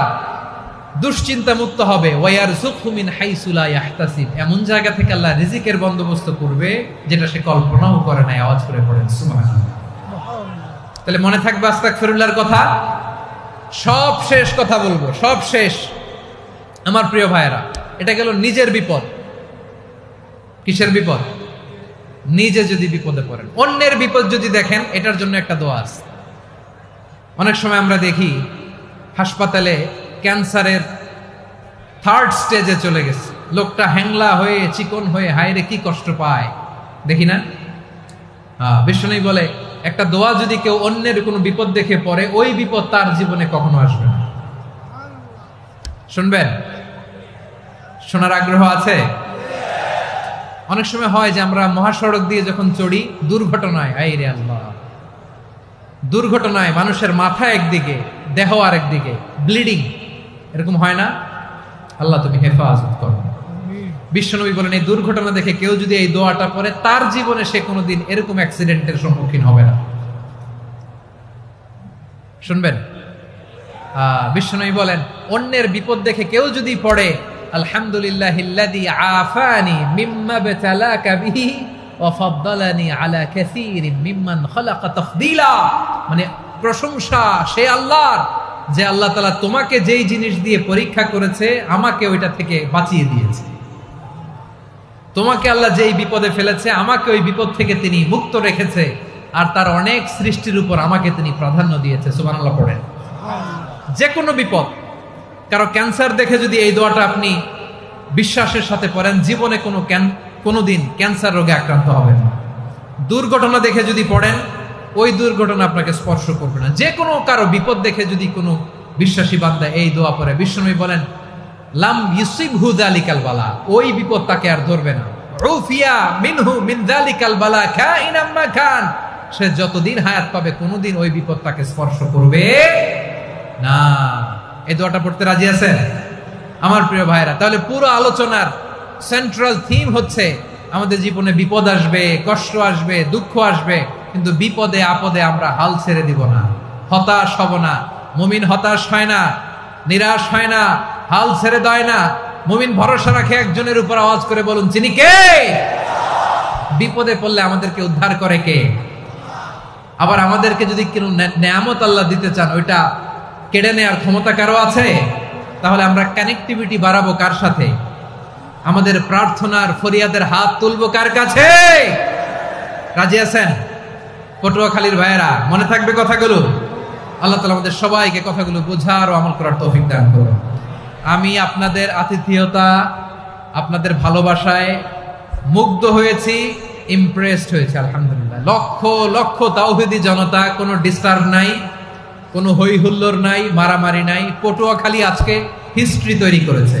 দুশ্চিন্তা মুক্ত হবে, ওয়ায়ারযুকহু মিন হাইসু লা ইয়াহতাসিব, এমন জায়গা থেকে আল্লাহ রিজিকের বন্দোবস্ত করবে যেটা সে কল্পনাও করে নাই। আওয়াজ করে পড়েন সুবহানাল্লাহ। তাহলে মনে থাকবে আস্তাগফিরুল্লাহর কথা। সব শেষ কথা বলবো, সব শেষ আমার প্রিয় ভাইয়েরা। এটা গেল নিজের বিপদ। কিসের বিপদ? নিজে যদি বিপদে পড়েন। অন্যের বিপদ যদি দেখেন, এটার জন্য একটা দোয়া আছে। অনেক সময় আমরা দেখি হাসপাতালে ক্যান্সারের 3rd স্টেজে চলে গেছে, লোকটা হ্যাংলা হয়ে চিকন হয়ে হায়রে কি কষ্ট পায়, দেখি না? বিশ্বনবী বলে, একটা দোয়া যদি কেউ অন্যের কোনো বিপদ দেখে পড়ে, ওই বিপদ তার জীবনে কখনো আসবে না। শুনবেন? শোনার আগ্রহ আছে? অনেক সময় হয় যে আমরা মহাসড়ক দিয়ে যখন চড়ি, দুর্ঘটনায়, আইরে আল্লাহ, দুর্ঘটনায় মানুষের মাথা একদিকে, দেহ আরেকদিকে, ব্লিডিং, এরকম হয় না? আল্লাহ তুমি হেফাজত করো। বিশ্বনবী বলেন, এই দুর্ঘটনা দেখে কেউ যদি এই দোয়াটা পড়ে, তার জীবনে সে কোনোদিন এরকম অ্যাক্সিডেন্টের সম্মুখীন হবে না। শুনবেন? বিশ্বনবী বলেন, অন্যের বিপদ দেখে কেউ যদি পড়ে, আলহামদুলিল্লাহিল্লাযী আফানি মিম্মা বতালাকা বিহি ওয়া ফাদ্দালানি আলা কাসীরিন মিম্মান খালাকা তাফদীলা, মানে প্রশংসা সে আল্লাহর, যে আল্লাহ তাআলা তোমাকে যেই জিনিস দিয়ে পরীক্ষা করেছে, আমাকে ওইটা থেকে বাঁচিয়ে দিয়েছে। তোমাকে আল্লাহ যেই বিপদে ফেলেছে, আমাকে ওই বিপদ থেকে তিনি মুক্ত রেখেছে, আর তার অনেক সৃষ্টির উপর আমাকে তিনি প্রাধান্য দিয়েছে। সুবহানাল্লাহ পড়েন। যে কোনো বিপদ, কারো ক্যান্সার দেখে যদি এই দোয়াটা আপনি বিশ্বাসের সাথে পড়েন, জীবনে কোনোদিন ক্যান্সার রোগে আক্রান্ত হবেন না। দুর্ঘটনা দেখে যদি পড়েন, ওই দুর্ঘটনা আপনাকে স্পর্শ করবে না। যে কোনো কারো বিপদ দেখে যদি কোনো বিশ্বাসী বান্দা এই দোয়া পড়ে, বিশ্বনবী বলেন, লাম ইউসিবহু যালিকাল বালা, ওই বিপদ তাকে আর ধরবে না। উফিয়া মিনহু মিন যালিকাল বালা কাইনাম মা কান, সে যতদিন হায়াত পাবে কোনোদিন ওই বিপদ তাকে স্পর্শ করবে না। এই দোয়াটা পড়তে রাজি আছেন আমার প্রিয় ভাইরা? তাহলে পুরো আলোচনার সেন্ট্রাল থিম হচ্ছে, আমাদের জীবনে বিপদ আসবে, কষ্ট আসবে, দুঃখ আসবে, কিন্তু বিপদে আপদে আমরা হাল ছেড়ে দিব না, হতাশ হব না। মুমিন হতাশ হয় না, নিরাশ হয় না, হাল ছেড়ে দেয় না। মুমিন ভরসা রাখে একজনের উপর। আওয়াজ করে বলুন, যিনি কে? বিপদে পড়লে আমাদেরকে উদ্ধার করে কে? আবার আমাদেরকে যদি কোনো নেয়ামত আল্লাহ দিতে চান, ওইটা কেড়ে নেওয়ার ক্ষমতা কারো আছে? তাহলে আমরা কানেক্টিভিটি বাড়াবো কার সাথে? আমাদের প্রার্থনার ফরিয়াদের হাত তুলবো কার কাছে? রাজি আছেন পটুয়াখালীর ভাইয়েরা? মনে থাকবে কথাগুলো? আল্লাহ তাআলা আমাদের সবাইকে কথাগুলো বোঝার ও আমল করার তৌফিক দান করুন। আমি আপনাদের আতিথেয়তা, আপনাদের ভালোবাসায় মুগ্ধ হয়েছি, ইমপ্রেসড হয়েছি। আলহামদুলিল্লাহ। লক্ষ লক্ষ তাওহীদি জনতা, কোনো ডিস্টার্ব নাই, কোনো হই হুল্লোড় নাই, মারামারি নাই। পটুয়াখালী আজকে হিস্ট্রি তৈরি করেছে।